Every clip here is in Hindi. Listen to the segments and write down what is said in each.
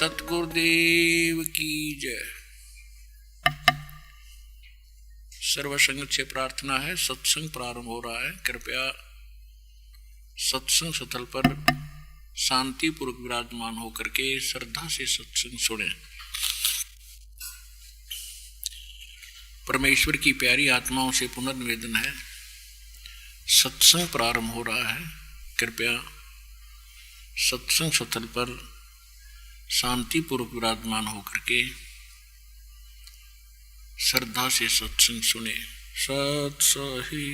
सतगुरुदेव की जय। सर्वसंग से प्रार्थना है। सत्संग प्रारंभ हो रहा है। कृपया सत्संग स्थल पर शांतिपूर्वक विराजमान होकर के श्रद्धा से सत्संग सुने। परमेश्वर की प्यारी आत्माओं से पुनर्निवेदन है, सत्संग प्रारंभ हो रहा है। कृपया सत्संग स्थल पर शांतिपूर्वक विराजमान होकर के श्रद्धा से सत्संग सुने। सत सही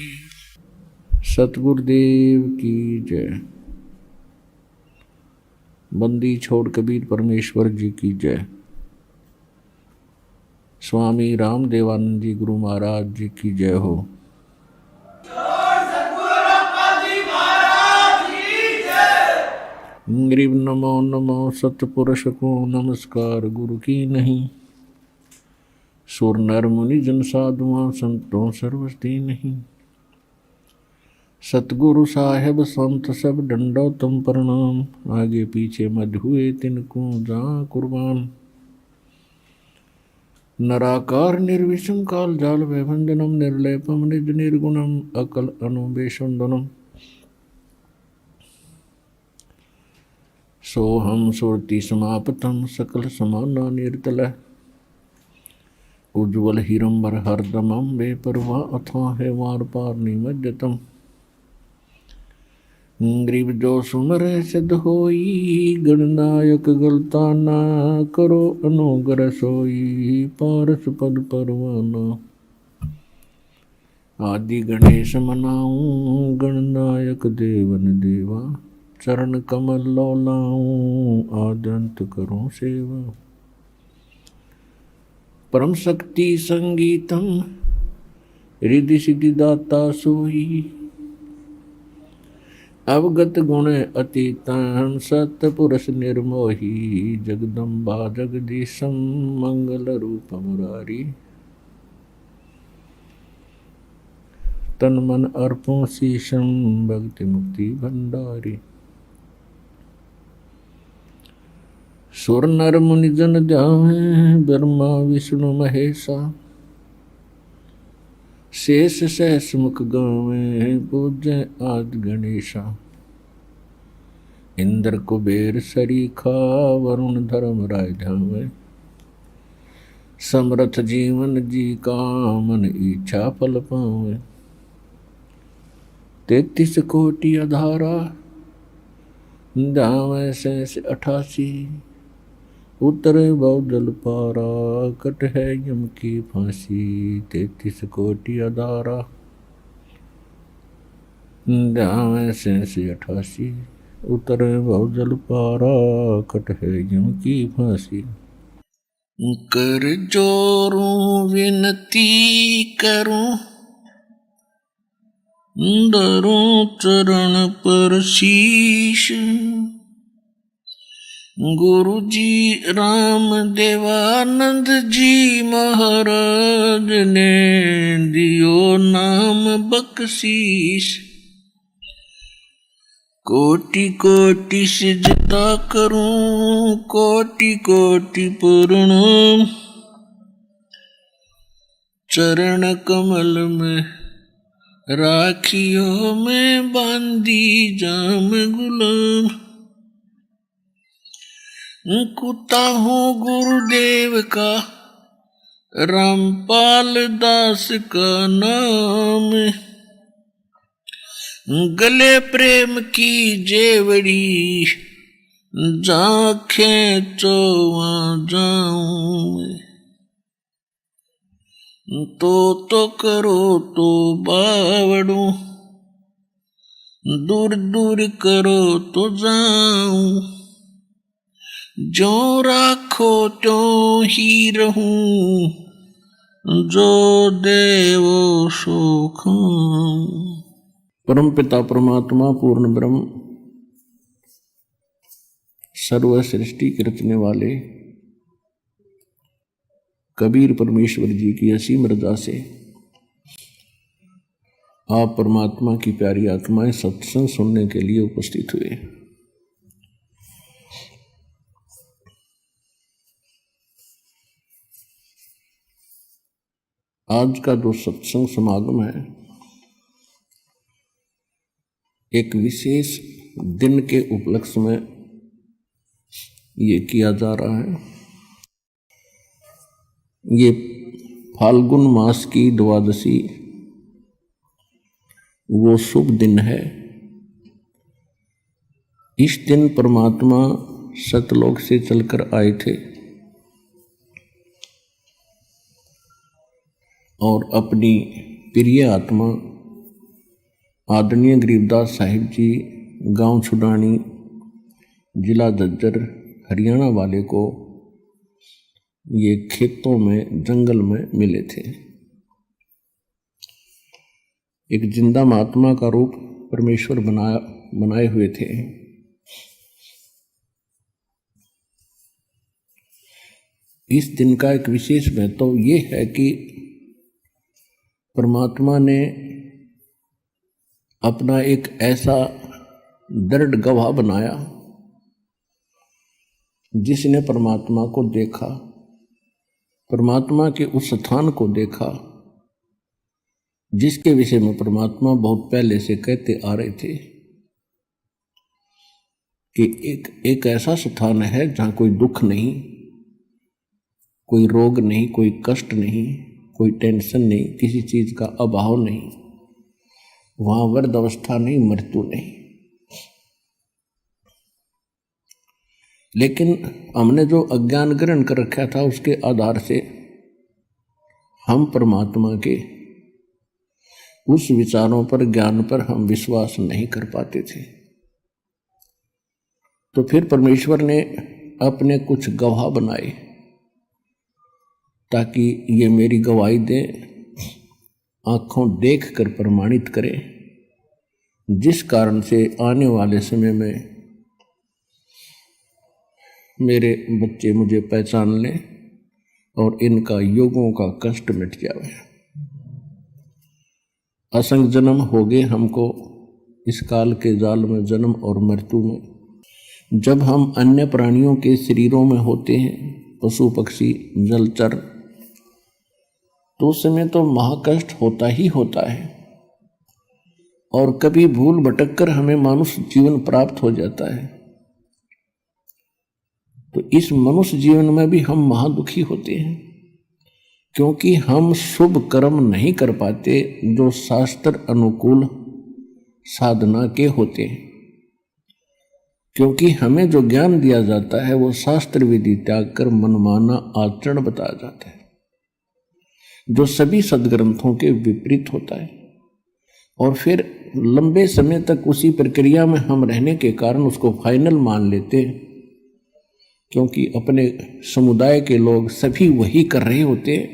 सतगुरुदेव की जय। बंदी छोड़ कबीर परमेश्वर जी की जय। स्वामी रामदेवानंद जी गुरु महाराज जी की जय हो। गरीब नमो नमो सतपुरुष को नमस्कार गुरु की नहीं। सुर नर मुनि जन साधुआं संतों सर्वस्ती नहीं। सतगुरु साहेब संत सब डंडो तुम प्रणाम। आगे पीछे मध हुए तिनको जा कुर्बान। नराकार निर्विषम काल जाल वैभंजनम निर्लेपम निज निर्गुणम अकल अनुबेशंदनम। सोहम सुरति समापतम सकल समाना निर्तल। उज्ज्वल हिरंबर हरदमम बेपरवाह अथवा है वार पार निमज्जतम। ग्रीव जो सुमर सिद्ध होई गणनायक गलता ना करो अनुग्रह सोई पारस पद परवाना। आदि गणेश मनाऊं गणनायक देवन देवा। चरण कमल लौलाऊं आदंत करूं सेवा। परम शक्ति संगीतम रिद्धि सिद्धि दाता सोई। अवगत गुण अतीतम सतपुरुष निर्मोही। जगदम्बा जगदीशम मंगल रूप मुरारी। तन मन अर्पों शीशम भक्ति मुक्ति भंडारी। सुर नर मुनि जन ध्यान ब्रह्मा विष्णु महेशा। शेष सहस मुख गावे पूज्य आदि गणेशा। इंद्र कुबेर सरीखा वरुण धर्म राय धावे। समर्थ जीवन जी का मन इच्छा फल पावे। 33 कोटि अधारा धावे शेष 88। उतरे बहुजल पारा कट है यम की फांसी। 33 कोटि अधारा धावे शेष 88। उतरे बहुजल पारा कट है यम की फांसी। कर जोरूं विनती करूं धरूं चरण पर शीश। गुरु जी राम देवानंद जी महाराज ने दियो नाम बख्शीश। कोटि कोटि सिजदा करूं कोटि कोटि प्रणाम। चरण कमल में राखियो में बांधी जाम गुलाम। कुत्ता हूँ गुरुदेव का रामपाल दास का नाम। गले प्रेम की जेवड़ी जाखें चोवा जाऊं। तो करो तो बावड़ू दूर दूर करो तो जाऊं। जो राखो त्यों ही रहूं जो देवो सो खाऊं। परम पिता परमात्मा पूर्ण ब्रह्म सर्व सृष्टि के रचने वाले कबीर परमेश्वर जी की असीम रजा से आप परमात्मा की प्यारी आत्माएं सत्संग सुनने के लिए उपस्थित हुए। आज का जो सत्संग समागम है एक विशेष दिन के उपलक्ष्य में ये किया जा रहा है। ये फाल्गुन मास की द्वादशी वो शुभ दिन है। इस दिन परमात्मा सतलोक से चलकर आए थे और अपनी प्रिय आत्मा आदरणीय गरीबदास साहिब जी गांव छुडानी जिला झज्जर हरियाणा वाले को ये खेतों में जंगल में मिले थे। एक जिंदा महात्मा का रूप परमेश्वर बनाए हुए थे। इस दिन का एक विशेष महत्व ये है कि परमात्मा ने अपना एक ऐसा दृढ़ गवाह बनाया जिसने परमात्मा को देखा, परमात्मा के उस स्थान को देखा जिसके विषय में परमात्मा बहुत पहले से कहते आ रहे थे कि एक ऐसा स्थान है जहाँ कोई दुख नहीं, कोई रोग नहीं, कोई कष्ट नहीं, कोई टेंशन नहीं, किसी चीज का अभाव नहीं, वहां वृद्ध अवस्था नहीं, मृत्यु नहीं। लेकिन हमने जो अज्ञान ग्रहण कर रखा था उसके आधार से हम परमात्मा के उस विचारों पर, ज्ञान पर हम विश्वास नहीं कर पाते थे। तो फिर परमेश्वर ने अपने कुछ गवाह बनाए ताकि ये मेरी गवाही दे, आंखों देख कर प्रमाणित करे, जिस कारण से आने वाले समय में मेरे बच्चे मुझे पहचान लें और इनका युगों का कष्ट मिट जाए। असंख्य जन्म हो गए हमको इस काल के जाल में, जन्म और मृत्यु में। जब हम अन्य प्राणियों के शरीरों में होते हैं, पशु पक्षी जलचर, तो उस समय तो महाकष्ट होता ही होता है और कभी भूल भटक कर हमें मनुष्य जीवन प्राप्त हो जाता है। तो इस मनुष्य जीवन में भी हम महादुखी होते हैं क्योंकि हम शुभ कर्म नहीं कर पाते जो शास्त्र अनुकूल साधना के होते हैं। क्योंकि हमें जो ज्ञान दिया जाता है वो शास्त्र विधि त्याग कर मनमाना आचरण बताया जाता है जो सभी सदग्रंथों के विपरीत होता है। और फिर लंबे समय तक उसी प्रक्रिया में हम रहने के कारण उसको फाइनल मान लेते हैं क्योंकि अपने समुदाय के लोग सभी वही कर रहे होते हैं,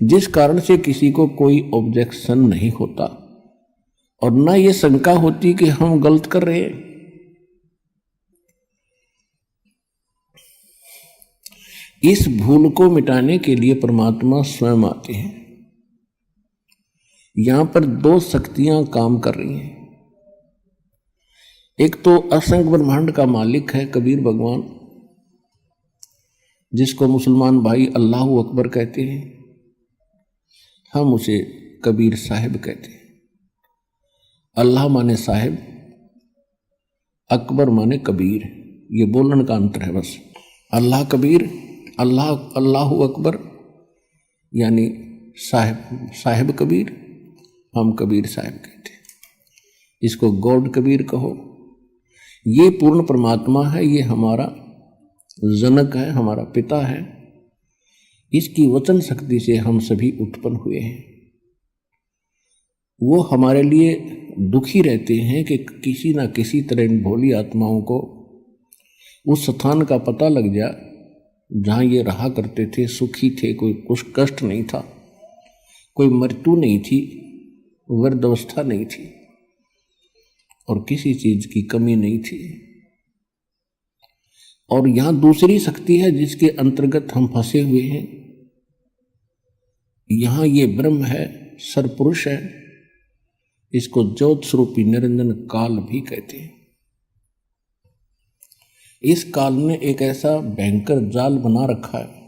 जिस कारण से किसी को कोई ऑब्जेक्शन नहीं होता और ना ये शंका होती कि हम गलत कर रहे हैं। इस भूल को मिटाने के लिए परमात्मा स्वयं आते हैं। यहां पर दो शक्तियां काम कर रही हैं। एक तो असंख्य ब्रह्मांड का मालिक है कबीर भगवान, जिसको मुसलमान भाई अल्लाह अकबर कहते हैं, हम उसे कबीर साहिब कहते हैं। अल्लाह माने साहिब, अकबर माने कबीर, ये बोलने का अंतर है बस। अल्लाह कबीर, अल्लाह अकबर यानी साहिब कबीर, हम कबीर साहिब कहते हैं। इसको गॉड कबीर कहो। ये पूर्ण परमात्मा है, ये हमारा जनक है, हमारा पिता है। इसकी वचन शक्ति से हम सभी उत्पन्न हुए हैं। वो हमारे लिए दुखी रहते हैं कि किसी ना किसी तरह इन भोली आत्माओं को उस स्थान का पता लग जाए जहाँ ये रहा करते थे, सुखी थे, कोई कुछ कष्ट नहीं था, कोई मृत्यु नहीं थी, वृद्धावस्था नहीं थी और किसी चीज की कमी नहीं थी। और यहाँ दूसरी शक्ति है जिसके अंतर्गत हम फंसे हुए हैं। यहाँ ये ब्रह्म है, सरपुरुष है, इसको ज्योत स्वरूपी निरंजन काल भी कहते हैं। इस काल ने एक ऐसा भयंकर जाल बना रखा है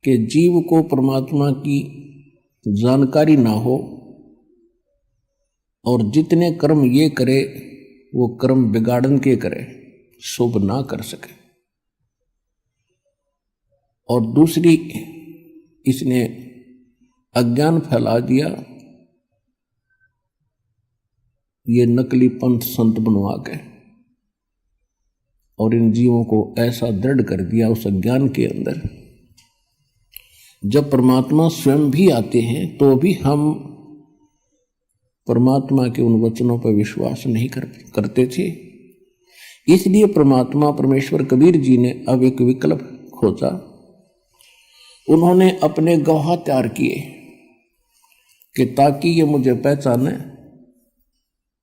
कि जीव को परमात्मा की जानकारी ना हो और जितने कर्म ये करे वो कर्म बिगाड़न के करे, शुभ ना कर सके। और दूसरी, इसने अज्ञान फैला दिया, ये नकली पंथ संत बनवा के, और इन जीवों को ऐसा दृढ़ कर दिया उस अज्ञान के अंदर। जब परमात्मा स्वयं भी आते हैं तो भी हम परमात्मा के उन वचनों पर विश्वास नहीं करते थे। इसलिए परमात्मा परमेश्वर कबीर जी ने अब एक विकल्प खोजा। उन्होंने अपने गवाह तैयार किए कि ताकि ये मुझे पहचाने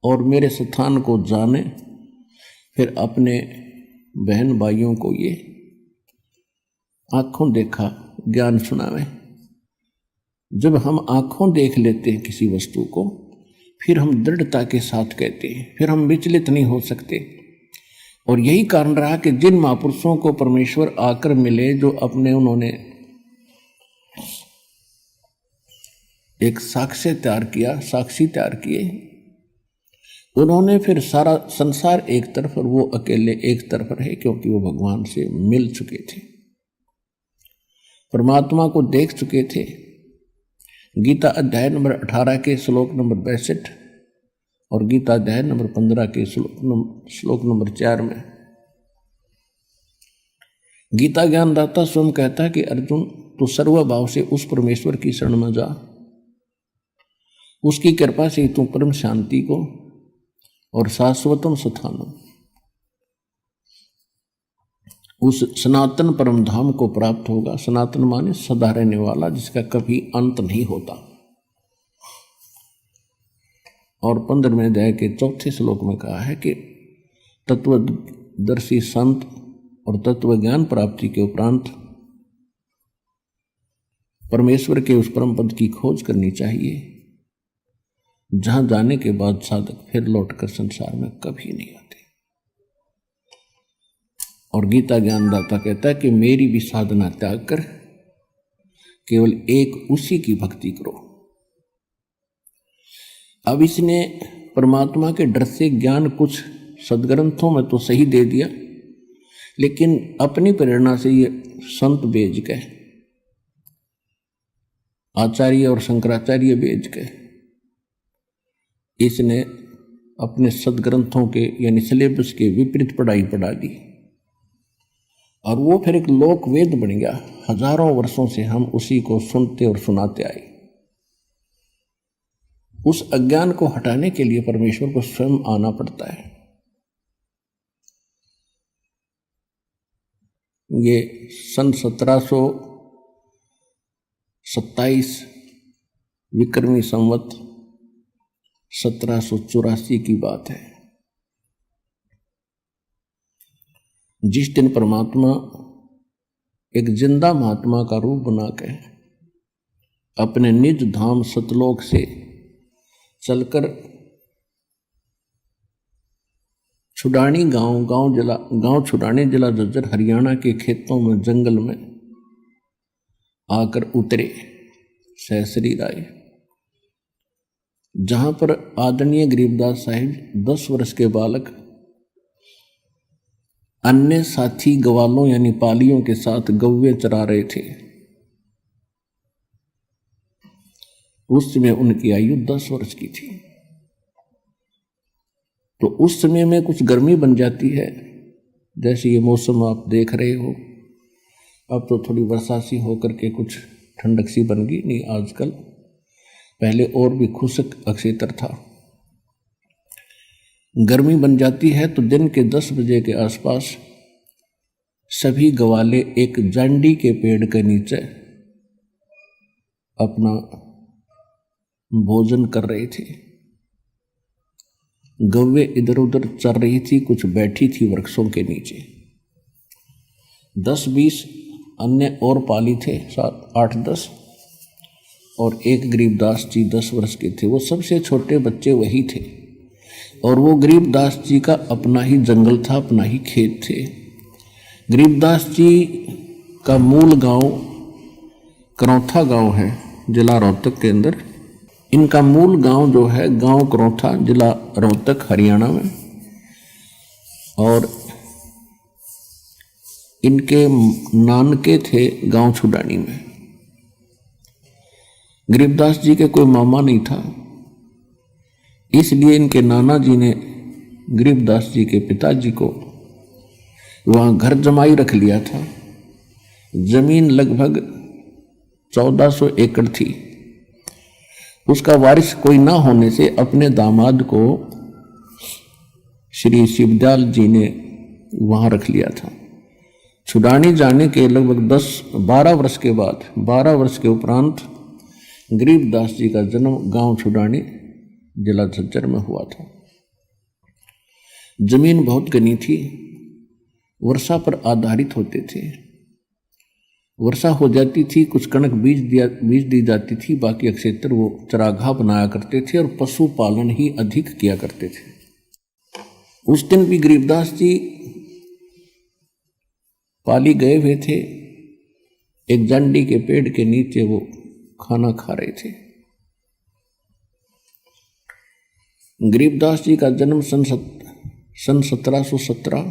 और मेरे स्थान को जाने, फिर अपने बहन भाइयों को ये आंखों देखा ज्ञान सुनावे। जब हम आंखों देख लेते हैं किसी वस्तु को, फिर हम दृढ़ता के साथ कहते हैं, फिर हम विचलित नहीं हो सकते। और यही कारण रहा कि जिन महापुरुषों को परमेश्वर आकर मिले, जो अपने उन्होंने एक साक्ष्य तैयार किया, साक्षी तैयार किए, उन्होंने फिर सारा संसार एक तरफ और वो अकेले एक तरफ रहे, क्योंकि वो भगवान से मिल चुके थे, परमात्मा को देख चुके थे। गीता अध्याय नंबर 18 के श्लोक नंबर 62 और गीता अध्याय नंबर 15 के श्लोक नंबर 4 में गीता ज्ञानदाता स्वयं कहता है कि अर्जुन, तू सर्वभाव से उस परमेश्वर की शरण में जा, उसकी कृपा से तू परम शांति को और शाश्वतम स्थानम, उस सनातन परम धाम को प्राप्त होगा। सनातन माने सदा रहने वाला, जिसका कभी अंत नहीं होता। और 15वें अध्याय के 4थे श्लोक में कहा है कि तत्वदर्शी संत और तत्व ज्ञान प्राप्ति के उपरांत परमेश्वर के उस परम पद की खोज करनी चाहिए, जहां जाने के बाद साधक फिर लौटकर संसार में कभी नहीं आते। और गीता ज्ञानदाता कहता है कि मेरी भी साधना त्याग कर केवल एक उसी की भक्ति करो। अब इसने परमात्मा के डर से ज्ञान कुछ सदग्रंथों में तो सही दे दिया, लेकिन अपनी प्रेरणा से ये संत भेज गए, आचार्य और शंकराचार्य भेज गए। इसने अपने सदग्रंथों के यानी सिलेबस के विपरीत पढ़ाई पढ़ा दी, और वो फिर एक लोक वेद बन गया। हजारों वर्षों से हम उसी को सुनते और सुनाते आए। उस अज्ञान को हटाने के लिए परमेश्वर को स्वयं आना पड़ता है। ये सन 1727 विक्रमी संवत 1784 की बात है, जिस दिन परमात्मा एक जिंदा महात्मा का रूप बना के अपने निज धाम सतलोक से चलकर छुडानी गांव छुडानी जिला झज्जर हरियाणा के खेतों में जंगल में आकर उतरे, सहशरीर आए, जहां पर आदरणीय गरीबदास साहिब 10 वर्ष के बालक अन्य साथी गवालों यानी पालियों के साथ गौवे चरा रहे थे। उस समय उनकी आयु 10 वर्ष की थी। तो उस समय में कुछ गर्मी बन जाती है, जैसे ये मौसम आप देख रहे हो। अब तो थोड़ी वर्षा सी होकर के कुछ ठंडक सी बन गई, नहीं आजकल, पहले और भी खुशक अक्षेत्र था। गर्मी बन जाती है तो दिन के 10 बजे के आसपास सभी गवाले एक जांडी के पेड़ के नीचे अपना भोजन कर रहे थे। गौवे इधर उधर चर रही थी, कुछ बैठी थी वृक्षों के नीचे। 10-20 अन्य और पाली थे, 7-8-10, और एक गरीबदास जी 10 वर्ष के थे। वो सबसे छोटे बच्चे वही थे, और वो गरीबदास जी का अपना ही जंगल था, अपना ही खेत थे। गरीबदास जी का मूल गांव करौथा गांव है जिला रोहतक के अंदर। इनका मूल गांव जो है गांव करौथा, जिला रोहतक, हरियाणा में। और इनके नानके थे गांव छुडानी में। गरीबदास जी के कोई मामा नहीं था, इसलिए इनके नाना जी ने गरीबदास जी के पिताजी को वहाँ घर जमाई रख लिया था। जमीन लगभग 1400 एकड़ थी। उसका वारिस कोई ना होने से अपने दामाद को श्री शिवदयाल जी ने वहाँ रख लिया था। छुडानी जाने के लगभग 12 वर्ष के बाद, 12 वर्ष के उपरांत गरीबदास जी का जन्म गांव छुडानी, जिला झज्जर में हुआ था। जमीन बहुत घनी थी, वर्षा पर आधारित होते थे। वर्षा हो जाती थी, कुछ कणक बीज दी जाती थी, बाकी क्षेत्र वो चरागाह बनाया करते थे और पशुपालन ही अधिक किया करते थे। उस दिन भी गरीबदास जी पाली गए हुए थे। एक जांडी के पेड़ के नीचे वो खाना खा रहे थे। गरीबदास जी का जन्म सन 1717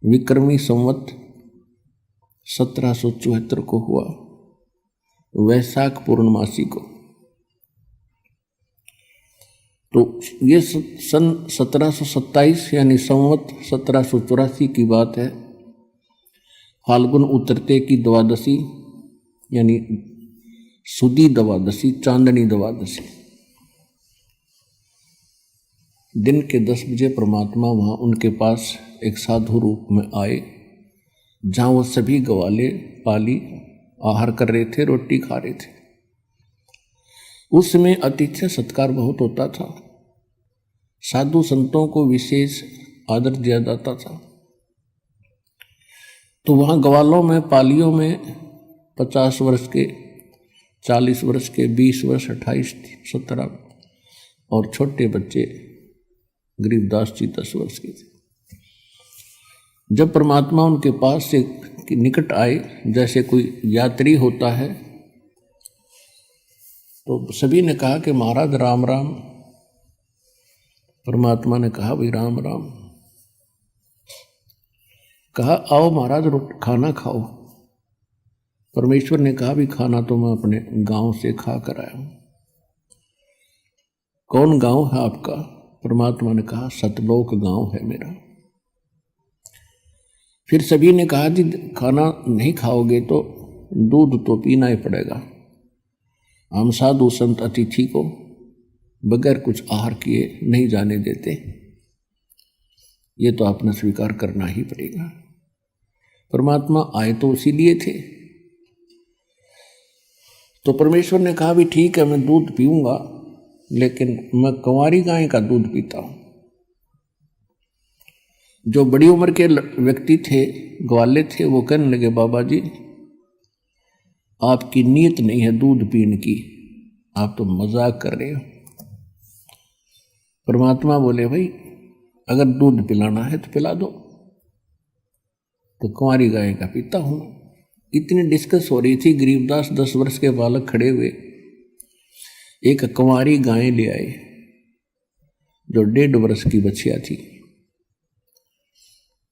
विक्रमी संवत 1774 को हुआ, वैशाख पूर्णमासी को। तो ये सन 1727 यानी संवत 1784 की बात है। फाल्गुन उतरते की द्वादशी यानी सुदी द्वादशी, चांदनी द्वादशी, दिन के 10 बजे परमात्मा वहाँ उनके पास एक साधु रूप में आए, जहाँ वो सभी ग्वाले पाली आहार कर रहे थे, रोटी खा रहे थे। उस समय आतिथ्य सत्कार बहुत होता था, साधु संतों को विशेष आदर दिया जाता था। तो वहाँ ग्वालों में, पालियों में 50 वर्ष के, 40 वर्ष के, 20 वर्ष, 28, 17 और छोटे बच्चे गरीबदास जी 10 वर्ष के थे। जब परमात्मा उनके पास से निकट आए, जैसे कोई यात्री होता है, तो सभी ने कहा कि महाराज राम राम। परमात्मा ने कहा भाई राम राम। कहा आओ महाराज खाना खाओ। परमेश्वर ने कहा भी खाना तो मैं अपने गांव से खा कर आया हूं। कौन गांव है आपका? परमात्मा ने कहा सतलोक गांव है मेरा। फिर सभी ने कहा जी खाना नहीं खाओगे तो दूध तो पीना ही पड़ेगा। हम साधु संत अतिथि को बगैर कुछ आहार किए नहीं जाने देते, ये तो आपने स्वीकार करना ही पड़ेगा। परमात्मा आए तो इसीलिए थे। तो परमेश्वर ने कहा भी ठीक है, मैं दूध पीऊंगा, लेकिन मैं कंवारी गाय का दूध पीता हूं। जो बड़ी उम्र के व्यक्ति थे, ग्वाले थे, वो कहने लगे बाबा जी आपकी नीयत नहीं है दूध पीने की, आप तो मजाक कर रहे हो। परमात्मा बोले भाई अगर दूध पिलाना है तो पिला दो। तो कुंवारी गाय का पीता हूं। इतनी डिस्कस हो रही थी, गरीबदास 10 वर्ष के बालक खड़े हुए एक कुंवारी गाय ले आए जो 1.5 वर्ष की बच्चिया थी,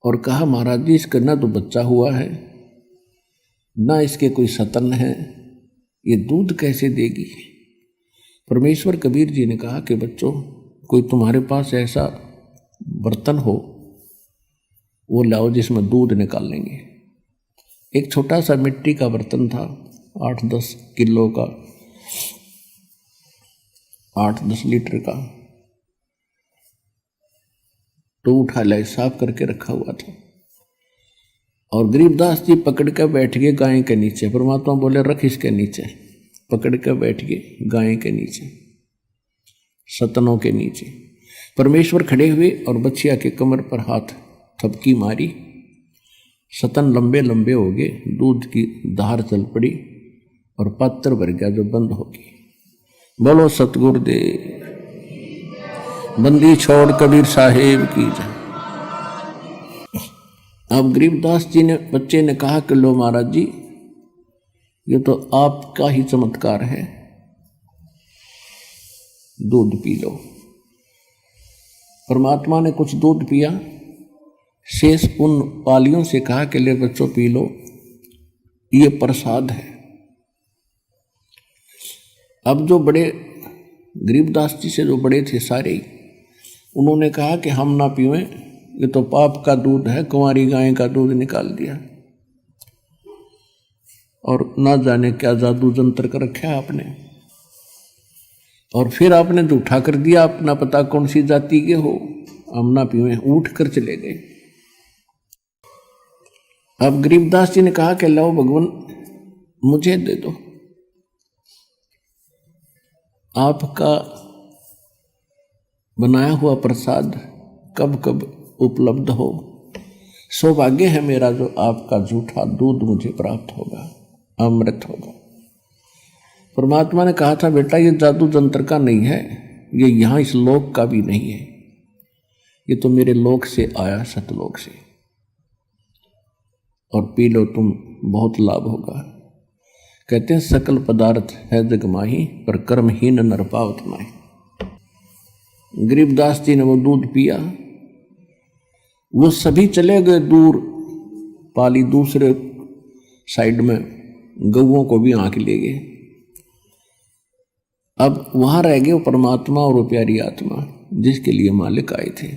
और कहा महाराज जी इसका ना तो बच्चा हुआ है, ना इसके कोई सतन है, ये दूध कैसे देगी? परमेश्वर कबीर जी ने कहा कि बच्चों कोई तुम्हारे पास ऐसा बर्तन हो वो लाओ जिसमें दूध निकाल लेंगे। एक छोटा सा मिट्टी का बर्तन था, 8-10 किलो का, 8-10 लीटर का, तो उठा लाए, साफ करके रखा हुआ था। और गरीबदास जी पकड़ कर बैठ गए गाय के नीचे। परमात्मा बोले रख इसके नीचे। पकड़ कर बैठ गए गाय के नीचे, सतनों के नीचे। परमेश्वर खड़े हुए और बच्चिया के कमर पर हाथ थपकी मारी, सतन लंबे लंबे हो गए, दूध की धार चल पड़ी और पात्र भर गया जो बंद हो गई। बोलो सतगुरुदेव, बंदी छोड़ कबीर साहेब की जय। अब गरीबदास जी ने, बच्चे ने कहा कि लो महाराज जी ये तो आपका ही चमत्कार है। दूध पी लो। परमात्मा ने कुछ दूध पिया, शेष उन पालियों से कहा कि ले बच्चों पी लो, ये प्रसाद है। अब जो बड़े गरीबदास जी से जो बड़े थे सारे, उन्होंने कहा कि हम ना पीवें, ये तो पाप का दूध है, कुंवारी गाय का दूध निकाल दिया और ना जाने क्या जादू जंतर कर रखा है आपने, और फिर आपने जो उठा कर दिया, अपना पता कौन सी जाति के हो, हम ना पीवें, उठ कर चले गए। अब गरीबदास जी ने कहा कि लो भगवान मुझे दे दो, आपका बनाया हुआ प्रसाद कब कब उपलब्ध हो, सौभाग्य है मेरा जो आपका जूठा दूध मुझे प्राप्त होगा, अमृत होगा। परमात्मा ने कहा था बेटा ये जादू जंत्र का नहीं है, ये यहाँ इस लोक का भी नहीं है, ये तो मेरे लोक से आया, सतलोक से, और पी लो तुम, बहुत लाभ होगा। कहते हैं सकल पदार्थ है जग माही, पर कर्महीन नर पावत माही। गरीबदास जी ने वो दूध पिया, वो सभी चले गए दूर, पाली दूसरे साइड में गौओं को भी आंख ले गए। अब वहां रह गए वो परमात्मा और वो प्यारी आत्मा जिसके लिए मालिक आए थे।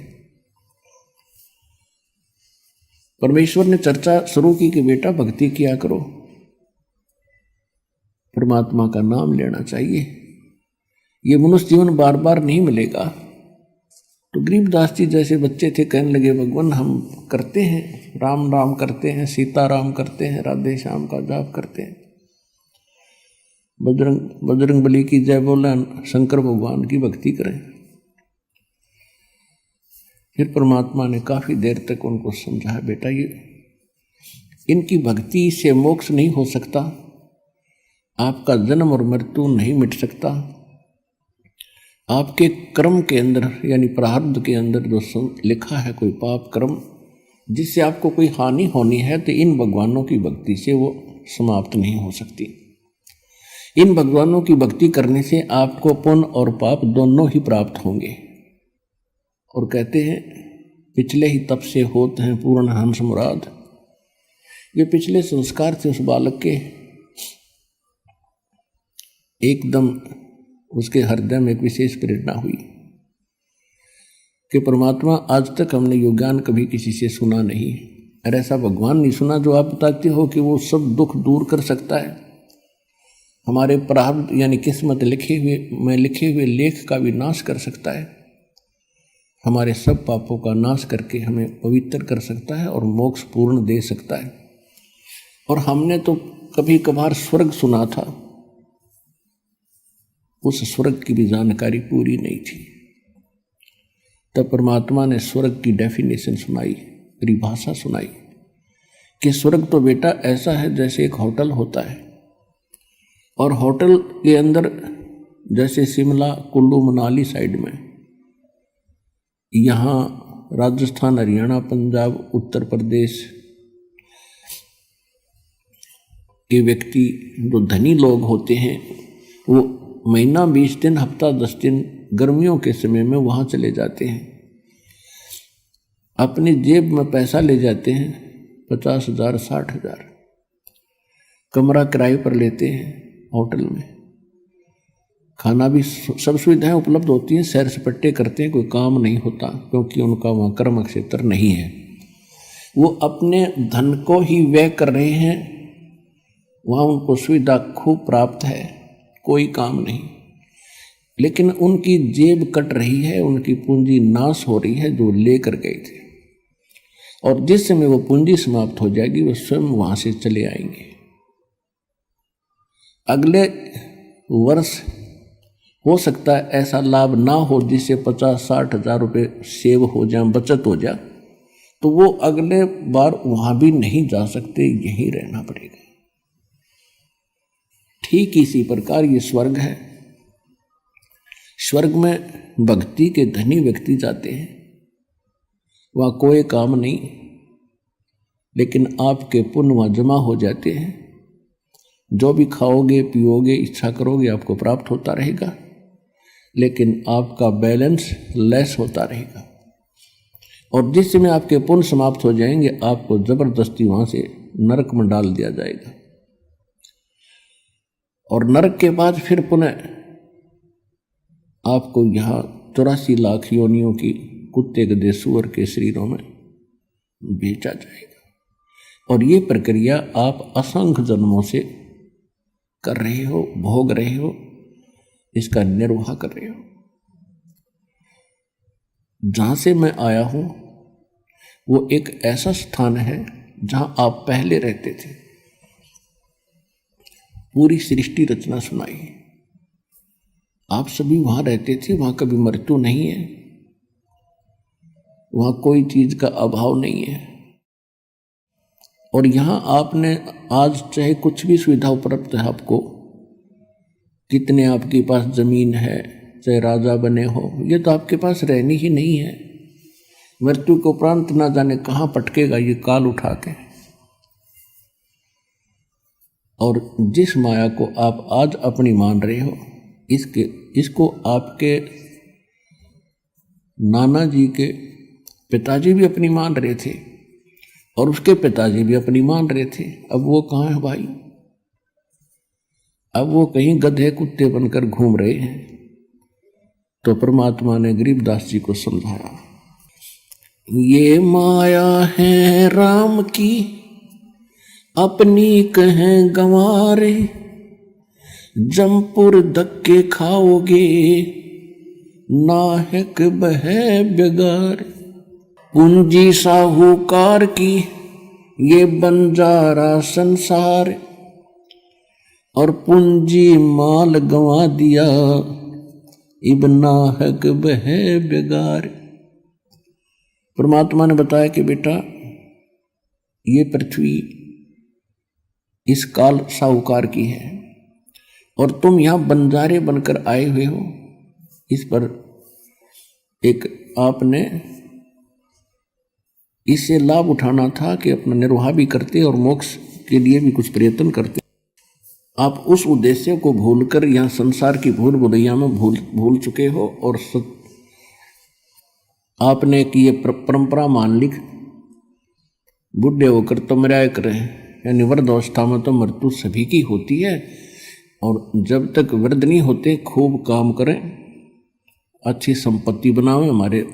परमेश्वर ने चर्चा शुरू की कि बेटा भक्ति किया करो, परमात्मा का नाम लेना चाहिए, ये मनुष्य जीवन बार बार नहीं मिलेगा। तो गरीबदास जी जैसे बच्चे थे कहने लगे भगवान हम करते हैं, राम राम करते हैं, सीता राम करते हैं, राधे श्याम का जाप करते हैं, बजरंग बली की जय बोले, शंकर भगवान की भक्ति करें। फिर परमात्मा ने काफी देर तक उनको समझाया बेटा ये इनकी भक्ति से मोक्ष नहीं हो सकता, आपका जन्म और मृत्यु नहीं मिट सकता, आपके कर्म के अंदर यानी प्रारब्ध के अंदर जो लिखा है कोई पाप कर्म जिससे आपको कोई हानि होनी है, तो इन भगवानों की भक्ति से वो समाप्त नहीं हो सकती। इन भगवानों की भक्ति करने से आपको पुण्य और पाप दोनों ही प्राप्त होंगे। और कहते हैं पिछले ही तप से होते हैं पूर्ण हंस मुराद। ये पिछले संस्कार थे उस बालक के, एकदम उसके हृदय में एक विशेष प्रेरणा हुई कि परमात्मा आज तक हमने यो ज्ञान कभी किसी से सुना नहीं, और ऐसा भगवान नहीं सुना जो आप बताते हो कि वो सब दुख दूर कर सकता है, हमारे प्रारब्ध यानी किस्मत लिखे हुए लेख का भी नाश कर सकता है, हमारे सब पापों का नाश करके हमें पवित्र कर सकता है और मोक्ष पूर्ण दे सकता है। और हमने तो कभी कभार स्वर्ग सुना था, उस स्वर्ग की भी जानकारी पूरी नहीं थी। तब परमात्मा ने स्वर्ग की डेफिनेशन सुनाई, परिभाषा सुनाई कि स्वर्ग तो बेटा ऐसा है जैसे एक होटल होता है, और होटल के अंदर जैसे शिमला कुल्लू मनाली साइड में, यहाँ राजस्थान हरियाणा पंजाब उत्तर प्रदेश के व्यक्ति जो धनी लोग होते हैं वो महीना 20 दिन हफ्ता 10 दिन गर्मियों के समय में वहाँ चले जाते हैं, अपनी जेब में पैसा ले जाते हैं 50,000 60,000, कमरा किराए पर लेते हैं, होटल में खाना भी सब सुविधाएं उपलब्ध होती हैं, सैर सपट्टे करते हैं, कोई काम नहीं होता क्योंकि उनका वहाँ कर्म क्षेत्र नहीं है, वो अपने धन को ही व्यय कर रहे हैं, वहाँ उनको सुविधा खूब प्राप्त है, कोई काम नहीं, लेकिन उनकी जेब कट रही है, उनकी पूंजी नाश हो रही है जो लेकर गए थे, और जिस समय वो पूंजी समाप्त हो जाएगी वो स्वयं वहां से चले आएंगे। अगले वर्ष हो सकता है ऐसा लाभ ना हो जिससे 50-60 हजार रुपये सेव हो जाए, बचत हो जाए, तो वो अगले बार वहां भी नहीं जा सकते, यहीं रहना पड़ेगा। ठीक इसी प्रकार ये स्वर्ग है। स्वर्ग में भक्ति के धनी व्यक्ति जाते हैं, वहाँ कोई काम नहीं, लेकिन आपके पुण्य वहाँ जमा हो जाते हैं जो भी खाओगे पियोगे इच्छा करोगे आपको प्राप्त होता रहेगा, लेकिन आपका बैलेंस लेस होता रहेगा। और जिस समय आपके पुण्य समाप्त हो जाएंगे आपको जबरदस्ती वहां से नरक में डाल दिया जाएगा। और नरक के बाद फिर पुनः आपको यहाँ 84 लाख योनियों की कुत्ते गधे सूअर के शरीरों में बेचा जाएगा। और ये प्रक्रिया आप असंख्य जन्मों से कर रहे हो, भोग रहे हो, इसका निर्वाह कर रहे हो। जहां से मैं आया हूं वो एक ऐसा स्थान है जहां आप पहले रहते थे। पूरी सृष्टि रचना सुनाई, आप सभी वहां रहते थे। वहां कभी मृत्यु नहीं है, वहां कोई चीज का अभाव नहीं है। और यहां आपने आज चाहे कुछ भी सुविधा उपलब्ध है आपको, कितने आपके पास जमीन है, चाहे राजा बने हो, ये तो आपके पास रहनी ही नहीं है। मृत्यु के उपरांत ना जाने कहां पटकेगा ये काल उठा के। और जिस माया को आप आज अपनी मान रहे हो, इसको आपके नाना जी के पिताजी भी अपनी मान रहे थे और उसके पिताजी भी अपनी मान रहे थे। अब वो कहाँ है भाई? अब वो कहीं गधे कुत्ते बनकर घूम रहे हैं। तो परमात्मा ने गरीबदास जी को समझाया, ये माया है राम की अपनी कहें गंवारे, जमपुर धक्के खाओगे नाहक बहे बेगार। पूंजी साहूकार की ये बंजारा संसार, और पूंजी माल गंवा दिया इब नाहक बहे बेगार। परमात्मा ने बताया कि बेटा ये पृथ्वी इस काल साहूकार की है और तुम यहां बंजारे बनकर आए हुए हो। इस पर एक आपने इससे लाभ उठाना था कि अपना निर्वाह भी करते और मोक्ष के लिए भी कुछ प्रयत्न करते। आप उस उद्देश्य को भूलकर यहाँ संसार की भूल भुलैया में भूल चुके हो और आपने कि ये परंपरा मान ली, बुढ़े होकर तो मराया करें, यानी वृद्ध अवस्था में तो मृत्यु सभी की होती है। और जब तक वृद्ध नहीं होते खूब काम करें, अच्छी संपत्ति बनावें, हमारे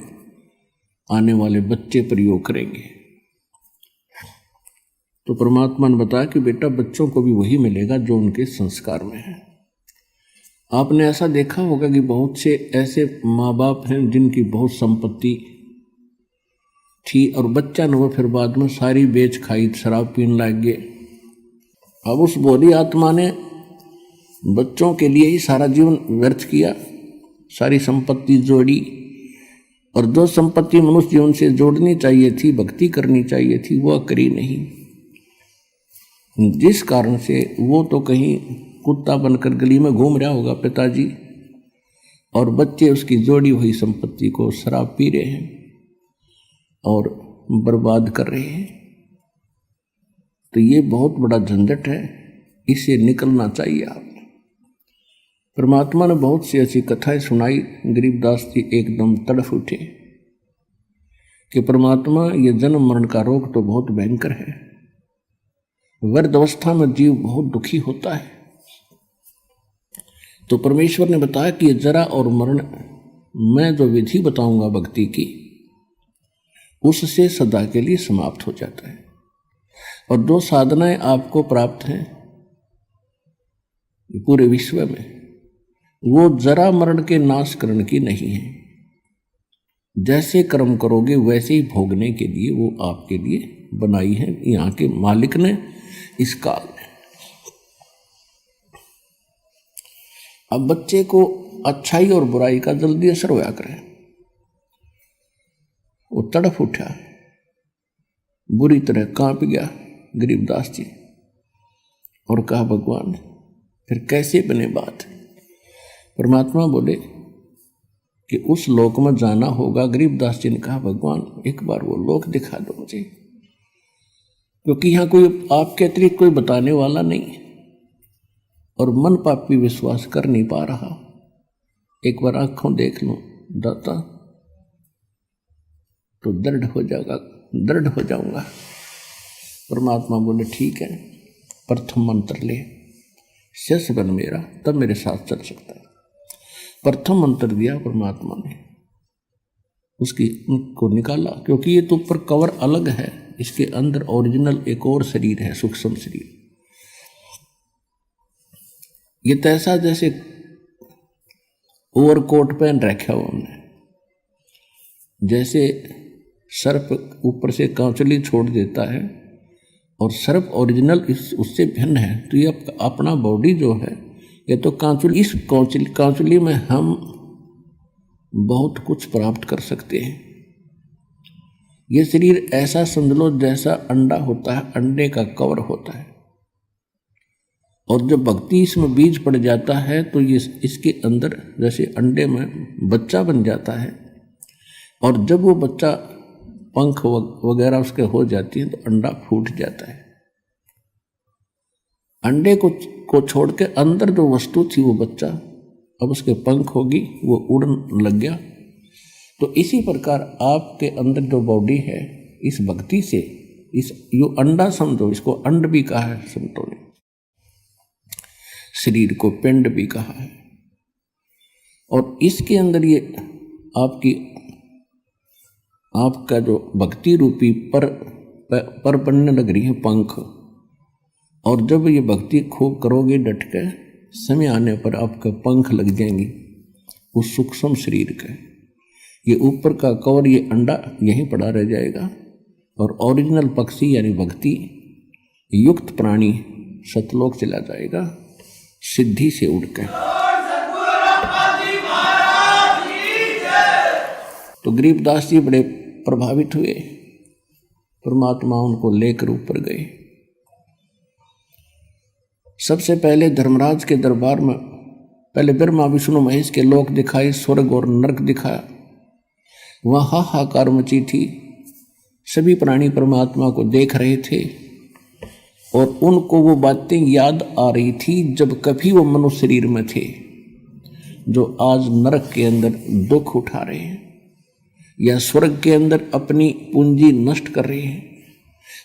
आने वाले बच्चे प्रयोग करेंगे। तो परमात्मा ने बताया कि बेटा बच्चों को भी वही मिलेगा जो उनके संस्कार में है। आपने ऐसा देखा होगा कि बहुत से ऐसे माँ बाप हैं जिनकी बहुत संपत्ति थी और बच्चा न वो फिर बाद में सारी बेच खाई, शराब पीने लग गए। अब उस बोली आत्मा ने बच्चों के लिए ही सारा जीवन व्यर्थ किया, सारी संपत्ति जोड़ी, और जो संपत्ति मनुष्य जीवन से जोड़नी चाहिए थी, भक्ति करनी चाहिए थी, वह करी नहीं। जिस कारण से वो तो कहीं कुत्ता बनकर गली में घूम रहा होगा पिताजी, और बच्चे उसकी जोड़ी हुई संपत्ति को शराब पी रहे हैं और बर्बाद कर रहे हैं। तो ये बहुत बड़ा झंझट है, इससे निकलना चाहिए आप। परमात्मा ने बहुत सी ऐसी कथाएं सुनाई, गरीबदास जी एकदम तड़फ उठे कि परमात्मा ये जन्म मरण का रोग तो बहुत भयंकर है। वृद्ध अवस्था में जीव बहुत दुखी होता है। तो परमेश्वर ने बताया कि ये जरा और मरण मैं जो विधि बताऊंगा भक्ति की, उससे सदा के लिए समाप्त हो जाता है। और जो साधनाएं आपको प्राप्त हैं पूरे विश्व में, वो जरा मरण के नाश करने की नहीं है। जैसे कर्म करोगे वैसे ही भोगने के लिए वो आपके लिए बनाई है यहाँ के मालिक ने इस काल में। अब बच्चे को अच्छाई और बुराई का जल्दी असर होया करे, वो तड़फ उठा, बुरी तरह कांप गया गरीबदास जी और कहा भगवान फिर कैसे बने बात। परमात्मा बोले कि उस लोक में जाना होगा। गरीबदास जी ने कहा भगवान एक बार वो लोक दिखा दो मुझे, क्योंकि यहाँ कोई आपके अतिरिक्त कोई बताने वाला नहीं है। और मन पापी विश्वास कर नहीं पा रहा। एक बार आंखों देख लो दाता तो दृढ़ हो जाऊंगा। परमात्मा बोले ठीक है, प्रथम मंत्र ले, शेष बन मेरा, तब मेरे साथ चल सकता है। प्रथम मंत्र दिया परमात्मा ने, उनको निकाला, क्योंकि ये तो ऊपर कवर अलग है, इसके अंदर ओरिजिनल एक और शरीर है, सूक्ष्म शरीर। ये तो ऐसा जैसे ओवरकोट पहन रखा हुआ हमने, जैसे सर्प ऊपर से कांचुली छोड़ देता है और सर्प ओरिजिनल उससे भिन्न है। तो ये अपना बॉडी जो है ये तो कांचुली, इस कांचुली में हम बहुत कुछ प्राप्त कर सकते हैं। ये शरीर ऐसा समझ लो जैसा अंडा होता है, अंडे का कवर होता है, और जब भक्ति इसमें बीज पड़ जाता है तो ये इसके अंदर जैसे अंडे में बच्चा बन जाता है, और जब वो बच्चा पंख वगैरह उसके हो जाती है तो अंडा फूट जाता है। अंडे को छोड़ के अंदर जो वस्तु थी वो बच्चा, अब उसके पंख होगी, वो उड़न लग गया। तो इसी प्रकार आपके अंदर जो बॉडी है, इस भक्ति से इस यो अंडा समझो, इसको अंड भी कहा है संतों ने, शरीर को पिंड भी कहा है। और इसके अंदर ये आपका जो भक्ति रूपी पर बनने लग रही है पंख, और जब ये भक्ति खूब करोगे डट के, समय आने पर आपका पंख लग जाएंगे उस सूक्ष्म शरीर के। ये ऊपर का कवर, ये अंडा यहीं पड़ा रह जाएगा, और ओरिजिनल पक्षी यानी भक्ति युक्त प्राणी सतलोक चला जाएगा सिद्धि से उड़कर। तो गरीबदास जी बड़े प्रभावित हुए, परमात्मा उनको लेकर ऊपर गए। सबसे पहले धर्मराज के दरबार में पहले ब्रह्मा विष्णु महेश के लोक दिखाए, स्वर्ग और नरक दिखाया। वहाँ हाहाकार मची थी, सभी प्राणी परमात्मा को देख रहे थे, और उनको वो बातें याद आ रही थी जब कभी वो मनुष्य शरीर में थे, जो आज नरक के अंदर दुख उठा रहे हैं या स्वर्ग के अंदर अपनी पूंजी नष्ट कर रहे हैं।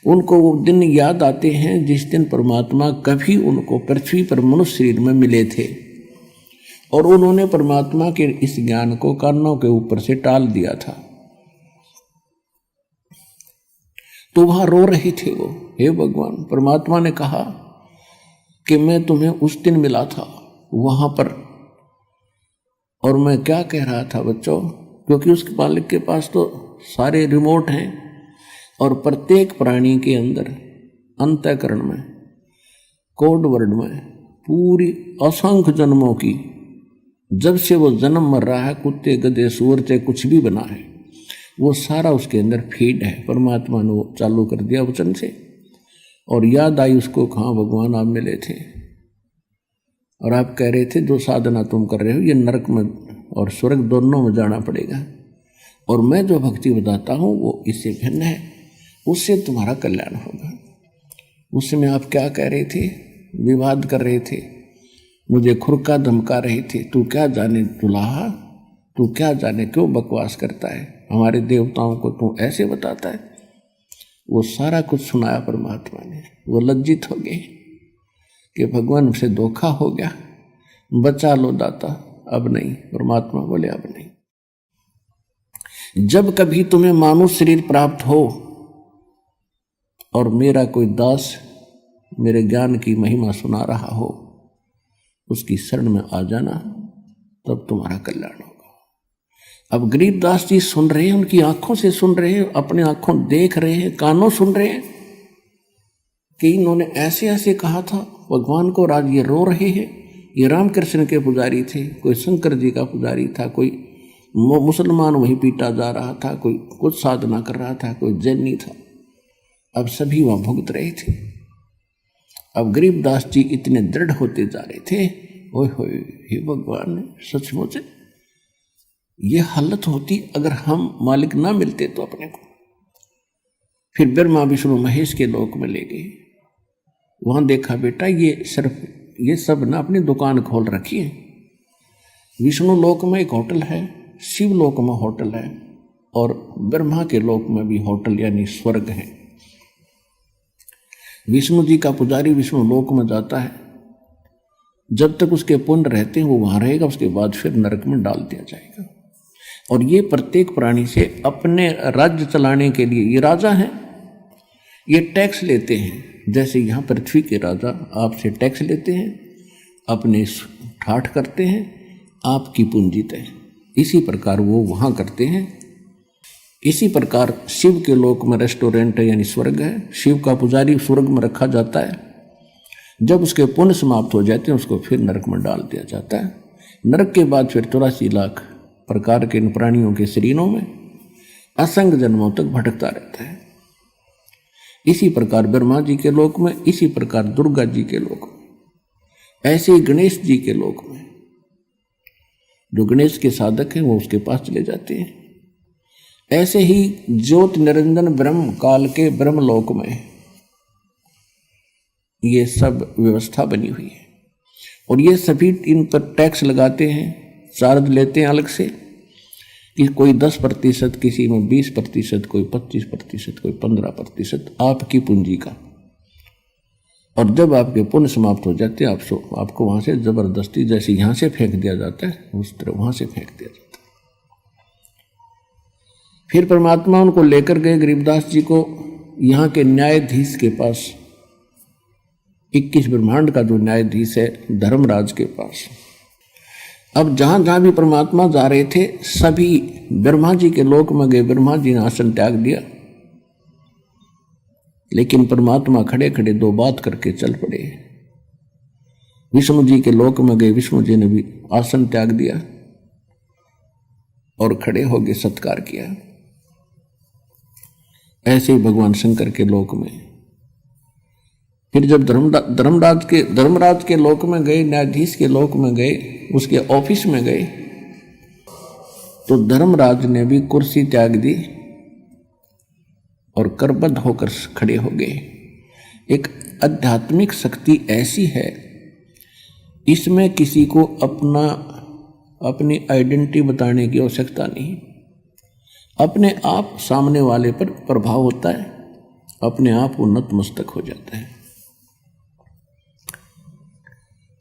उनको वो दिन याद आते हैं जिस दिन परमात्मा कभी उनको पृथ्वी पर मनुष्य शरीर में मिले थे, और उन्होंने परमात्मा के इस ज्ञान को कानों के ऊपर से टाल दिया था। तो वहां रो रहे थे वो, हे भगवान, परमात्मा ने कहा कि मैं तुम्हें उस दिन मिला था वहां पर, और मैं क्या कह रहा था बच्चों, क्योंकि उसके मालिक के पास तो सारे रिमोट हैं, और प्रत्येक प्राणी के अंदर अंतःकरण में, कोड वर्ड में पूरी असंख्य जन्मों की, जब से वो जन्म मर रहा है, कुत्ते गधे सूअर से कुछ भी बना है, वो सारा उसके अंदर फीड है। परमात्मा ने वो चालू कर दिया वचन से, और याद आई उसको, कहाँ भगवान आप मिले थे और आप कह रहे थे जो साधना तुम कर रहे हो ये नरक में और स्वर्ग दोनों में जाना पड़ेगा, और मैं जो भक्ति बताता हूँ वो इससे भिन्न है, उससे तुम्हारा कल्याण होगा। उस समय आप क्या कह रहे थे, विवाद कर रहे थे, मुझे खुरका धमका रहे थे, तू क्या जाने दुल्हा, तू क्या जाने क्यों बकवास करता है, हमारे देवताओं को तू ऐसे बताता है। वो सारा कुछ सुनाया परमात्मा ने। वो लज्जित हो गए कि भगवान से धोखा हो गया, बचा लो दाता, अब नहीं। परमात्मा बोले अब नहीं। जब कभी तुम्हें मानुष शरीर प्राप्त हो और मेरा कोई दास मेरे ज्ञान की महिमा सुना रहा हो, उसकी शरण में आ जाना, तब तुम्हारा कल्याण होगा। अब गरीबदास जी सुन रहे हैं, उनकी आंखों से सुन रहे हैं, अपने आंखों देख रहे हैं, कानों सुन रहे हैं कि इन्होंने ऐसे ऐसे कहा था भगवान को, और आज ये रो रहे हैं। ये रामकृष्ण के पुजारी थे, कोई शंकर जी का पुजारी था, कोई मुसलमान वहीं पीटा जा रहा था, कोई कुछ साधना कर रहा था, कोई जैनी था। अब सभी वहां भुगत रहे थे। अब गरीबदास जी इतने दृढ़ होते जा रहे थे, ओए होए, हे भगवान, सचमुच ये हालत होती अगर हम मालिक ना मिलते तो अपने को। फिर ब्रह्मा विष्णु महेश के लोक में ले गए। वहां देखा बेटा ये सिर्फ ये सब ना अपनी दुकान खोल रखी है। विष्णु लोक में एक होटल है, शिव लोक में होटल है, और ब्रह्मा के लोक में भी होटल यानी स्वर्ग है। विष्णु जी का पुजारी विष्णु लोक में जाता है, जब तक उसके पुण्य रहते हैं वो वहां रहेगा, उसके बाद फिर नरक में डाल दिया जाएगा। और ये प्रत्येक प्राणी से अपने राज्य चलाने के लिए, ये राजा हैं, ये टैक्स लेते हैं। जैसे यहाँ पृथ्वी के राजा आपसे टैक्स लेते हैं, अपने ठाठ करते हैं, आपकी पूंजी तय, इसी प्रकार वो वहाँ करते हैं। इसी प्रकार शिव के लोक में रेस्टोरेंट है यानी स्वर्ग है, शिव का पुजारी स्वर्ग में रखा जाता है। जब उसके पुण्य समाप्त हो जाते हैं उसको फिर नरक में डाल दिया जाता है। नरक के बाद फिर 84 लाख प्रकार के इन प्राणियों के शरीरों में असंख्य जन्मों तक भटकता रहता है। इसी प्रकार ब्रह्मा जी के लोक में, इसी प्रकार दुर्गा जी के लोक में, ऐसे ही गणेश जी के लोक में जो गणेश के साधक हैं वो उसके पास चले जाते हैं। ऐसे ही ज्योत निरंजन ब्रह्म काल के ब्रह्मलोक में ये सब व्यवस्था बनी हुई है। और ये सभी इन पर टैक्स लगाते हैं, चार्ज लेते हैं अलग से, कि कोई 10%, किसी में 20%, कोई 25%, कोई 15% आपकी पूंजी का। और जब आपके पुण्य समाप्त हो जाते हैं आपको वहां से जबरदस्ती, जैसे यहां से फेंक दिया जाता है उस तरह वहां से फेंक दिया जाता है। फिर परमात्मा उनको लेकर गए गरीबदास जी को यहाँ के न्यायाधीश के पास, 21 ब्रह्मांड का जो न्यायाधीश है धर्मराज के पास। अब जहां जहां भी परमात्मा जा रहे थे सभी ब्रह्मा जी के लोक में गए। ब्रह्मा जी ने आसन त्याग दिया, लेकिन परमात्मा खड़े खड़े 2 बात करके चल पड़े। विष्णु जी के लोक में गए, विष्णु जी ने भी आसन त्याग दिया और खड़े होकर सत्कार किया। ऐसे ही भगवान शंकर के लोक में। फिर जब धर्मराज के लोक में गए, न्यायाधीश के लोक में गए, उसके ऑफिस में गए, तो धर्मराज ने भी कुर्सी त्याग दी और करबद्ध होकर खड़े हो गए। एक आध्यात्मिक शक्ति ऐसी है, इसमें किसी को अपनी आइडेंटिटी बताने की आवश्यकता नहीं। अपने आप सामने वाले पर प्रभाव होता है, अपने आप वो नतमस्तक हो जाता है।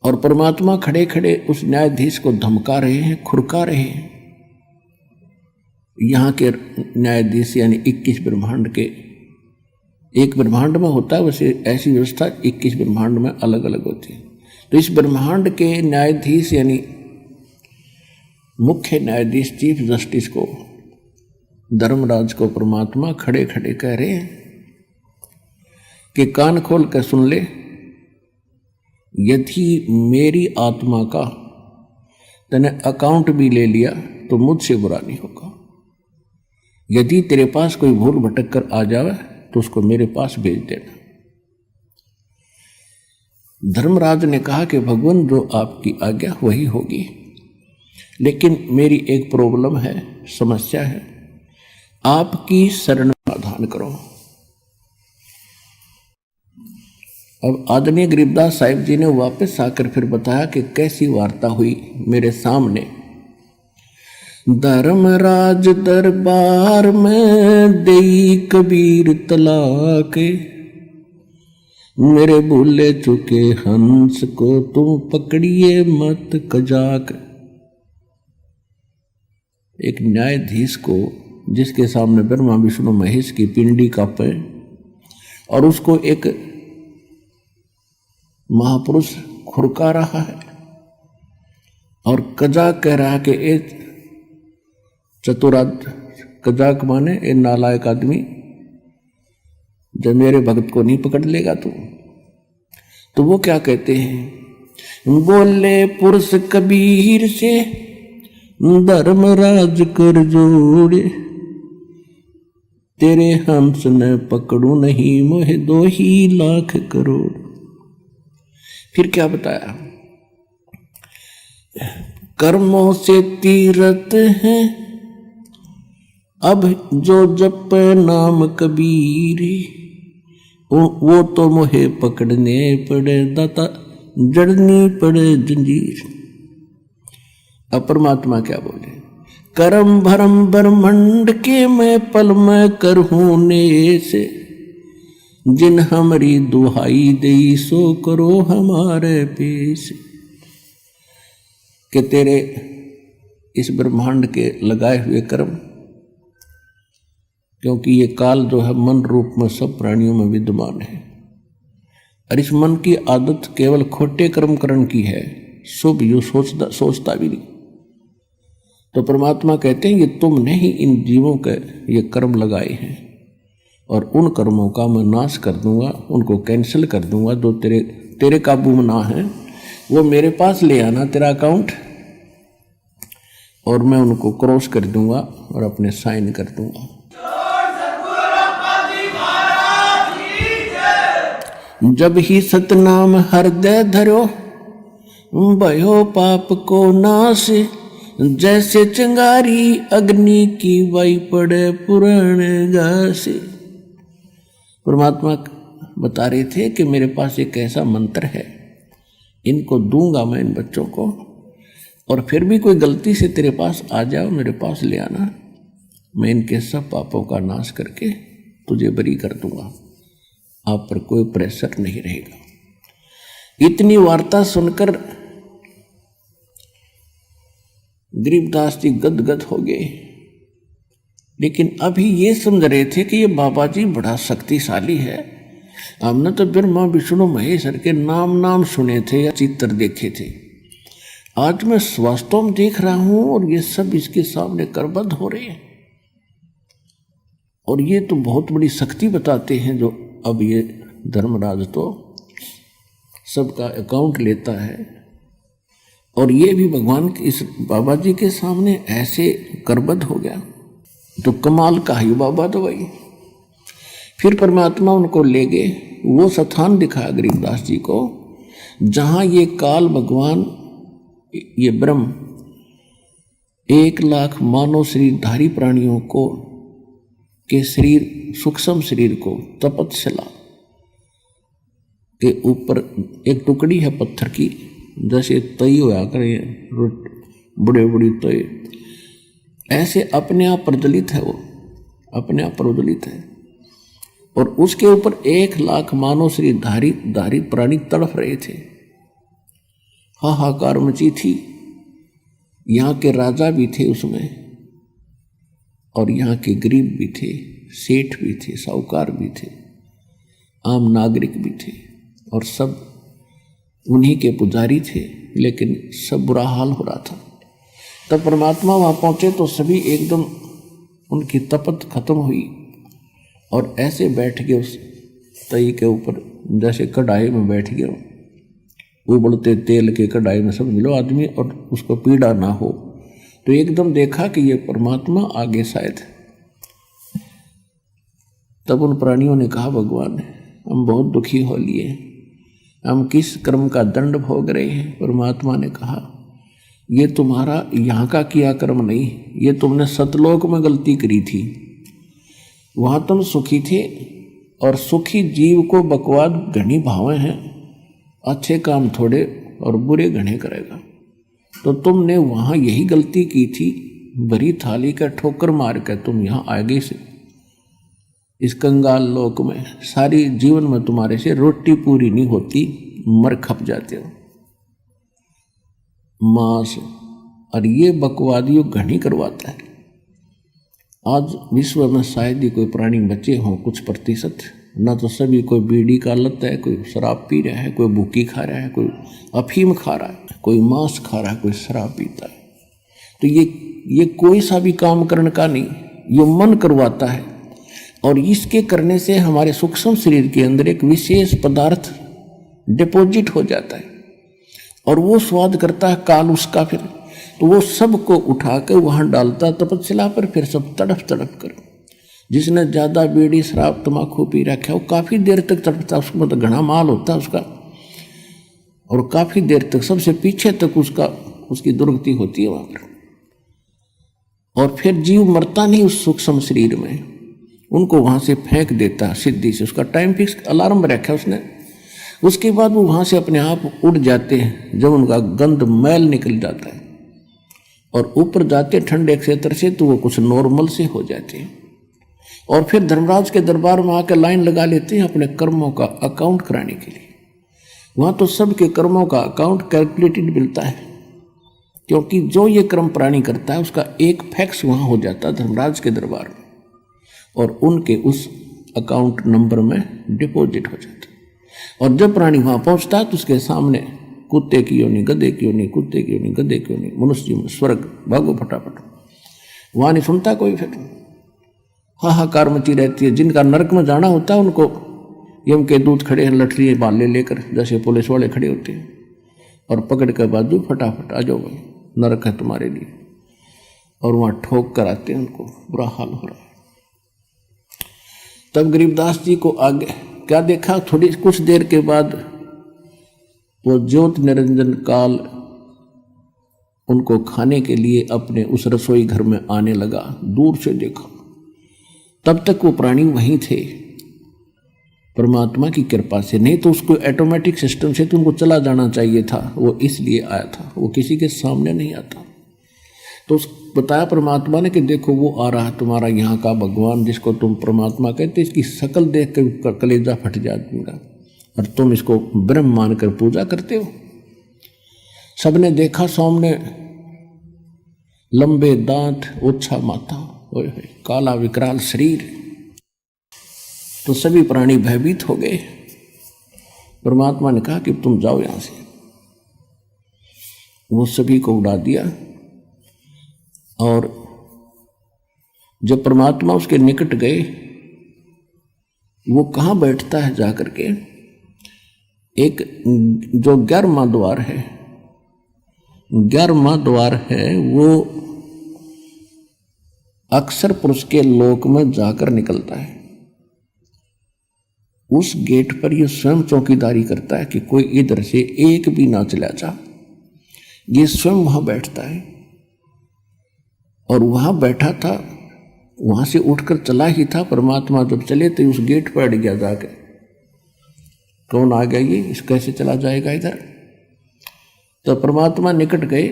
और परमात्मा खड़े खड़े उस न्यायाधीश को धमका रहे हैं, खुरका रहे हैं। यहाँ के न्यायाधीश यानी 21 ब्रह्मांड के, एक ब्रह्मांड में होता है वैसे ऐसी व्यवस्था 21 ब्रह्मांड में अलग अलग होती है। तो इस ब्रह्मांड के न्यायाधीश यानी मुख्य न्यायाधीश चीफ जस्टिस को, धर्मराज को परमात्मा खड़े खड़े कह रहे हैं कि कान खोल कर सुन ले, यदि मेरी आत्मा का तूने अकाउंट भी ले लिया तो मुझसे बुरा नहीं होगा। यदि तेरे पास कोई भूल भटक कर आ जाए तो उसको मेरे पास भेज देना। धर्मराज ने कहा कि भगवान जो आपकी आज्ञा वही होगी, लेकिन मेरी एक प्रॉब्लम है, समस्या है, आपकी शरण समाधान करो। अब आदरणीय गरीबदास साहिब जी ने वापस आकर फिर बताया कि कैसी वार्ता हुई मेरे सामने। धर्मराज दरबार में देई कबीर तलाक, मेरे भूले चुके हंस को तुम पकड़िए मत कजाक। एक न्यायाधीश को जिसके सामने ब्रह्मा विष्णु महेश की पिंडी कांपे और उसको एक महापुरुष खुरका रहा है और कजाक कह रहा है कि ए चतुराद, कजाक माने ए नालायक आदमी, जब मेरे भक्त को नहीं पकड़ लेगा तो वो क्या कहते हैं, बोले पुरुष कबीर से धर्मराज कर जोड़े, तेरे हंस न पकड़ू नहीं मोहे 2 ही लाख करोड़। फिर क्या बताया, कर्मों से तीरथ है अब जो जप नाम कबीर, वो तो मोहे पकड़ने पड़े दाता, जड़नी पड़े जंजीर। अब परमात्मा क्या बोले, करम भरम ब्रह्मंड के मैं पल में करहूं ने से, जिन हमारी दुहाई दई सो करो हमारे पेश। कि तेरे इस ब्रह्मांड के लगाए हुए कर्म, क्योंकि ये काल जो है मन रूप में सब प्राणियों में विद्यमान है, और इस मन की आदत केवल खोटे कर्म करने की है, शुभ यू सोचता भी नहीं। तो परमात्मा कहते हैं ये तुमने ही इन जीवों के ये कर्म लगाए हैं, और उन कर्मों का मैं नाश कर दूंगा, उनको कैंसिल कर दूंगा। जो तेरे काबू में ना है वो मेरे पास ले आना तेरा अकाउंट, और मैं उनको क्रॉस कर दूंगा और अपने साइन कर दूंगा। जब ही सतनाम हृदय धरो, भयो पाप को नाश, जैसे चिंगारी अग्नि की वाई पड़े पुराने घास। परमात्मा बता रहे थे कि मेरे पास एक ऐसा मंत्र है, इनको दूंगा मैं इन बच्चों को, और फिर भी कोई गलती से तेरे पास आ जाओ, मेरे पास ले आना, मैं इनके सब पापों का नाश करके तुझे बरी कर दूंगा, आप पर कोई प्रेशर नहीं रहेगा। इतनी वार्ता सुनकर गरीबदास जी गदगद हो गए, लेकिन अभी ये समझ रहे थे कि ये बाबा जी बड़ा शक्तिशाली है। हमने तो ब्रह्मा विष्णु महेश्वर के नाम सुने थे या चित्र देखे थे, आज मैं वास्तव में देख रहा हूं और ये सब इसके सामने करबद्ध हो रहे हैं, और ये तो बहुत बड़ी शक्ति बताते हैं। जो अब ये धर्मराज तो सबका अकाउंट लेता है, और ये भी भगवान के इस बाबा जी के सामने ऐसे करबद्ध हो गया, तो कमाल का ही बाबा तो भाई। फिर परमात्मा उनको ले गए, वो स्थान दिखाया गरीबदास जी को जहां ये काल भगवान, ये ब्रह्म 1,00,000 मानव शरीरधारी प्राणियों को के शरीर, सूक्ष्म शरीर को तपतशिला के ऊपर एक टुकड़ी है पत्थर की, जैसे तई होया करे बड़े बड़ी तय, ऐसे अपने आप प्रज्वलित है, वो अपने आप प्रज्वलित है, और उसके ऊपर 1,00,000 मानव शरीरधारी प्राणी तड़फ रहे थे। हाहाकार मची थी। यहाँ के राजा भी थे उसमें, और यहाँ के गरीब भी थे, सेठ भी थे, साहूकार भी थे, आम नागरिक भी थे, और सब उन्हीं के पुजारी थे, लेकिन सब बुरा हाल हो रहा था। तब परमात्मा वहाँ पहुँचे तो सभी एकदम उनकी तपत खत्म हुई, और ऐसे बैठ गए उस तई के ऊपर, जैसे कढ़ाई में बैठ गए, उबलते तेल के कढ़ाई में समझ लो आदमी, और उसको पीड़ा ना हो। तो एकदम देखा कि ये परमात्मा आगे शायद। तब उन प्राणियों ने कहा, भगवान हम बहुत दुखी हो लिए, हम किस कर्म का दंड भोग रहे हैं। परमात्मा ने कहा, ये तुम्हारा यहाँ का किया कर्म नहीं, ये तुमने सतलोक में गलती करी थी, वहाँ तुम सुखी थे, और सुखी जीव को बकवाद घनी भावे हैं, अच्छे काम थोड़े और बुरे घने करेगा। तो तुमने वहाँ यही गलती की थी, भरी थाली का ठोकर मार कर तुम यहाँ आगे से इस कंगाल लोक में सारी जीवन में तुम्हारे से रोटी पूरी नहीं होती, मर खप जाते हो मांस, और ये बकवादियों घनी करवाता है। आज विश्व में शायद ही कोई प्राणी बचे हों कुछ प्रतिशत, ना तो सभी कोई बीड़ी का लत है, कोई शराब पी रहा है, कोई भूकी खा रहा है, कोई अफीम खा रहा है, कोई मांस खा रहा है, कोई शराब पीता है। तो ये कोई सा भी काम करने का नहीं, ये मन करवाता है, और इसके करने से हमारे सूक्ष्म शरीर के अंदर एक विशेष पदार्थ डिपॉजिट हो जाता है, और वो स्वाद करता है काल उसका। फिर तो वो सबको उठा कर वहाँ डालता तपस्या पर, फिर सब तड़फ कर। जिसने ज़्यादा बीड़ी शराब तम्बाकू पी रखा है वो काफ़ी देर तक तड़पता, उसको मतलब घना माल होता है उसका, और काफ़ी देर तक सबसे पीछे तक उसकी दुर्गति होती है वहाँ पर। और फिर जीव मरता नहीं उस सूक्ष्म शरीर में, उनको वहाँ से फेंक देता सिद्धि से। उसका टाइम फिक्स अलार्म रखा उसने, उसके बाद वो वहां से अपने आप उड़ जाते हैं जब उनका गंध मैल निकल जाता है, और ऊपर जाते ठंडे क्षेत्र से तो वो कुछ नॉर्मल से हो जाते हैं, और फिर धर्मराज के दरबार में आकर लाइन लगा लेते हैं अपने कर्मों का अकाउंट कराने के लिए। वहां तो सबके कर्मों का अकाउंट कैलकुलेटेड मिलता है, क्योंकि जो ये कर्म प्राणी करता है उसका एक फैक्स वहां हो जाता है धर्मराज के दरबार में, और उनके उस अकाउंट नंबर में डिपॉजिट हो जाता है। और जब प्राणी वहां पहुंचता है तो उसके सामने कुत्ते की योनि, गधे की योनि, कुत्ते की योनि, गधे की योनि, मनुष्य में स्वर्ग, भागो फटाफट। वहां नहीं सुनता कोई, फिर हाहाकार मची रहती है। जिनका नरक में जाना होता है उनको यम के दूत खड़े हैं लठड़ी बाले लेकर, जैसे पुलिस वाले खड़े होते हैं, और पकड़ कर बाजू फटाफट आ जाओ भाई, नरक है तुम्हारे लिए। और वहां ठोक कर आते हैं, उनको बुरा हाल हो रहा है। तब गरीबदास जी को आगे क्या देखा, थोड़ी कुछ देर के बाद वो ज्योत निरंजन काल उनको खाने के लिए अपने उस रसोई घर में आने लगा। दूर से देखा, तब तक वो प्राणी वहीं थे परमात्मा की कृपा से, नहीं तो उसको ऑटोमेटिक सिस्टम से तो उनको चला जाना चाहिए था। वो इसलिए आया था, वो किसी के सामने नहीं आता। तो बताया परमात्मा ने कि देखो वो आ रहा है तुम्हारा यहाँ का भगवान, जिसको तुम परमात्मा कहते, इसकी शकल देख कर कलेजा फट जाएगा, और तुम इसको ब्रह्म मानकर पूजा करते हो। सबने देखा सामने लंबे दांत, ओछा माथा, काला विकराल शरीर, तो सभी प्राणी भयभीत हो गए। परमात्मा ने कहा कि तुम जाओ यहां से। वो सभी को उड़ा दिया, और जब परमात्मा उसके निकट गए, वो कहाँ बैठता है जाकर के, एक जो 11वां द्वार है, 11वां द्वार है, वो अक्सर पुरुष के लोक में जाकर निकलता है। उस गेट पर ये स्वयं चौकीदारी करता है कि कोई इधर से एक भी ना चला जा। ये स्वयं वहां बैठता है, और वहां बैठा था, वहां से उठकर चला ही था। परमात्मा जब चले तो उस गेट पर अड़ गया जाके, कौन आ गया ये, इस कैसे चला जाएगा इधर। तो परमात्मा निकट गए,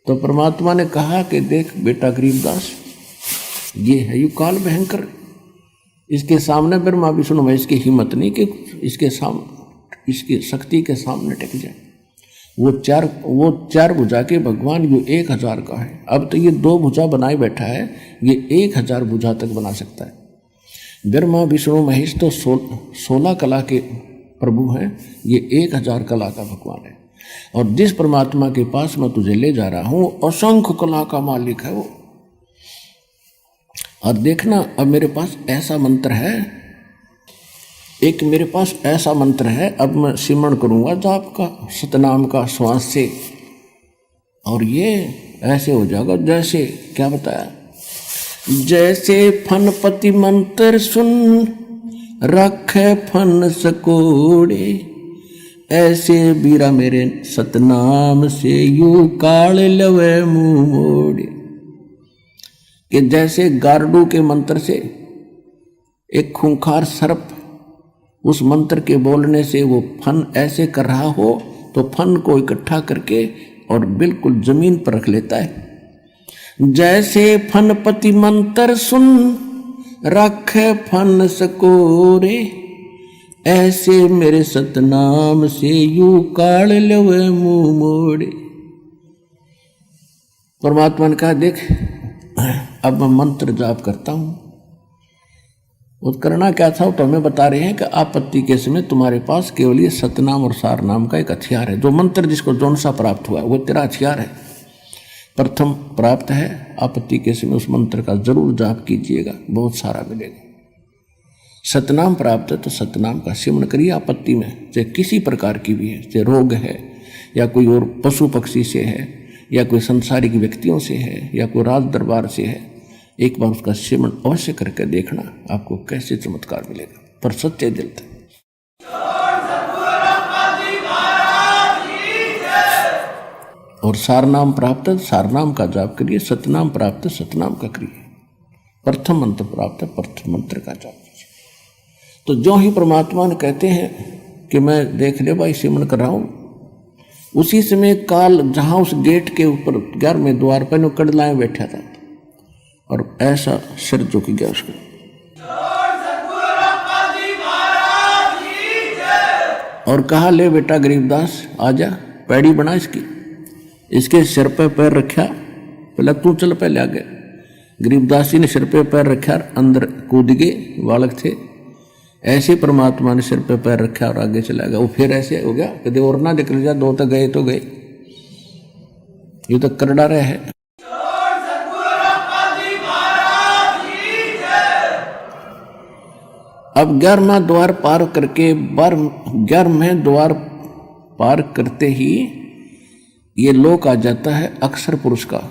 तो परमात्मा ने कहा कि देख बेटा गरीबदास, ये है यू काल भयंकर, इसके सामने ब्रह्मा विष्णु महेश की हिम्मत नहीं कि इसके सामने, इसकी शक्ति के सामने टिक जाए। वो चार भुजा के भगवान, ये 1000 का है। अब तो ये 2 भुजा बनाए बैठा है, ये 1000 भुजा तक बना सकता है। ब्रह्मा विष्णु महेश तो 16 कला के प्रभु हैं, ये 1000 कला का भगवान है। और जिस परमात्मा के पास मैं तुझे ले जा रहा हूं, असंख्य कला का मालिक है वो। और देखना, अब मेरे पास ऐसा मंत्र है, एक मेरे पास ऐसा मंत्र है, अब मैं सिमरण करूंगा जाप का, सतनाम का, श्वास से, और ये ऐसे हो जाएगा जैसे, क्या बताया, जैसे फनपति मंत्र सुन रखे फन सकोड़े, ऐसे बीरा मेरे सतनाम से यू काल लवे मुंह मोड़े। कि जैसे गारडू के मंत्र से एक खूंखार सर्प उस मंत्र के बोलने से वो फन ऐसे कर रहा हो, तो फन को इकट्ठा करके और बिल्कुल जमीन पर रख लेता है। जैसे फनपति मंत्र सुन रखे फन सकोरे, ऐसे मेरे सतनाम से यू काल लवे मुंह मोड़े। परमात्मा ने कहा देख, अब मैं मंत्र जाप करता हूं। वो करना क्या था, तो हमें बता रहे हैं कि आपत्ति के समय तुम्हारे पास केवल ये सतनाम और सार नाम का एक हथियार है। जो मंत्र जिसको जौन सा प्राप्त हुआ वो तेरा हथियार है, प्रथम प्राप्त है। आपत्ति के समय उस मंत्र का जरूर जाप कीजिएगा, बहुत सारा मिलेगा। सतनाम प्राप्त है तो सतनाम का सिमरण करिए आपत्ति में, चाहे किसी प्रकार की भी है, चाहे रोग है या कोई और पशु पक्षी से है या कोई संसारिक व्यक्तियों से है या कोई राज दरबार से है। एक बार उसका सिमरण अवश्य करके देखना, आपको कैसे चमत्कार मिलेगा, पर सच्चे दिल से। और सारनाम प्राप्त है, सारनाम का जाप करिए। सतनाम प्राप्त है, सतनाम का करिए। प्रथम मंत्र प्राप्त है, प्रथम मंत्र का जाप कीजिए। तो जो ही परमात्मा ने कहते हैं कि मैं देख ले भाई सिमरण कर रहा हूँ। उसी समय काल जहाँ उस गेट के ऊपर 11वें द्वार पर नो कड़लाए बैठा था और ऐसा सिर झुक गया उसका। और कहा ले बेटा गरीबदास आजा, पैड़ी बना इसकी। इसके सिर पे पैर रखा, पहले तू चल पहले आगे। गरीबदास जी ने सिर पे पैर रखा, अंदर कूद गए, बालक थे। ऐसे परमात्मा ने सिर पे पैर रखा और आगे चला गया। वो फिर ऐसे हो गया, कदे और ना निकल जा, दो तो गए, ये तो कर डारे है। अब 11वां द्वार पार करके 11वें द्वार पार करते ही ये लोक आ जाता है अक्षर पुरुष का।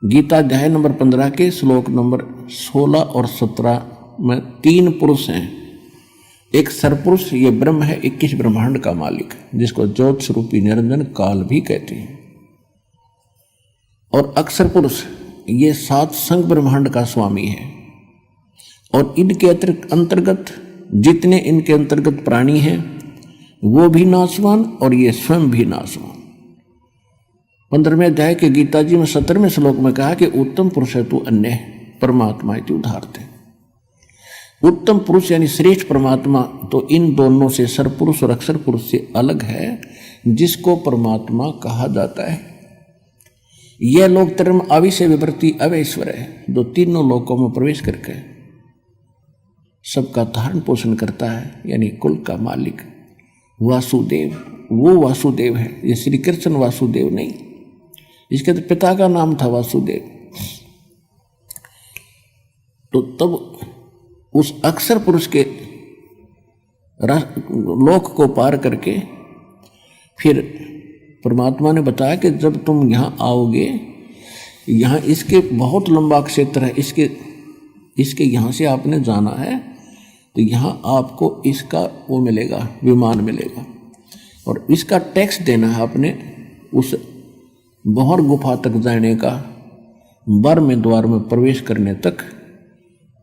गीता अध्याय नंबर 15 के श्लोक नंबर 16 और 17 में 3 पुरुष हैं। एक सरपुरुष ये ब्रह्म है, 21 ब्रह्मांड का मालिक, जिसको ज्योत स्वरूपी निरंजन काल भी कहते हैं। और अक्षर पुरुष ये 7 संग ब्रह्मांड का स्वामी है। और इनके अंतर्गत जितने इनके अंतर्गत प्राणी हैं वो भी नाशवान और ये स्वयं भी नाशवान। 15वें अध्याय के गीता जी में 17वें श्लोक में कहा कि उत्तम पुरुष है तू अन्य परमात्मा इति उदाहरते। उत्तम पुरुष यानी श्रेष्ठ परमात्मा तो इन दोनों से सरपुरुष और अक्षर पुरुष से अलग है, जिसको परमात्मा कहा जाता है। यह लोक धर्म अविषय विवृत्ति अवैश्वर है, जो तीनों लोकों में प्रवेश करके सबका धारण पोषण करता है, यानी कुल का मालिक वासुदेव। वो वासुदेव है, ये श्री कृष्ण वासुदेव नहीं, इसके तो पिता का नाम था वासुदेव। तो तब उस अक्षर पुरुष के लोक को पार करके फिर परमात्मा ने बताया कि जब तुम यहाँ आओगे, यहाँ इसके बहुत लंबा क्षेत्र है, इसके यहाँ से आपने जाना है तो यहाँ आपको इसका वो मिलेगा, विमान मिलेगा, और इसका टैक्स देना है आपने। उस बहर गुफा तक जाने का, 12वें द्वार में प्रवेश करने तक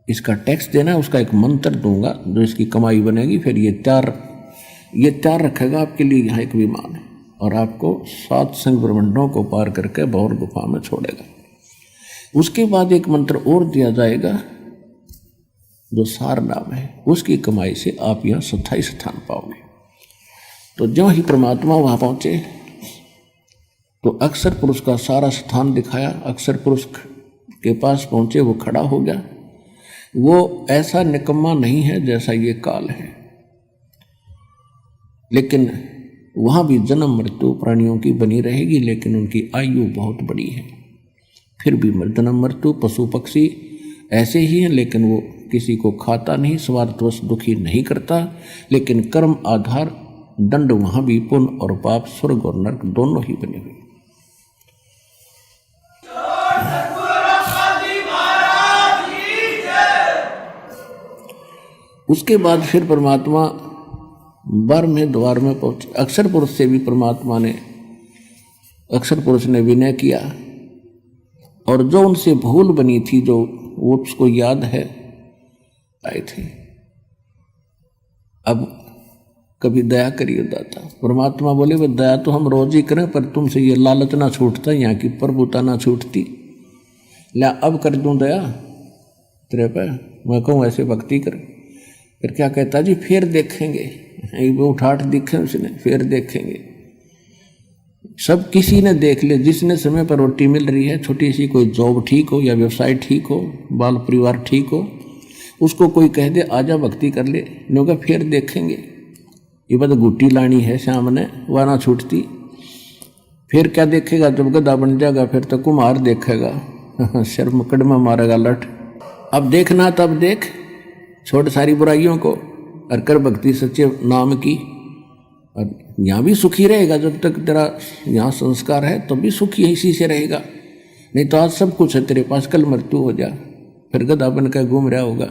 इसका टैक्स देना है। उसका एक मंत्र दूंगा जो इसकी कमाई बनेगी। फिर ये तैयार रखेगा आपके लिए यहाँ एक विमान है, और आपको 7 संग ब्रह्मांडों को पार करके बहर गुफा में छोड़ेगा। उसके बाद एक मंत्र और दिया जाएगा जो सार नाम है, उसकी कमाई से आप यहाँ 27 स्थान पाओगे। तो ज्यों ही परमात्मा वहाँ पहुँचे तो अक्षर पुरुष का सारा स्थान दिखाया। अक्षर पुरुष के पास पहुँचे, वो खड़ा हो गया। वो ऐसा निकम्मा नहीं है जैसा ये काल है, लेकिन वहाँ भी जन्म मृत्यु प्राणियों की बनी रहेगी, लेकिन उनकी आयु बहुत बड़ी है। फिर भी जन्म मृत्यु पशु पक्षी ऐसे ही हैं, लेकिन वो किसी को खाता नहीं, स्वार्थवश दुखी नहीं करता। लेकिन कर्म आधार दंड वहाँ भी पुण्य और पाप, स्वर्ग और नरक दोनों ही बने हुए। उसके बाद फिर परमात्मा 12वें द्वार में पहुंचे। अक्षर पुरुष से भी परमात्मा ने, अक्षर पुरुष ने विनय किया, और जो उनसे भूल बनी थी, जो वो उसको याद है, आए थे। अब कभी दया करिए दाता। परमात्मा बोले वह दया तो हम रोज ही करें, पर तुमसे ये लालच ना छूटता, यहाँ की प्रभुता ना छूटती। ला अब कर दूं दया तेरे पे, मैं कहूँ ऐसे भक्ति कर। फिर क्या कहता जी, फिर देखेंगे। एक उठाट दिखे उसने, फिर देखेंगे। सब किसी ने देख ले, जिसने समय पर रोटी मिल रही है, छोटी सी कोई जॉब ठीक हो या व्यवसाय ठीक हो, बाल परिवार ठीक हो, उसको कोई कह दे आजा भक्ति कर ले, नो का फिर देखेंगे। ये बात गुट्टी लानी है सामने, वह ना छूटती। फिर क्या देखेगा, जब गधा बन जाएगा फिर तो कुम्हार देखेगा, शर्म कड़मा मारेगा लठ। अब देखना तब देख, छोड़ सारी बुराइयों को और कर भक्ति सच्चे नाम की। और यहाँ भी सुखी रहेगा, जब तक तेरा यहाँ संस्कार है तो भी सुखी इसी से रहेगा। नहीं तो आज सब कुछ है तेरे पास, कल मृत्यु हो जा, फिर गधा बन कर घूम रहा होगा।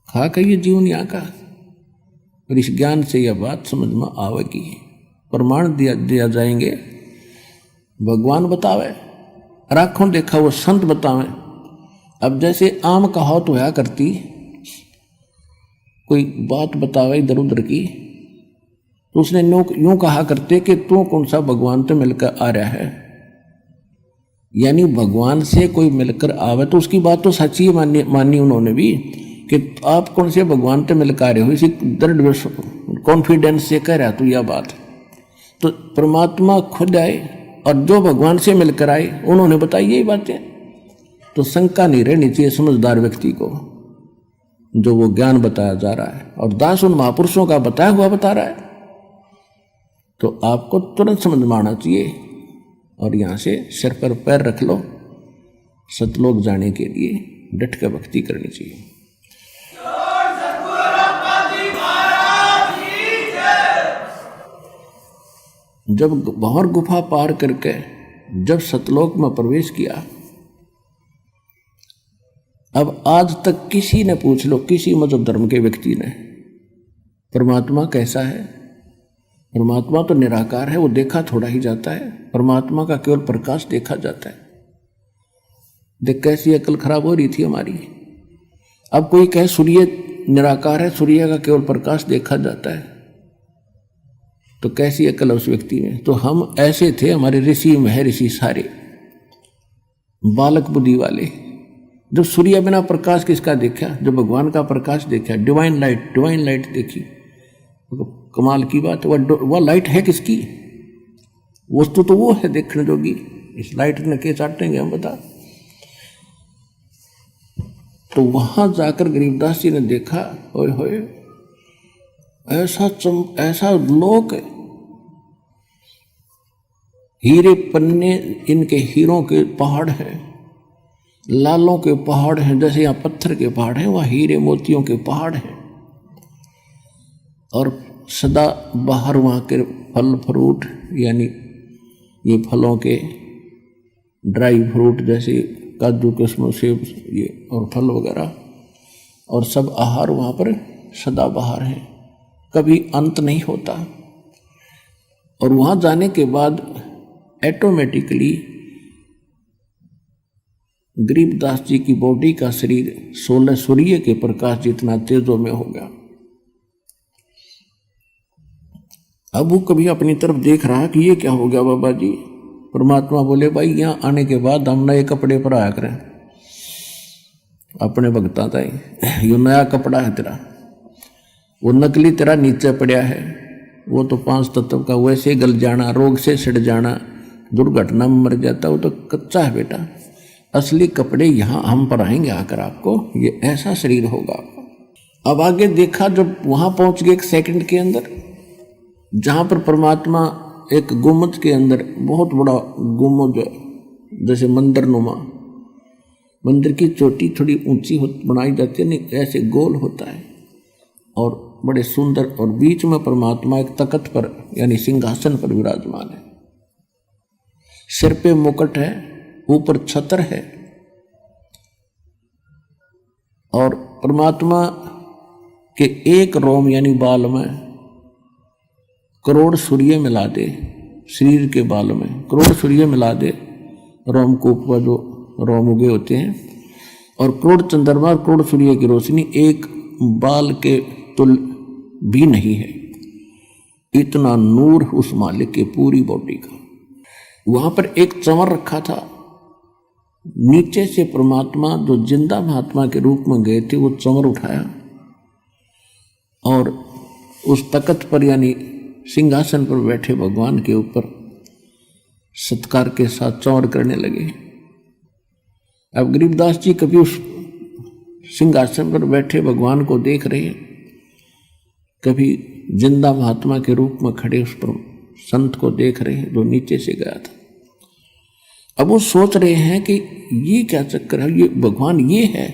खा कर ये जीवन यहाँ का। और इस ज्ञान से यह बात समझ में आवेगी। प्रमाण दिया जाएंगे, भगवान बतावे, राखों देखा वो संत बतावे। अब जैसे आम कहावत होया करती, कोई बात बतावे इधर उधर की, तो उसने यूं कहा करते कि तू कौन सा भगवान तो मिलकर आ रहा है। यानी भगवान से कोई मिलकर आवे तो उसकी बात तो सच्ची मानी उन्होंने भी, कि आप कौन से भगवान से मिलकर आ रहे हो, इसी दृढ़ कॉन्फिडेंस से कह रहा तू यह बात। तो परमात्मा खुद आए और जो भगवान से मिलकर आए उन्होंने बताई यही बातें। तो शंका नहीं रहनी चाहिए समझदार व्यक्ति को, जो वो ज्ञान बताया जा रहा है और दास उन महापुरुषों का बताया हुआ बता रहा है, तो आपको तुरंत समझ में आना चाहिए और यहाँ से सिर पर पैर रख लो, सतलोक जाने के लिए डट कर भक्ति करनी चाहिए। जब भंवर गुफा पार करके जब सतलोक में प्रवेश किया, अब आज तक किसी ने पूछ लो, किसी मजहब धर्म के व्यक्ति ने, परमात्मा कैसा है? परमात्मा तो निराकार है, वो देखा थोड़ा ही जाता है। परमात्मा का केवल प्रकाश देखा जाता है। देख कैसी अकल खराब हो रही थी हमारी। अब कोई कहे सूर्य निराकार है, सूर्य का केवल प्रकाश देखा जाता है, तो कैसी अकल है उस व्यक्ति में। तो हम ऐसे थे, हमारे ऋषि महर्षि सारे बालक बुद्धि वाले। जब सूर्य बिना प्रकाश किसका देखा? जब भगवान का प्रकाश देखा, डिवाइन लाइट देखी, कमाल की बात है। वह लाइट है किसकी? वस्तु तो वो है देखने जोगी। इस लाइट ने के चाटेंगे हम, बता। तो वहां जाकर गरीबदास जी ने देखा, ओए होए, ऐसा लोक है, हीरे पन्ने, इनके हीरों के पहाड़ हैं, लालों के पहाड़ हैं। जैसे यहाँ पत्थर के पहाड़ हैं, वहाँ हीरे मोतियों के पहाड़ हैं। और सदा बाहर वहाँ के फल फ्रूट, यानी ये फलों के ड्राई फ्रूट जैसे काजू किस्मों सेब ये और फल वगैरह, और सब आहार वहाँ पर सदा बाहर है, कभी अंत नहीं होता। और वहाँ जाने के बाद ऑटोमेटिकली गरीबदास जी की बॉडी का शरीर 16 सूर्य के प्रकाश जितना तेजों में हो गया। अब वो कभी अपनी तरफ देख रहा कि ये क्या हो गया बाबा जी। परमात्मा बोले, भाई यहाँ आने के बाद हम नए कपड़े पर आया करें, अपने भक्ता था ये नया कपड़ा है तेरा, वो नकली तेरा नीचे पड़ा है, वो तो 5 तत्व का वैसे गल जाना, रोग से सड़ जाना, दुर्घटना में मर जाता, वो तो कच्चा है बेटा। असली कपड़े यहाँ हम पर आएंगे आकर आपको, ये ऐसा शरीर होगा। अब आगे देखा, जब वहां पहुंच गए 1 सेकंड के अंदर, जहां पर परमात्मा एक गुम्बद के अंदर, बहुत बड़ा गुम्बद जैसे मंदिर नुमा, मंदिर की चोटी थोड़ी ऊंची बनाई जाती है, नहीं ऐसे गोल होता है और बड़े सुंदर, और बीच में परमात्मा एक तख्त पर यानी सिंहासन पर विराजमान है। सिर पे मुकुट है, ऊपर छत्र है, और परमात्मा के एक रोम यानी बाल में करोड़ सूर्य मिला दे, शरीर के बाल में करोड़ सूर्य मिला दे, रोमकूप पर जो रोम उगे होते हैं, और करोड़ चंद्रमा, करोड़ सूर्य की रोशनी एक बाल के तुल भी नहीं है। इतना नूर उस मालिक के पूरी बॉडी का। वहां पर एक चंवर रखा था, नीचे से परमात्मा जो जिंदा महात्मा के रूप में गए थे, वो चंवर उठाया और उस तख्त पर यानी सिंहासन पर बैठे भगवान के ऊपर सत्कार के साथ चंवर करने लगे। अब गरीबदास जी कभी उस सिंहासन पर बैठे भगवान को देख रहे, कभी जिंदा महात्मा के रूप में खड़े उस पर संत को देख रहे जो नीचे से गया था। अब वो सोच रहे हैं कि ये क्या चक्कर है, ये भगवान ये है,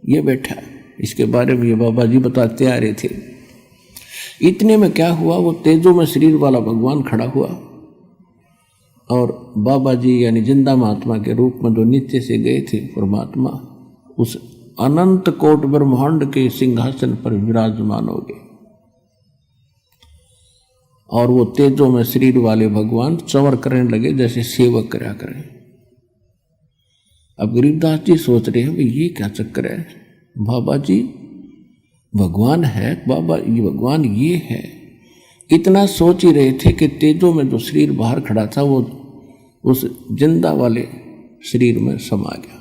ये बैठा। इसके बारे में ये बाबा जी बताते आ रहे थे। इतने में क्या हुआ, वो तेजों में शरीर वाला भगवान खड़ा हुआ और बाबा जी यानी जिंदा महात्मा के रूप में जो नीचे से गए थे परमात्मा, उस अनंत कोट ब्रह्मांड के सिंहासन पर विराजमान हो गए। और वो तेजों में शरीर वाले भगवान चंवर करने लगे जैसे सेवक करा करें। अब गरीबदास जी सोच रहे हैं भाई ये क्या चक्कर है, बाबा जी भगवान है बाबा, ये भगवान ये है, इतना सोच ही रहे थे कि तेजों में जो शरीर बाहर खड़ा था वो उस जिंदा वाले शरीर में समा गया।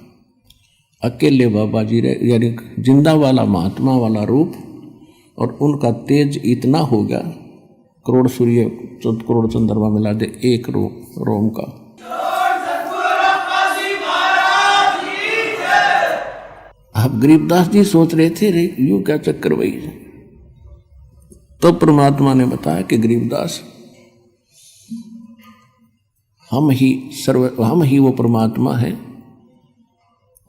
अकेले बाबा जी रहे, यानी जिंदा वाला महात्मा वाला रूप, और उनका तेज इतना हो गया, करोड़ सूर्य करोड़ चंद्रमा मिला दे एक रोम का। अब गरीबदास जी सोच रहे थे रे यूं क्या चक्कर वही। तो परमात्मा ने बताया कि गरीबदास हम ही वो परमात्मा है,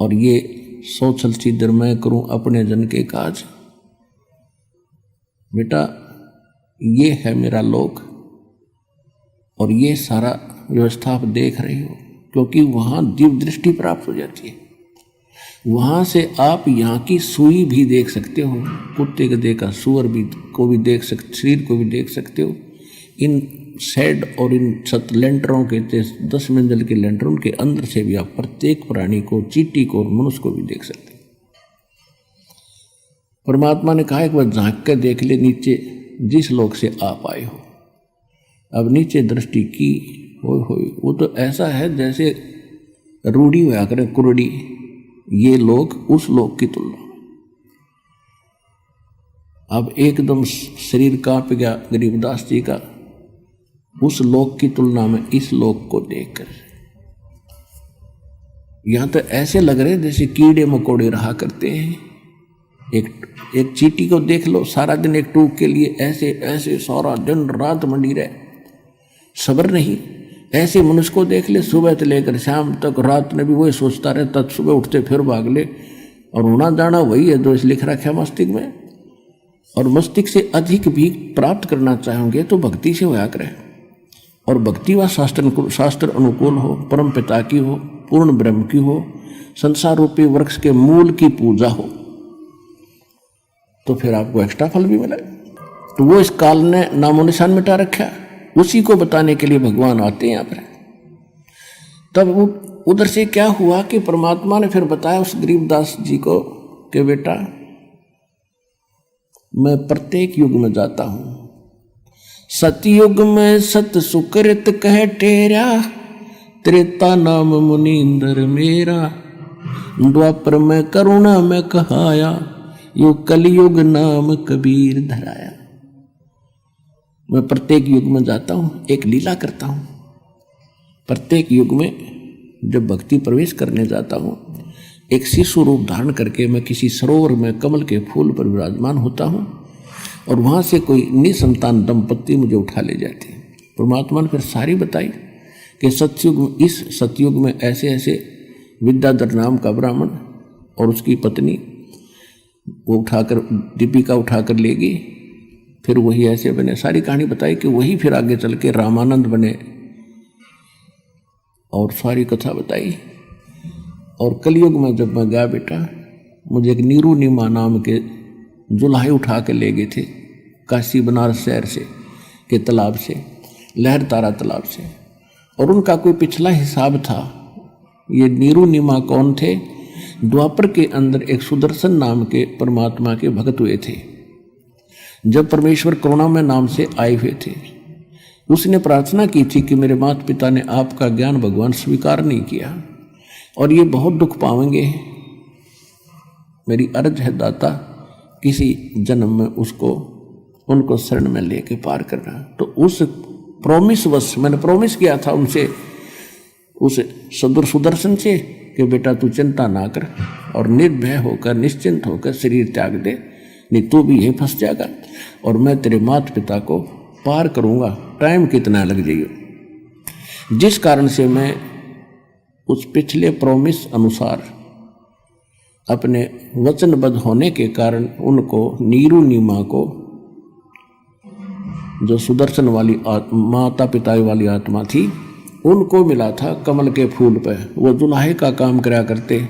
और ये सोचल सीधर मैं करूं अपने जन के काज। बेटा ये है मेरा लोक, और ये सारा व्यवस्था आप देख रहे हो, क्योंकि वहां दिव्य दृष्टि प्राप्त हो जाती है। वहां से आप यहाँ की सुई भी देख सकते हो, कुत्ते गधे का सुअर भी को भी देख सकते, शरीर को भी देख सकते हो। इन शेड और इन छत लेंटरों के 10 मंजिल के लेंटरों के अंदर से भी आप प्रत्येक प्राणी को, चींटी को और मनुष्य को भी देख सकते हो। परमात्मा ने कहा एक बार झांक कर देख ले नीचे जिस लोक से आप आए हो। अब नीचे दृष्टि की हो वो तो ऐसा है जैसे रूढ़ी हुआ करे कुरड़ी, ये लोग उस लोक की तुलना में। अब एकदम शरीर कांप गया गरीबदास जी का उस लोक की तुलना में इस लोक को देखकर। यहां तो ऐसे लग रहे जैसे कीड़े मकोड़े रहा करते हैं। एक चींटी को देख लो, सारा दिन एक टूक के लिए ऐसे ऐसे सारा दिन रात मंडी रहे, सब्र नहीं। ऐसे मनुष्य को देख ले, सुबह से लेकर शाम तक रात में भी वही सोचता रहता, सुबह उठते फिर भाग ले, और होना जाना वही है जो इस लिख रखा है मस्तिष्क में। और मस्तिष्क से अधिक भी प्राप्त करना चाहोगे तो भक्ति से होया करे, और भक्ति व शास्त्र अनुकूल हो, परम पिता की हो, पूर्ण ब्रह्म की हो, संसार रूपी वृक्ष के मूल की पूजा हो, तो फिर आपको एक्स्ट्रा फल भी मिले। तो वो इस काल ने नामो निशान मिटा रखा, उसी को बताने के लिए भगवान आते हैं यहाँ पर। तब उधर से क्या हुआ कि परमात्मा ने फिर बताया उस गरीबदास जी को कि बेटा मैं प्रत्येक युग में जाता हूं। सतयुग में सत सुकृत कह टेरा, त्रेता नाम मुनींद्र मेरा, द्वापर में करुणा में कहाया, यो कलयुग नाम कबीर धराया। मैं प्रत्येक युग में जाता हूं, एक लीला करता हूं। प्रत्येक युग में जब भक्ति प्रवेश करने जाता हूं, एक शिशु रूप धारण करके मैं किसी सरोवर में कमल के फूल पर विराजमान होता हूं, और वहां से कोई निसंतान दंपत्ति मुझे उठा ले जाती है। परमात्मा ने फिर सारी बताई कि इस सतयुग में ऐसे ऐसे विद्याधर नाम का ब्राह्मण और उसकी पत्नी वो उठाकर दीपिका उठाकर ले गई। फिर वही ऐसे बने, सारी कहानी बताई कि वही फिर आगे चल के रामानंद बने, और सारी कथा बताई। और कलयुग में जब मैं गया बेटा, मुझे एक नीरू नीमा नाम के जुल्हे उठा के ले गए थे काशी बनारस शहर से के तालाब से, लहर तारा तालाब से, और उनका कोई पिछला हिसाब था। ये नीरू नीमा कौन थे? द्वापर के अंदर एक सुदर्शन नाम के परमात्मा के भक्त हुए थे। जब परमेश्वर करुणामय नाम से आए हुए थे, उसने प्रार्थना की थी कि मेरे माता पिता ने आपका ज्ञान भगवान स्वीकार नहीं किया और ये बहुत दुख पाएंगे, मेरी अर्ज है दाता किसी जन्म में उनको शरण में लेके पार करना। तो उस प्रॉमिस वश मैंने प्रॉमिस किया था उनसे, उस सुदर्शन से कि बेटा तू चिंता ना कर और निर्भय होकर निश्चिंत होकर शरीर त्याग दे, नहीं तू भी यहीं फंस जाएगा और मैं तेरे माता पिता को पार करूंगा, टाइम कितना लग जाइए। जिस कारण से मैं उस पिछले प्रॉमिस अनुसार अपने वचनबद्ध होने के कारण उनको नीरू नीमा को, जो सुदर्शन वाली माता पिता वाली आत्मा थी, उनको मिला था कमल के फूल पे। वो दुल्हे का काम करा करते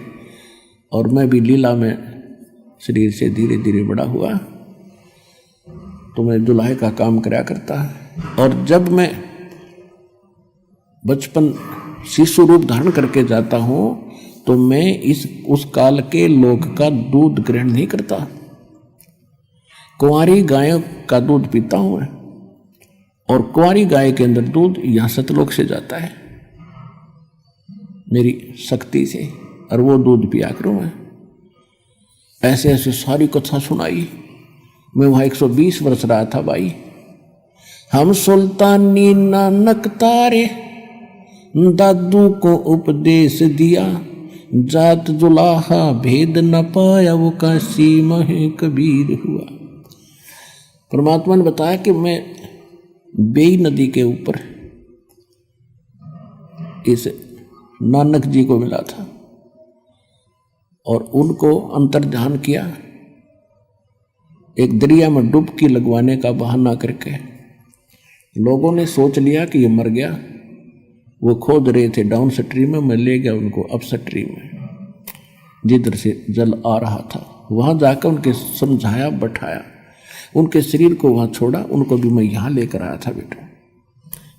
और मैं भी लीला में शरीर से धीरे धीरे बड़ा हुआ तो मैं दुल्हे का काम करा करता। और जब मैं बचपन शिशु रूप धारण करके जाता हूँ तो मैं उस काल के लोक का दूध ग्रहण नहीं करता। कुंवारी गाय का दूध पीता हूं मैं, और कुंवारी गाय के अंदर दूध यहां सतलोक से जाता है मेरी शक्ति से, और वो दूध पिया करूं मैं। ऐसे ऐसे सारी कथा सुनाई। मैं वहां 120 वर्ष रहा था भाई। हम सुल्तानी नानक तारे, दादू को उपदेश दिया, जात जुलाहा भेद न पाया, वो काशी महे कबीर हुआ। परमात्मा ने बताया कि मैं बेई नदी के ऊपर इस नानक जी को मिला था और उनको अंतर्ध्यान किया। एक दरिया में डुबकी लगवाने का बहाना करके लोगों ने सोच लिया कि ये मर गया। वो खोद रहे थे डाउन स्ट्रीम में, मैं ले गया उनको अप स्ट्रीम में, जिधर से जल आ रहा था। वहां जाकर उनके समझाया, बैठाया, उनके शरीर को वहां छोड़ा। उनको भी मैं यहां लेकर आया था बेटा,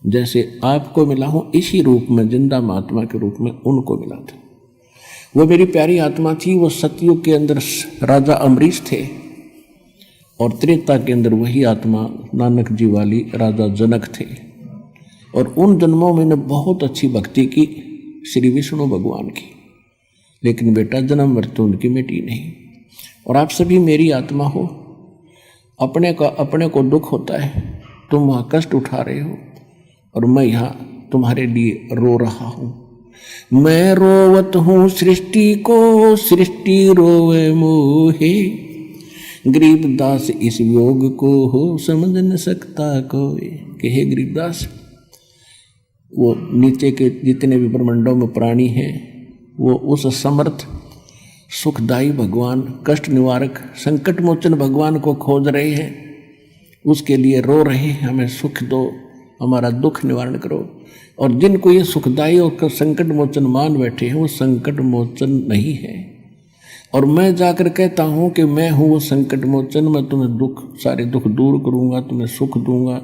जैसे आपको मिला हूं इसी रूप में, जिंदा महात्मा के रूप में उनको मिला था। वो मेरी प्यारी आत्मा थी। वो सतयुग के अंदर राजा अमरीश थे और त्रेता के अंदर वही आत्मा नानक जी वाली राजा जनक थे। और उन जन्मों में मैंने बहुत अच्छी भक्ति की श्री विष्णु भगवान की, लेकिन बेटा जन्म मृत्यु उनकी मिटी नहीं। और आप सभी मेरी आत्मा हो, अपने को दुख होता है, तुम वहाँ कष्ट उठा रहे हो और मैं यहाँ तुम्हारे लिए रो रहा हूँ। मैं रोवत हूँ सृष्टि को, सृष्टि रोवे मोहे, गरीबदास इस योग को हो समझ न सकता कोई। कि हे गरीबदास, वो नीचे के जितने भी ब्रह्मांडों में प्राणी हैं, वो उस समर्थ सुखदायी भगवान, कष्ट निवारक, संकट मोचन भगवान को खोज रहे हैं, उसके लिए रो रहे हैं, हमें सुख दो, हमारा दुख निवारण करो। और जिनको ये सुखदायी और संकट मोचन मान बैठे हैं, वो संकट मोचन नहीं है। और मैं जाकर कहता हूँ कि मैं हूँ वो संकट मोचन, मैं तुम्हें दुख, सारे दुख दूर करूँगा, तुम्हें सुख दूंगा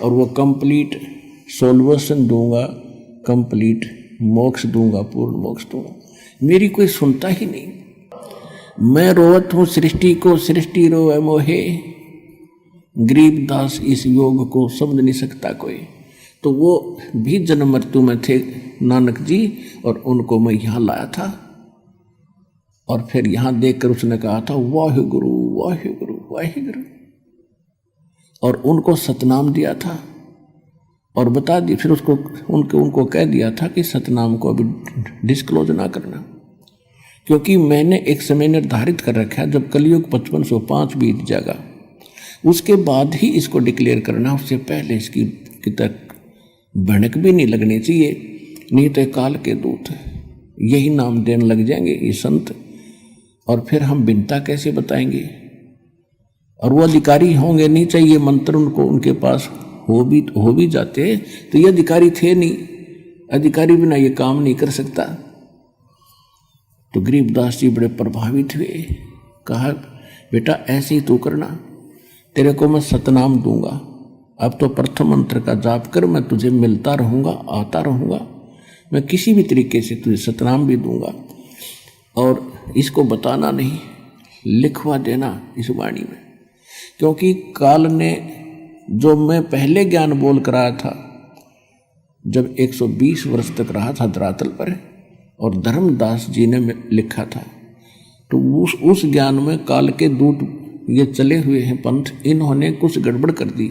और वो कंप्लीट सोल्यूशन दूंगा, कंप्लीट मोक्ष दूंगा, पूर्ण मोक्ष दूंगा। मेरी कोई सुनता ही नहीं। मैं रोवत हूँ सृष्टि को, सृष्टि रोवे मोहे, गरीबदास इस योग को समझ नहीं सकता कोई। तो वो भी जन्म मृत्यु में थे नानक जी, और उनको मैं यहाँ लाया था। और फिर यहाँ देखकर उसने कहा था वाहे गुरु वाहे गुरु वाहे गुरु, और उनको सतनाम दिया था और बता दी। फिर उसको उनको कह दिया था कि सतनाम को अभी डिस्क्लोज ना करना, क्योंकि मैंने एक समय निर्धारित कर रखा है, जब कलयुग 5505 बीत जाएगा उसके बाद ही इसको डिक्लेयर करना, उससे पहले इसकी तक भनक भी नहीं लगनी चाहिए। नहीं तो काल के दूत यही नाम देने लग जाएंगे ये संत, और फिर हम बिनता कैसे बताएंगे। और वो अधिकारी होंगे नहीं, चाहिए मंत्र उनको उनके पास हो भी जाते तो ये अधिकारी थे नहीं, अधिकारी बिना ये काम नहीं कर सकता। तो गरीबदास जी बड़े प्रभावित हुए, कहा बेटा ऐसे ही तू करना, तेरे को मैं सतनाम दूंगा, अब तो प्रथम मंत्र का जाप कर, मैं तुझे मिलता रहूँगा, आता रहूँगा, मैं किसी भी तरीके से तुझे सतनाम भी दूंगा। और इसको बताना नहीं, लिखवा देना इस वाणी में, क्योंकि काल ने जो मैं पहले ज्ञान बोल कर आया था, जब 120 वर्ष तक रहा था धरातल पर, और धर्मदास जी ने लिखा था, तो उस ज्ञान में काल के दूत ये चले हुए हैं पंथ, इन्होंने कुछ गड़बड़ कर दी।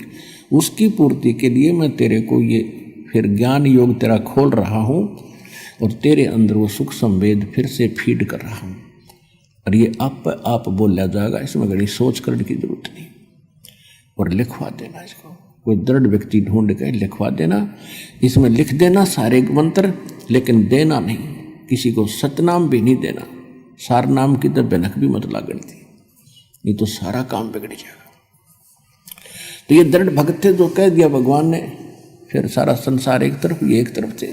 उसकी पूर्ति के लिए मैं तेरे को ये फिर ज्ञान योग तेरा खोल रहा हूँ, और तेरे अंदर वो सुख संवेद फिर से फीड कर रहा हूँ, और ये आप बोला जाएगा, इसमें बड़ी सोच करने की जरूरत नहीं। और लिखवा देना इसको, कोई दृढ़ व्यक्ति ढूंढ के लिखवा देना, इसमें लिख देना सारे मंत्र, लेकिन देना नहीं, किसी को सतनाम भी नहीं देना। सार नाम की तो बनक भी मत लागण थी, नहीं तो सारा काम बिगड़ जाएगा। तो ये दृढ़ भक्त थे, जो कह दिया भगवान ने, फिर सारा संसार एक तरफ, ये एक तरफ थे।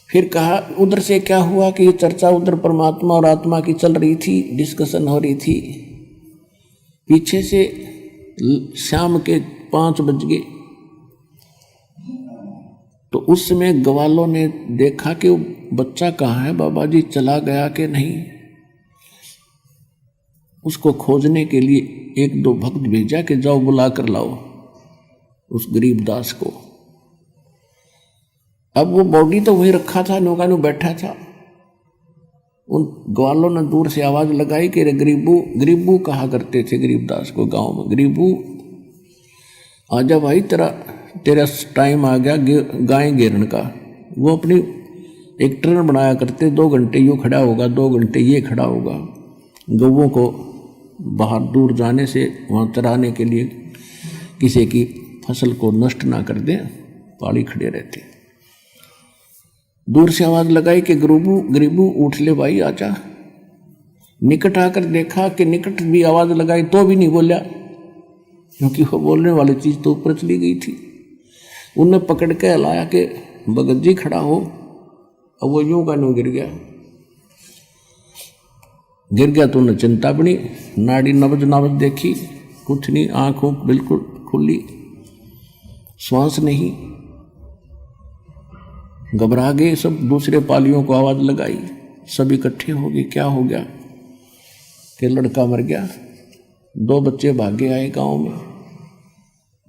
फिर कहा उधर से क्या हुआ कि ये चर्चा उधर परमात्मा और आत्मा की चल रही थी, डिस्कशन हो रही थी। पीछे से शाम के 5 बज गए, तो उस समय ग्वालों ने देखा कि वो बच्चा कहाँ है, बाबा जी चला गया कि नहीं। उसको खोजने के लिए एक दो भक्त भेजा कि जाओ बुला कर लाओ उस गरीबदास को। अब वो बॉडी तो वही रखा था, नौका में बैठा था। उन ग्वालों ने दूर से आवाज लगाई कि गरीबू, गरीबू कहा करते थे गरीबदास को गांव में, गरीबू आजा भाई, तेरा टाइम आ गया गाय घेरन का। वो अपनी एक ट्रेन बनाया करते, 2 घंटे यूँ खड़ा होगा, 2 घंटे ये खड़ा होगा, गौओं को बाहर दूर जाने से वहाँ चराने के लिए, किसी की फसल को नष्ट ना कर दे, पाड़ी खड़े रहते। दूर से आवाज लगाई कि गरीबू उठ ले भाई आजा। निकट आकर देखा कि निकट भी आवाज लगाई तो भी नहीं बोला, क्योंकि वो बोलने वाली चीज तो ऊपर चली गई थी। उन्हें पकड़ के लाया कि भगत जी खड़ा हो। अब वो यूं का यूं गिर गया तो उन्हें चिंता बनी, नाड़ी नबज देखी, कुछ नहीं, आंखों बिल्कुल खुली, श्वास नहीं। घबरा गए सब, दूसरे पालियों को आवाज लगाई, सब इकट्ठे हो गए। क्या हो गया कि लड़का मर गया। 2 बच्चे भागे आए गांव में।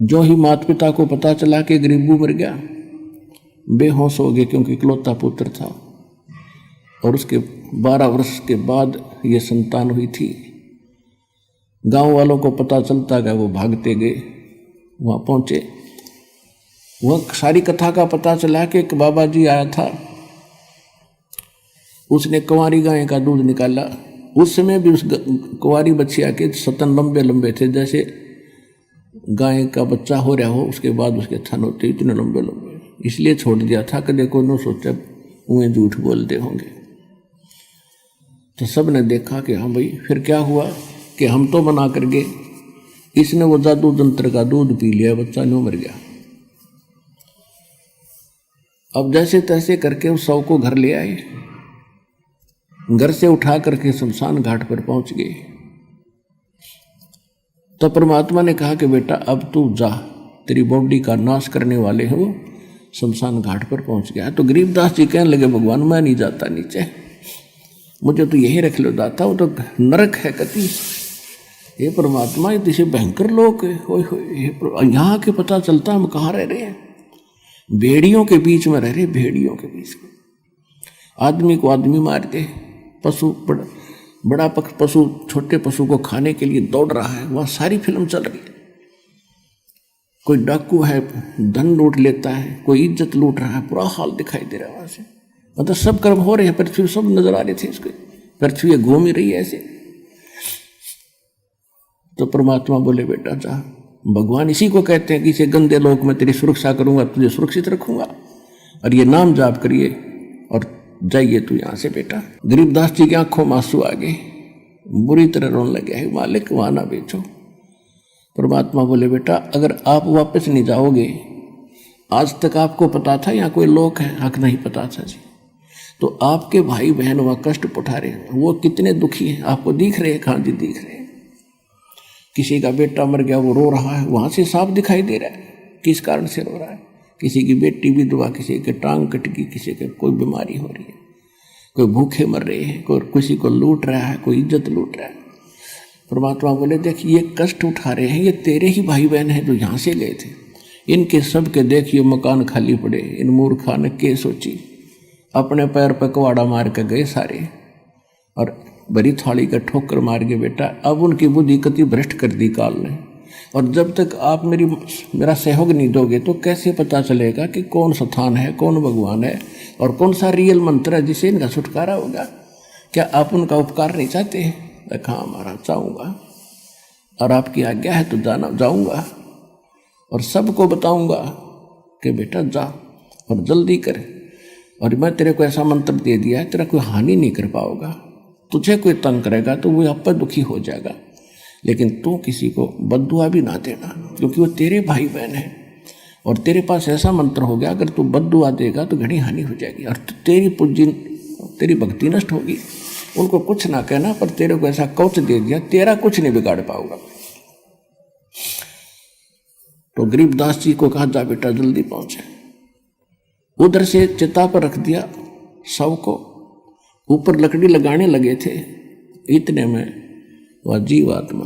जो ही माता पिता को पता चला कि गरीबू मर गया, बेहोश हो गए, क्योंकि इकलौता पुत्र था और उसके 12 वर्ष के बाद ये संतान हुई थी। गांव वालों को पता चलता गया, वो भागते गए, वहां पहुंचे। वह सारी कथा का पता चला कि एक बाबा जी आया था, उसने कुंवारी गाय का दूध निकाला। उस समय भी उस कुंवारी बच्चिया के स्तन लंबे लंबे थे, जैसे गाय का बच्चा हो रहा हो उसके बाद उसके थन होते, इतने लंबे लंबे। इसलिए छोड़ दिया था कि देखो न सोचा उन्हें झूठ बोलते होंगे। तो सब ने देखा कि हाँ भाई। फिर क्या हुआ कि हम तो मना कर गए, इसने वो जादू तंत्र का दूध पी लिया, बच्चा न्यू मर गया। अब जैसे तैसे करके उस शव को घर ले आए, घर से उठा करके शमशान घाट पर पहुंच गए। तो परमात्मा ने कहा कि बेटा अब तू जा, तेरी बॉडी का नाश करने वाले हो। शमशान घाट पर पहुंच गया। तो गरीबदास जी कहने लगे, भगवान मैं नहीं जाता नीचे, मुझे तो यही रख लो दाता, वो तो नरक है कति। ये परमात्मा ये किसी भयंकर लोग यहाँ के पता चलता हम कहाँ रह रहे हैं, भेड़ियों के बीच में रह रहे, भेड़ियों के बीच में। आदमी को आदमी मार दे, पशु बड़ा पशु छोटे पशु को खाने के लिए दौड़ रहा है, वहाँ सारी फिल्म चल रही है। कोई डाकू है, धन लूट लेता है, कोई इज्जत लूट रहा है, पूरा हाल दिखाई दे रहा है वहाँ से। मतलब सब कर्म हो रहे हैं, पृथ्वी सब नजर आ रहे थे इसको, पृथ्वी घूम ही रही है ऐसे। तो परमात्मा बोले बेटा जा, भगवान इसी को कहते हैं कि इसे गंदे लोक में तेरी सुरक्षा करूंगा, तुझे सुरक्षित रखूंगा, और ये नाम जाप करिए और जाइए तू यहां से बेटा। गरीबदास जी की आंखों में आंसू आ गए, बुरी तरह रोने लगे, है मालिक वहां ना बेचो। परमात्मा बोले बेटा अगर आप वापस नहीं जाओगे, आज तक आपको पता था यहाँ कोई लोक है, हक नहीं पता था जी, तो आपके भाई बहन वहाँ कष्ट उठा रहे हैं, वो कितने दुखी हैं आपको दिख रहे हैं? कहाँ जी दिख रहे हैं। किसी का बेटा मर गया, वो रो रहा है, वहां से साफ दिखाई दे रहा है किस कारण से रो रहा है। किसी की बेटी विधवा, किसी के टांग कट गई, किसी के कोई बीमारी हो रही है, कोई भूखे मर रहे हैं, कोई किसी को लूट रहा है, कोई इज्जत लूट रहा है। परमात्मा बोले देख ये कष्ट उठा रहे हैं, ये तेरे ही भाई बहन हैं जो यहाँ से गए थे, इनके सब के देखिए मकान खाली पड़े। इन मूर्खा ने के सोची, अपने पैर पर कुवाड़ा मार के गए सारे, और बड़ी थाली का ठोकर मार के बेटा। अब उनकी बुद्धि कति भ्रष्ट कर दी काल ने, और जब तक आप मेरा सहयोग नहीं दोगे तो कैसे पता चलेगा कि कौन स्थान है, कौन भगवान है, और कौन सा रियल मंत्र है जिससे इनका छुटकारा होगा। क्या आप उनका उपकार नहीं चाहते हैं? हाँ महाराज चाहूँगा, और आपकी आज्ञा है तो जाऊँगा, और सबको बताऊँगा कि बेटा जा और जल्दी कर, और मैं तेरे को ऐसा मंत्र दे दिया है तेरा कोई हानि नहीं कर पाओगा। तुझे कोई तंग करेगा तो वो आप पर दुखी हो जाएगा, लेकिन तू किसी को बद्दुआ भी ना देना, क्योंकि वो तेरे भाई बहन है, और तेरे पास ऐसा मंत्र हो गया अगर तू बद्दुआ देगा तो घनी हानि हो जाएगी, और तेरी भक्ति नष्ट होगी। उनको कुछ ना कहना, पर तेरे को ऐसा कवच दे दिया, तेरा कुछ नहीं बिगाड़ पाऊंगा। तो गरीबदास जी को कहा जा बेटा जल्दी पहुंचे। उधर से चिता पर रख दिया शव को, ऊपर लकड़ी लगाने लगे थे, इतने में वह जीवात्मा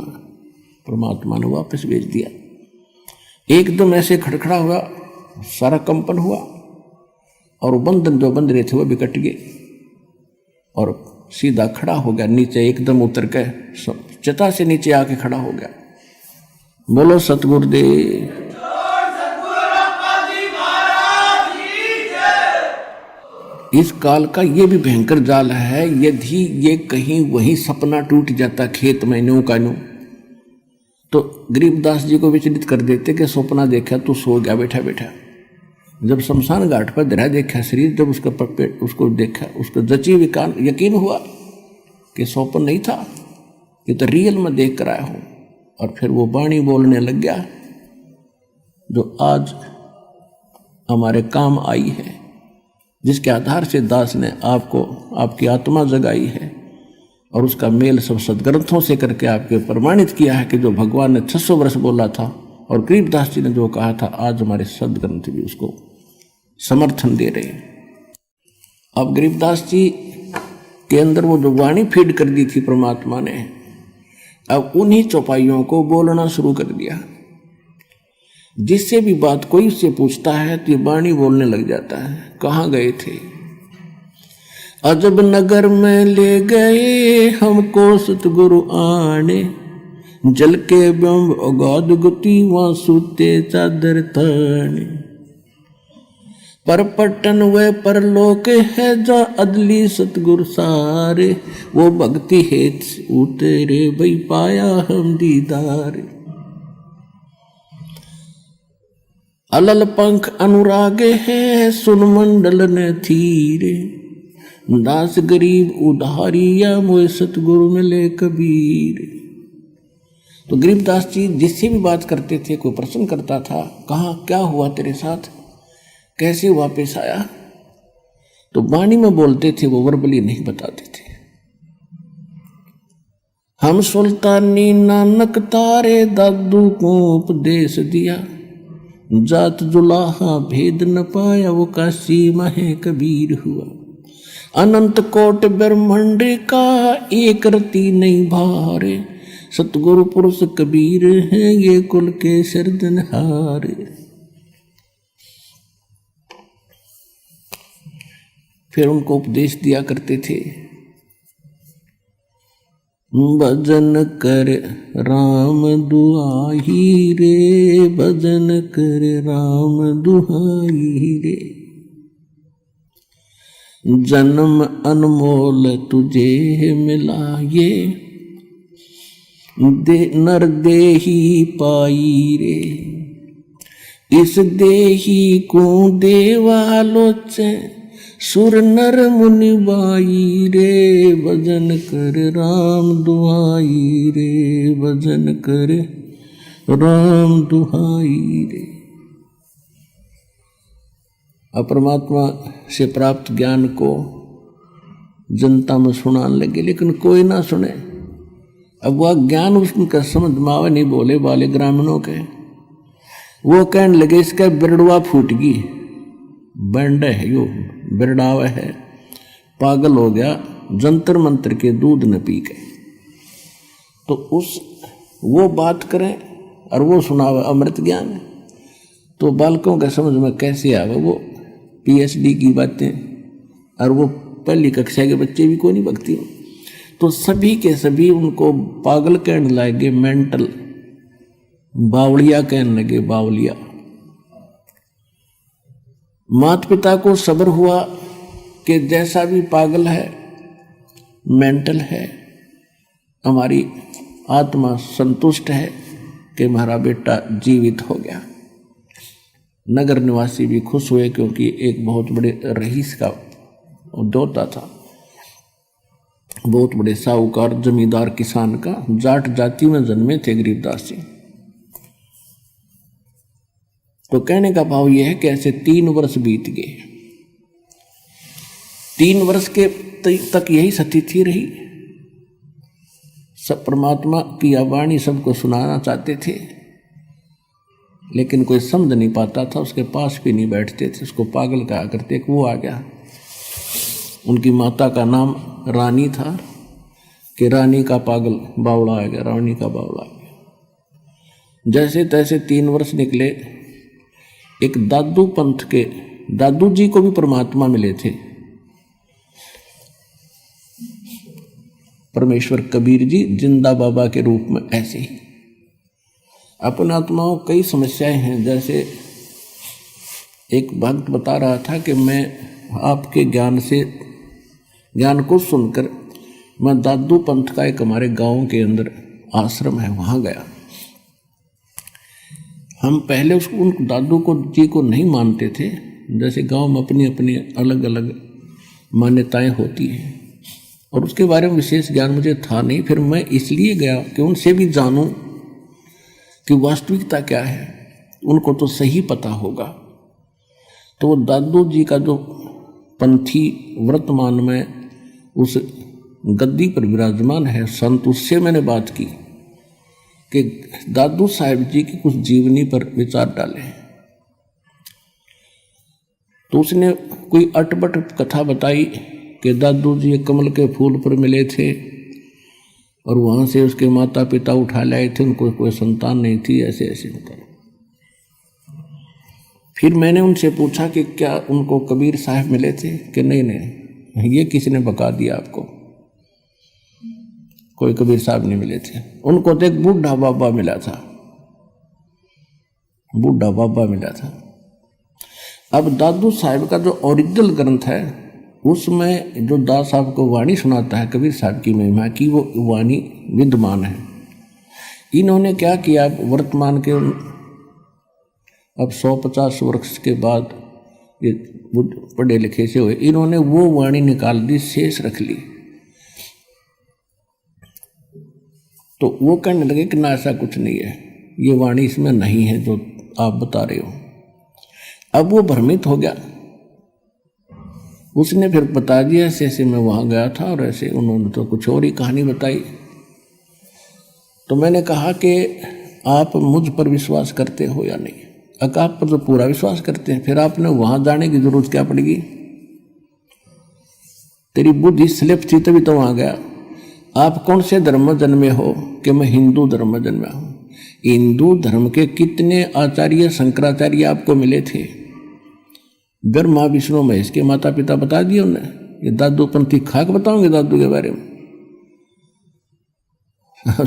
परमात्मा ने वापस भेज दिया। एकदम ऐसे खड़खड़ा हुआ, सारा कंपन हुआ और बंधन जो बंध रहे थे वो भी कट गए और सीधा खड़ा हो गया, नीचे एकदम उतर के चता से नीचे आके खड़ा हो गया। बोलो सतगुरुदेव। इस काल का ये भी भयंकर जाल है, यदि ये कहीं वही सपना टूट जाता खेत में न्यू का न्यू, तो गरीबदास जी को विचलित कर देते कि सपना देखा तो सो गया बैठा बैठा। जब शमशान घाट पर धरा देखा शरीर, जब उसका पेट उसको देखा, उसको जची यकीन हुआ कि स्वप्न नहीं था, ये तो रियल में देख कर आया हूं। और फिर वो वाणी बोलने लग गया जो आज हमारे काम आई है, जिसके आधार से दास ने आपको आपकी आत्मा जगाई है और उसका मेल सब सदग्रंथों से करके आपके प्रमाणित किया है कि जो भगवान ने 600 वर्ष बोला था और गरीबदास जी ने जो कहा था, आज हमारे सदग्रंथ भी उसको समर्थन दे रहे हैं। अब गरीबदास जी के अंदर वो जो वाणी फीड कर दी थी परमात्मा ने, अब उन्हीं चौपाइयों को बोलना शुरू कर दिया। जिससे भी बात कोई उससे पूछता है तो ये वाणी बोलने लग जाता है। कहाँ गए थे? अजब नगर में ले गए हमको सतगुरु आने, जल के ब्रह्म अगाध गति वहां सूते चादर ताने। पर पटन व परलोक है जा अदली सतगुरु सारे, वो भक्ति हेत उतरे भई पाया हम दीदार। अलल पंख अनुरागे है सुन मंडल ने थीरे, दास गरीब उधारिया मोए सतगुरु मिले कबीर। तो गरीबदास जी जिससे भी बात करते थे, कोई प्रश्न करता था, कहाँ क्या हुआ तेरे साथ, कैसे वापस आया, तो वाणी में बोलते थे, वो वर्बली नहीं बताते थे। हम सुल्तानी नानक तारे दादू को उपदेश दिया, जात जुलाहा भेद न पाया वो काशी महे कबीर हुआ। अनंत कोट ब्रह्मांड का एक रति नहीं भारे, सतगुरु पुरुष कबीर हैं ये कुल के सिरदनहारे। फिर उनको उपदेश दिया करते थे, भजन कर राम दुहाई रे, भजन कर राम दुहाई रे। जन्म अनमोल तुझे मिला ये, नर देही पाई रे। इस देही को देवालोचे, सुर नर मुनि बाई रे। भजन कर राम दुहाई रे, भजन कर राम दुहाई रे। परमात्मा से प्राप्त ज्ञान को जनता में सुनाने लगे, लेकिन कोई ना सुने। अब वह ज्ञान उसका समझ मावे नहीं, बोले वाले ग्रामीणों के। वो कहने लगे इसका बिरड़वा फूट गई, बैंड है यो, बिरड़ावा है, पागल हो गया जंतर मंत्र के दूध न पी के। तो वो बात करें और वो सुनावे अमृत ज्ञान, तो बालकों के समझ में कैसे आवे वो PhD की बातें, और वो पहली कक्षा के बच्चे भी कोई नहीं भक्ति। तो सभी के सभी उनको पागल कहने लगे, मेंटल, बावलिया कहने लगे, बावलिया। माता पिता को सब्र हुआ कि जैसा भी पागल है, मेंटल है, हमारी आत्मा संतुष्ट है कि हमारा बेटा जीवित हो गया। नगर निवासी भी खुश हुए क्योंकि एक बहुत बड़े रईस का उद्योता था, बहुत बड़े साहूकार जमींदार किसान का, जाट जाति में जन्मे थे गरीबदास जी। तो कहने का भाव यह है कि ऐसे 3 वर्ष बीत गए। 3 वर्ष के तक यही स्थिति रही। सब परमात्मा की वाणी सबको सुनाना चाहते थे, लेकिन कोई समझ नहीं पाता था, उसके पास भी नहीं बैठते थे, उसको पागल कहा करते। वो आ गया, उनकी माता का नाम रानी था, कि रानी का पागल बावड़ा आ गया, रानी का बावड़ा आ गया। जैसे तैसे 3 वर्ष निकले। एक दादू पंथ के दादू जी को भी परमात्मा मिले थे, परमेश्वर कबीर जी जिंदा बाबा के रूप में। ऐसे ही अपने आत्माओं कई समस्याएं हैं। जैसे एक भक्त बता रहा था कि मैं आपके ज्ञान को सुनकर मैं दादू पंथ का एक हमारे गांव के अंदर आश्रम है वहां गया। हम पहले उन दादू जी को नहीं मानते थे। जैसे गांव में अपनी अपनी अलग अलग मान्यताएं होती हैं और उसके बारे में विशेष ज्ञान मुझे था नहीं। फिर मैं इसलिए गया कि उनसे भी जानूं कि वास्तविकता क्या है, उनको तो सही पता होगा। तो वो दादू जी का जो पंथी वर्तमान में उस गद्दी पर विराजमान है संत, उससे मैंने बात की कि दादू साहिब जी की कुछ जीवनी पर विचार डाले। तो उसने कोई अटपट कथा बताई कि दादू जी कमल के फूल पर मिले थे और वहाँ से उसके माता पिता उठा लाए थे, उनको कोई संतान नहीं थी, ऐसे ऐसे बताया। फिर मैंने उनसे पूछा कि क्या उनको कबीर साहब मिले थे कि नहीं, ये किसी ने बता दिया आपको, कोई कबीर साहब नहीं मिले थे। उनको तो एक बूढ़ा बाबा मिला था, बूढ़ा बाबा मिला था। अब दादू साहब का जो ओरिजिनल ग्रंथ है उसमें जो दास साहब को वाणी सुनाता है कबीर साहब की महिमा की, वो वाणी विद्यमान है। इन्होंने क्या किया, वर्तमान के अब 150 वर्ष के बाद ये पढ़े लिखे से हुए, इन्होंने वो वाणी निकाल दी, शेष रख ली। तो वो कहने लगे कि ना ऐसा कुछ नहीं है, ये वाणी इसमें नहीं है जो आप बता रहे हो। अब वो भ्रमित हो गया। उसने फिर बता दिया ऐसे ऐसे मैं वहाँ गया था और ऐसे, उन्होंने तो कुछ और ही कहानी बताई। तो मैंने कहा कि आप मुझ पर विश्वास करते हो या नहीं? आप पर तो पूरा विश्वास करते हैं, फिर आपने वहाँ जाने की जरूरत क्या पड़ेगी? तेरी बुद्धि स्लिप थी तभी तो वहाँ गया। आप कौन से धर्म में जन्मे हो? कि मैं हिंदू धर्म में जन्मा हूँ। हिंदू धर्म के कितने आचार्य शंकराचार्य आपको मिले थे? ब्रह्मा विष्णु महेश के माता पिता बता दिए उन्हें। ये दादू पंथी खाक बताओगे दादू के बारे में?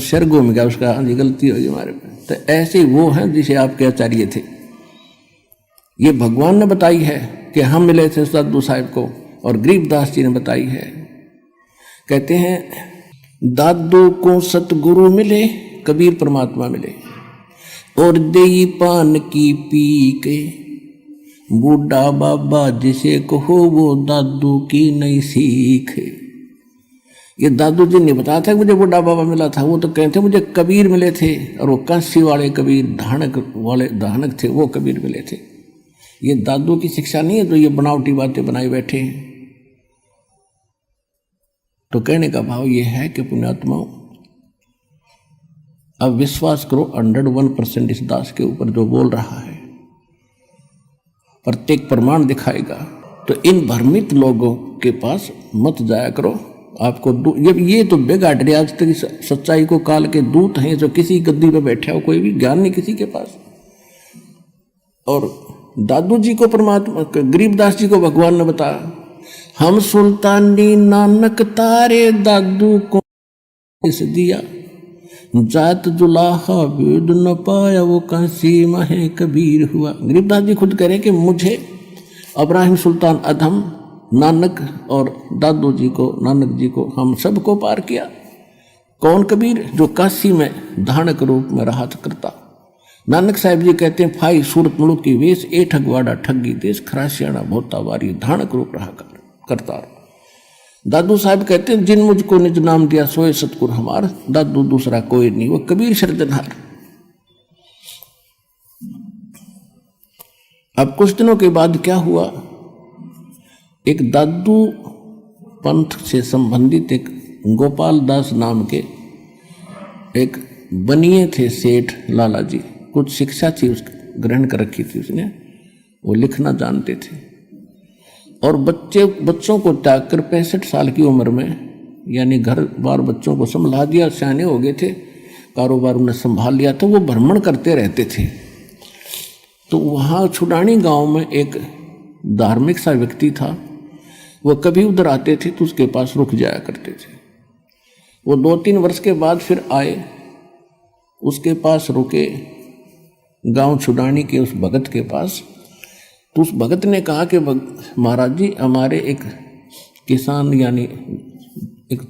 शर घूम गया उसका, हाँ जी गलती होगी हमारे में। तो ऐसे वो हैं जिसे आपके आचार्य थे। ये भगवान ने बताई है कि हम मिले थे दादू साहब को, और गरीबदास जी ने बताई है। कहते हैं दादू को सतगुरु मिले, कबीर परमात्मा मिले, और देई पान की पी के बूढ़ा बाबा जिसे कहो वो दादू की नई सीख। ये दादू जी ने बताया था कि मुझे बूढ़ा बाबा मिला था, वो तो कहते मुझे कबीर मिले थे, और वो कांसी वाले कबीर, धानक थे, वो कबीर मिले थे। ये दादू की शिक्षा नहीं है जो ये बनावटी बातें बनाई बैठे हैं। तो कहने का भाव ये है कि पुण्यात्माओं, अब विश्वास करो 101% इस दास के ऊपर जो बोल रहा है, प्रत्येक प्रमाण दिखाएगा। तो इन भ्रमित लोगों के पास मत जाया करो। आपको ये तो बेगाड़ रहे आज तक सच्चाई को काल के दूत हैं, जो किसी गद्दी पे बैठे हो, कोई भी ज्ञान नहीं किसी के पास। और दादू जी को परमात्मा, गरीबदास जी को भगवान ने बताया, हम सुल्तानी नानक तारे दादू को इस दिया, जात जुलाहा वेद न पाया वो कांसी महे कबीर हुआ। गरीबदास जी खुद कह रहे कि मुझे इब्राहिम सुल्तान अधम, नानक और दादू जी को, नानक जी को, हम सबको पार किया। कौन कबीर? जो काशी में धानक रूप में रहा करता। नानक साहिब जी कहते हैं फाई सूरत मुल्क की वेश ए ठगवाड़ा ठगी देश, खरासियाना भोता वारी धानक रूप रहा करता। दादू साहब कहते हैं जिन मुझको निज नाम दिया सोए सतगुर हमार, दादू दूसरा कोई नहीं, वो कबीर सर्जनहार। अब कुछ दिनों के बाद क्या हुआ, एक दादू पंथ से संबंधित एक गोपाल दास नाम के एक बनिए थे सेठ लाला जी, कुछ शिक्षा थी उस ग्रहण कर रखी थी उसने, वो लिखना जानते थे, और बच्चों को त्याग कर 65 साल की उम्र में यानी घर बार बच्चों को संभाला दिया, सियाने हो गए थे, कारोबार उन्हें संभाल लिया, तो वो भ्रमण करते रहते थे। तो वहाँ छुडानी गांव में एक धार्मिक सा व्यक्ति था, वो कभी उधर आते थे तो उसके पास रुक जाया करते थे। वो 2-3 वर्ष के बाद फिर आए, उसके पास रुके, गांव छुडानी के उस भगत के पास। तो उस भगत ने कहा कि महाराज जी, हमारे एक किसान यानी एक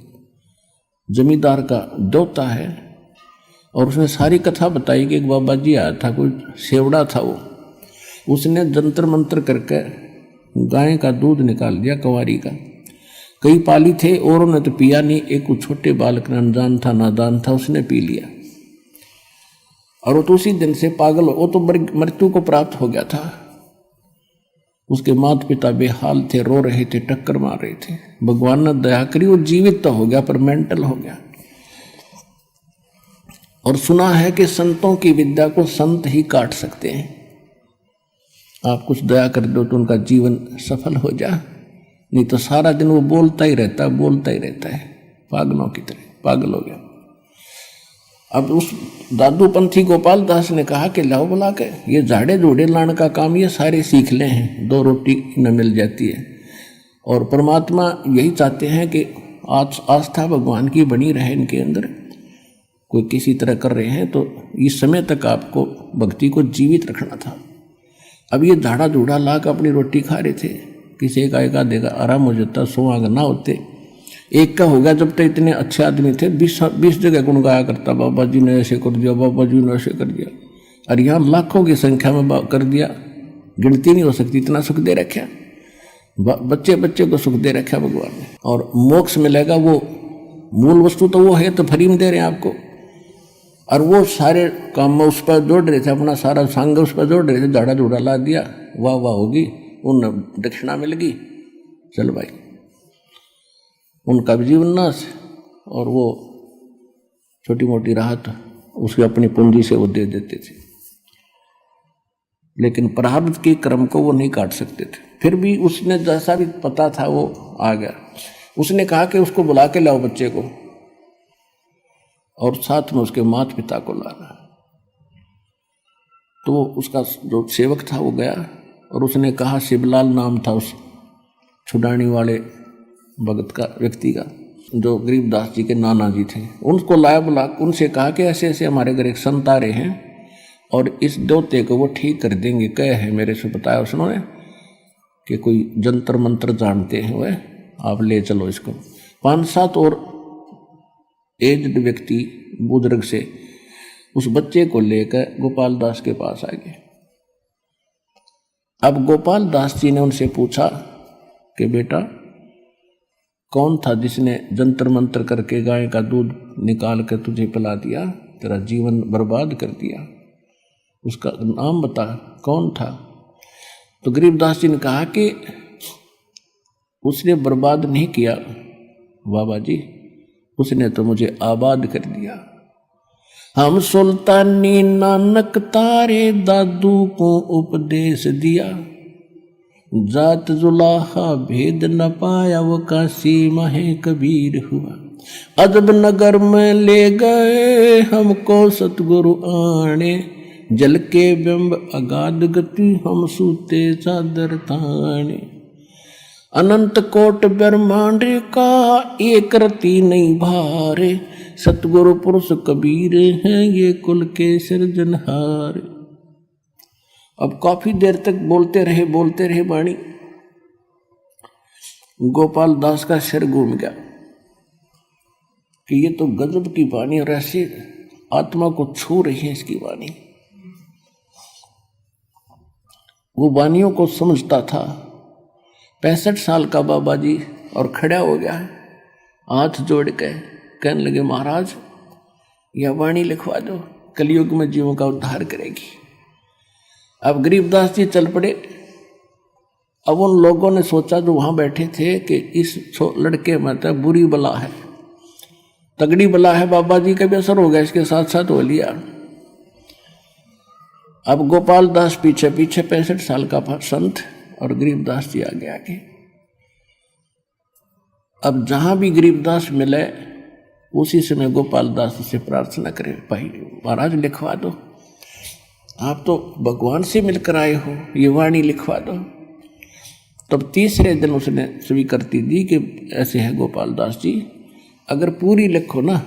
जमींदार का देवता है, और उसने सारी कथा बताई कि एक बाबा जी आया था, कोई सेवड़ा था वो, उसने जंतर मंत्र करके गाय का दूध निकाल दिया, कंवारी का। कई पाली थे और उन्होंने तो पिया नहीं, एक छोटे बालक ने अनजान था, नादान था, उसने पी लिया, और वो तो उसी दिन से पागल हो, वो तो मृत्यु को प्राप्त हो गया था। उसके माता पिता बेहाल थे, रो रहे थे, टक्कर मार रहे थे। भगवान ने दया करी, वो जीवित तो हो गया पर मेंटल हो गया। और सुना है कि संतों की विद्या को संत ही काट सकते हैं। आप कुछ दया कर दो तो उनका जीवन सफल हो जा, नहीं तो सारा दिन वो बोलता ही रहता है, पागलों की तरह पागल हो गया। अब उस दादू पंथी गोपाल दास ने कहा कि लाओ बुला के ये झाड़े जोड़े लाने का काम ये सारे सीख ले हैं, 2 रोटी न मिल जाती है। और परमात्मा यही चाहते हैं कि आस्था भगवान की बनी रहे इनके अंदर। कोई किसी तरह कर रहे हैं तो इस समय तक आपको भक्ति को जीवित रखना था। अब ये झाड़ा झूड़ा ला कर अपनी रोटी खा रहे थे, किसी एक का देगा आराम हो जाता, 100 आगे ना होते, एक का हो गया। जब तक इतने अच्छे आदमी थे, 20 जगह गुण गाया करता, बाबा जी ने ऐसे कर दिया, बाबा जी ने ऐसे कर दिया। और यहाँ लाखों की संख्या में कर दिया, गिनती नहीं हो सकती, इतना सुख दे रखा, बच्चे बच्चे को सुख दे रखा भगवान ने। और मोक्ष मिलेगा, वो मूल वस्तु तो वो है, तो फ्री में दे रहे हैं आपको। और वो सारे काम में उस पर जोड़ रहे थे, अपना सारा संग उस पर जोड़ रहे थे, झाड़ा झूड़ा ला दिया, वाह वाह होगी, उन दक्षिणा मिल गई, चल भाई, उनका भी जीवन नाश। और वो छोटी मोटी राहत उसकी अपनी पूंजी से वो दे देते थे, लेकिन प्रारब्ध के क्रम को वो नहीं काट सकते थे। फिर भी उसने जैसा भी पता था वो आ गया। उसने कहा कि उसको बुला के लाओ बच्चे को, और साथ में उसके माता पिता को लाना। तो उसका जो सेवक था वो गया, और उसने कहा, शिवलाल नाम था उस छुडानी वाले भगत का, व्यक्ति का, जो गरीबदास जी के नाना जी थे। उनको लाया, बुला, उनसे कहा कि ऐसे ऐसे हमारे घर एक संत आ रहे हैं और इस देवते को वो ठीक कर देंगे। कहे है, मेरे से बताया उसने कि कोई जंतर मंत्र जानते हैं वह, आप ले चलो इसको। 5-7 और एज्ड व्यक्ति बुजुर्ग से उस बच्चे को लेकर गोपाल दास के पास आ गए। अब गोपाल दास जी ने उनसे पूछा कि बेटा, कौन था जिसने जंतर मंत्र करके गाय का दूध निकाल कर तुझे पिला दिया, तेरा जीवन बर्बाद कर दिया, उसका नाम बता, कौन था? तो गरीबदास जी ने कहा कि उसने बर्बाद नहीं किया बाबा जी, उसने तो मुझे आबाद कर दिया। हम सुल्तानी नानक तारे दादू को उपदेश दिया, जात जुलाहा भेद न पाया वो काशी माहे कबीर हुआ। अजब नगर में ले गए हमको सतगुरु आने, जल के बिंब अगाध गति हम सूते चादर ताने। अनंत कोट ब्रह्मांड का एक रति नहीं भारे, सतगुरु पुरुष कबीर हैं ये कुल के सिरजनहार। अब काफी देर तक बोलते रहे वाणी। गोपाल दास का सिर घूम गया कि ये तो गजब की वाणी, और ऐसी आत्मा को छू रही है इसकी वाणी। वो वाणियों को समझता था। 65 साल का बाबा जी, और खड़ा हो गया, हाथ जोड़ के कहने लगे, महाराज यह वाणी लिखवा दो, कलयुग में जीवों का उद्धार करेगी। अब गरीबदास जी चल पड़े। अब उन लोगों ने सोचा जो वहां बैठे थे कि इस लड़के में तो बुरी बला है, तगड़ी बला है, बाबा जी का भी असर हो गया, इसके साथ साथ हो लिया। अब गोपाल दास पीछे पीछे, 65 साल का संत, और गरीबदास जी आगे आगे। अब जहां भी गरीबदास मिले उसी समय गोपाल दास से प्रार्थना करे, भाई महाराज लिखवा दो, आप तो भगवान से मिलकर आए हो, ये वाणी लिखवा दो। तब तीसरे दिन उसने स्वीकृति दी कि ऐसे है गोपाल दास जी, अगर पूरी लिखो ना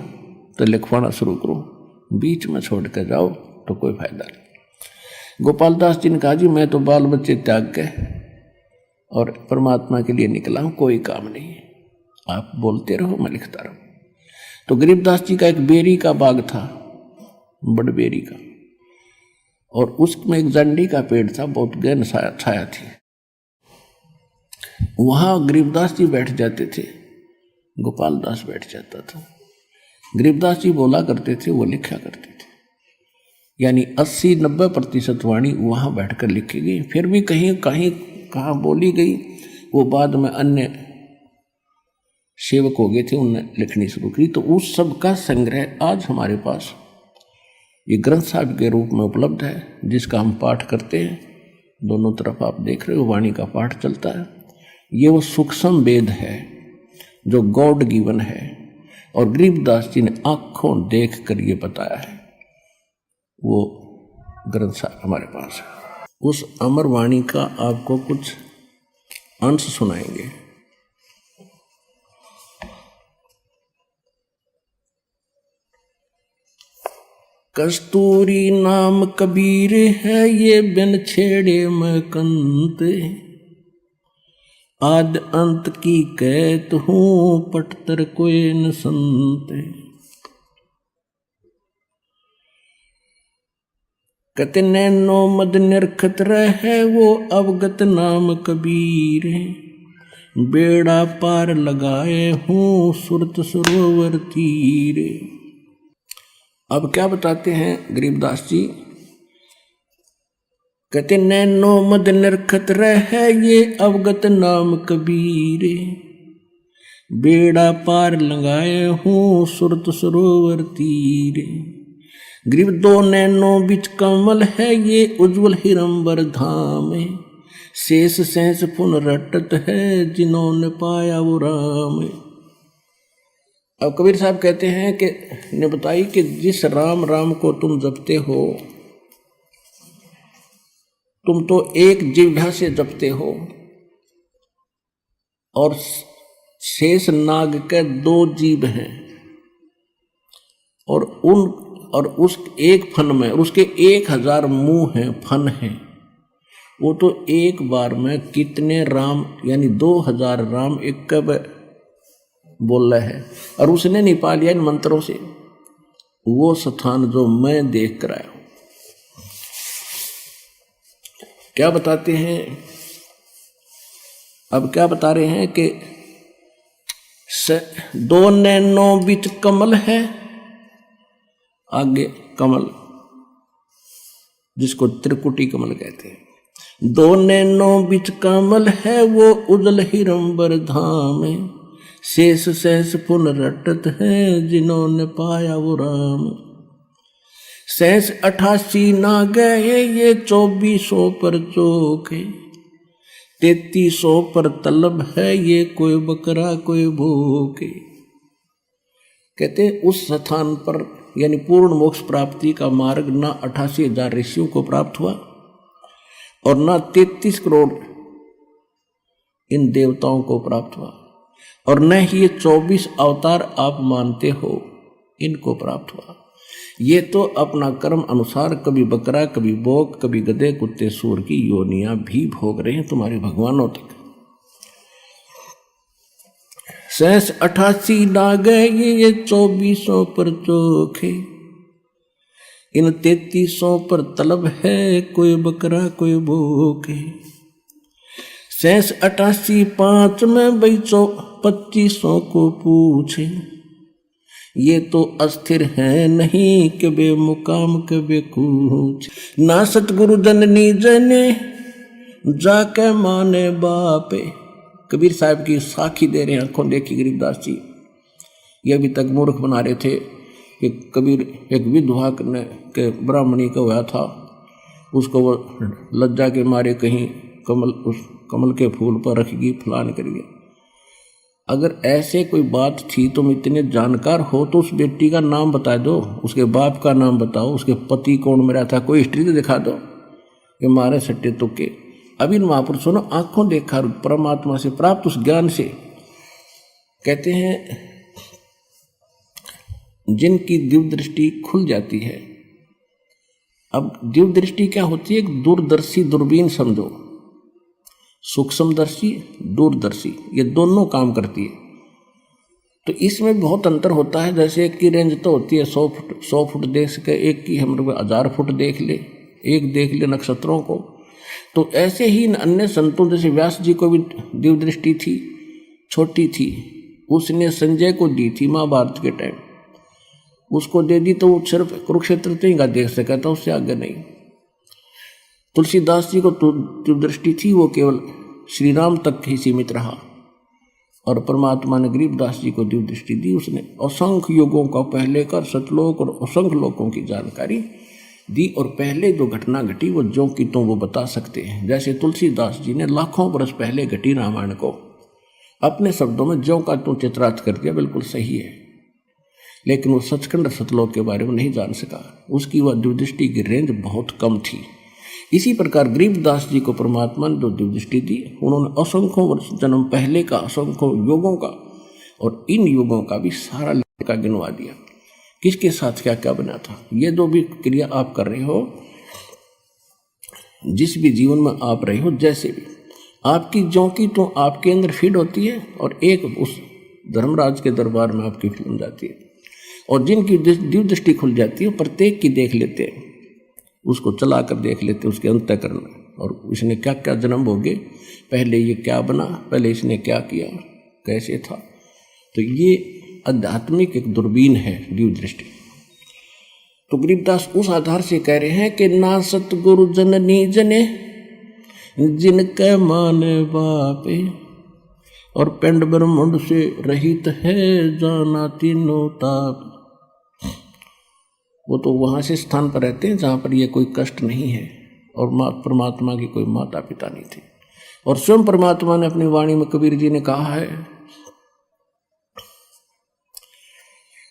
तो लिखवाना शुरू करो, बीच में छोड़ कर जाओ तो कोई फायदा नहीं। गोपाल दास जी ने कहा जी मैं तो बाल बच्चे त्याग के और परमात्मा के लिए निकला हूं, कोई काम नहीं है, आप बोलते रहो मैं लिखता रहूं। तो गरीबदास जी का एक बेरी का बाग था, बड़ बेरी का, और उसमें एक जंडी का पेड़ था, बहुत गहन छाया थी। वहां गरीबदास जी बैठ जाते थे, गोपाल दास बैठ जाता था। गरीबदास जी बोला करते थे, वो लिखा करते थे, यानी 80-90% वाणी वहां बैठकर लिखी गई। फिर भी कहीं कहीं कहाँ बोली गई वो बाद में अन्य सेवक हो गए थे, उनने लिखनी शुरू की। तो उस सब का संग्रह आज हमारे पास ये ग्रंथ साहिब के रूप में उपलब्ध है, जिसका हम पाठ करते हैं। दोनों तरफ आप देख रहे हो वाणी का पाठ चलता है। ये वो सूक्ष्म वेद है जो गॉड गिवन है, और गरीबदास जी ने आंखों देख कर ये बताया है, वो ग्रंथ साहिब हमारे पास है। उस अमर वाणी का आपको कुछ अंश सुनाएंगे। कस्तूरी नाम कबीर है, ये बिन छेड़े मैं कंत, आद अंत की कहत हूँ पटतर कोई न संत। कहते नैनो मद निरखत रहे वो अवगत नाम कबीर, बेड़ा पार लगाए हूँ सुरत सरोवर तीर। अब क्या बताते हैं गरीबदास जी, कहते नैनो मद निरखत रहे ये अवगत नाम कबीर, बेड़ा पार लगाए हूँ सुरत सरोवर तीर। गरीब दो नैनो बिच कमल है, ये उज्जवल हिरंबर धाम, शेष सहस पुन रटत है जिन्होंने पाया वो राम। अब कबीर साहब कहते हैं कि ने बताई कि जिस राम राम को तुम जपते हो, तुम तो एक जिह्वा से जपते हो, और शेष नाग के 2 जीभ हैं, और उस एक फन में उसके 1000 मुंह हैं, फन हैं। वो तो एक बार में कितने राम यानी 2000 राम एक बोल रहा है, और उसने नहीं पा लिया इन मंत्रों से वो स्थान जो मैं देख कर आया हूं। क्या बताते हैं, अब क्या बता रहे हैं कि 2 नैनो बिच कमल है, आगे कमल जिसको त्रिकुटी कमल कहते हैं। 2 नैनो बिच कमल है वो उजल हिरंबर धाम, शेष सहस पुन रटत है जिन्होंने पाया वो राम। सहस 88 ना गए ये 2400 पर चोक है, 3300 पर तलब है ये कोई बकरा कोई भूख। कहते उस स्थान पर यानी पूर्ण मोक्ष प्राप्ति का मार्ग ना 88,000 ऋषियों को प्राप्त हुआ, और ना 33 करोड़ इन देवताओं को प्राप्त हुआ, और न ही ये 24 अवतार आप मानते हो इनको प्राप्त हुआ। ये तो अपना कर्म अनुसार कभी बकरा कभी बोक कभी गधे कुत्ते सूर की योनियां भी भोग रहे हैं तुम्हारे भगवानों तक। सहस 88 ना गए ये 2400 पर चोखे, इन 3300 पर तलब है कोई बकरा कोई भूखे। सहस 88 5 में बैचो 2500 को पूछे, ये तो अस्थिर है नहीं के बेमुकाम के बेकूच। ना सतगुरु जननी जने जाके माने बापे। कबीर साहब की साखी दे रहे हैं, आंखों देखी गरीबदास जी। ये अभी तक मूर्ख बना रहे थे कि कबीर एक विधवा के ब्राह्मणी का हुआ था, उसको वो लज्जा के मारे कहीं कमल उस कमल के फूल पर रखेगी फलान करिए। अगर ऐसे कोई बात थी, तुम इतने जानकार हो, तो उस बेटी का नाम बता दो, उसके बाप का नाम बताओ, उसके पति कौन मरा था, कोई हिस्ट्री तो दिखा दो। ये मारे सट्टे तुक्के। अभी इन महापुरुषों ने आंखों देखा परमात्मा से प्राप्त उस ज्ञान से। कहते हैं जिनकी दिव्य दृष्टि खुल जाती है। अब दिव्य दृष्टि क्या होती है? एक दूरदर्शी दूरबीन समझो, सूक्ष्मदर्शी दूरदर्शी, ये दोनों काम करती है। तो इसमें बहुत अंतर होता है। जैसे एक की रेंज तो होती है 100 फुट देख सके, एक की हम लोग 1000 फुट देख ले, एक देख ले नक्षत्रों को। तो ऐसे ही अन्य संतों, जैसे व्यास जी को भी दिव्य दृष्टि थी, छोटी थी, उसने संजय को दी थी महाभारत के टाइम, उसको दे दी तो वो सिर्फ कुरुक्षेत्र तक का देख सका था, उससे आगे नहीं। तुलसीदास जी को तो दिव्य दृष्टि थी, वो केवल श्री राम तक ही सीमित रहा। और परमात्मा ने गरीबदास जी को दिव्य दृष्टि दी, उसने असंख्य युगों का पहले का सतलोक और असंख्य लोकों की जानकारी दी। और पहले जो घटना घटी वो जो की तो वो बता सकते हैं। जैसे तुलसीदास जी ने लाखों वर्ष पहले घटी रामायण को अपने शब्दों में ज्यों का त्यों चित्रार्थ कर दिया, बिल्कुल सही है। लेकिन वो सचखंड सतलोक के बारे में नहीं जान सका, उसकी वह दिव्य दृष्टि की रेंज बहुत कम थी। इसी प्रकार गरीबदास जी को परमात्मा ने जो दिव्य दृष्टि दी, उन्होंने असंख्यों वर्ष जन्म पहले का, असंख्यों युगों का और इन युगों का भी सारा लेखा गिनवा दिया, किसके साथ क्या क्या बना था। ये जो भी क्रिया आप कर रहे हो, जिस भी जीवन में आप रहे हो, जैसे भी आपकी ज्यों की तो आपके अंदर फीड होती है और एक उस धर्मराज के दरबार में आपकी फिल्म जाती है। और जिनकी दिव्य दृष्टि खुल जाती है, प्रत्येक की देख लेते हैं, उसको चला कर देख लेते हैं, उसके अंतःकरण में, और इसने क्या क्या जन्म भोगे, पहले ये क्या बना, पहले इसने क्या किया, कैसे था। तो ये आध्यात्मिक एक दूरबीन है दिव्य दृष्टि। तो गरीबदास उस आधार से कह रहे हैं कि ना सतगुरु जननी जने जिनके माने बापे, और पिंड ब्रह्मांड से रहित है जाना तीनों ताप। वो तो वहाँ से स्थान पर रहते हैं जहाँ पर ये कोई कष्ट नहीं है, और परमात्मा की कोई माता पिता नहीं थी। और स्वयं परमात्मा ने अपनी वाणी में, कबीर जी ने कहा है,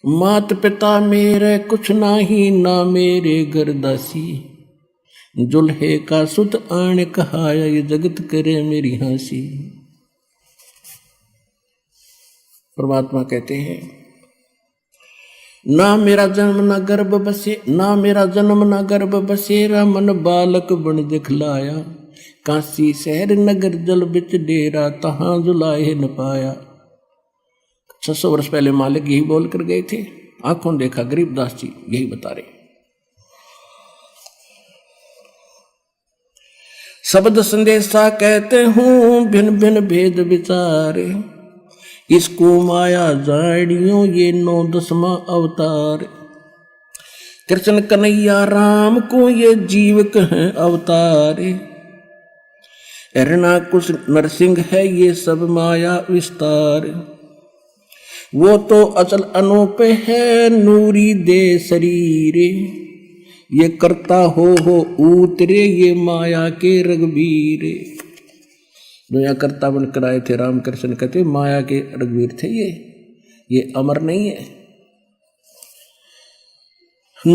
मात पिता मेरे कुछ नाही, ना मेरे घर दासी, जुल्हे का सुत आण कहाया, ये जगत करे मेरी हंसी। परमात्मा कहते हैं, ना मेरा जन्म ना गर्भ बसे, ना मेरा जन्म ना गर्भ बसेरा, मन बालक बन दिखलाया, काशी शहर नगर जल बिच डेरा, तहां जुलाए न पाया। 600 वर्ष पहले मालिक यही बोल कर गए थे, आंखों देखा गरीबदास जी यही बता रहे। शब्द संदेशा कहते हूँ भिन्न भिन्न भेद विचारे, इसको माया जाड़ियों ये 9-10वां अवतार, कृष्ण कन्हैया राम को ये जीव कहें अवतारे, हिरणाकुश नरसिंह है ये सब माया विस्तार, वो तो अचल अनूप है नूरी दे शरीरे, ये करता हो उतरे ये माया के रघुवीरे। दुनिया करता बनकर आए थे रामकृष्ण, कहते माया के रघुवीर थे ये अमर नहीं है।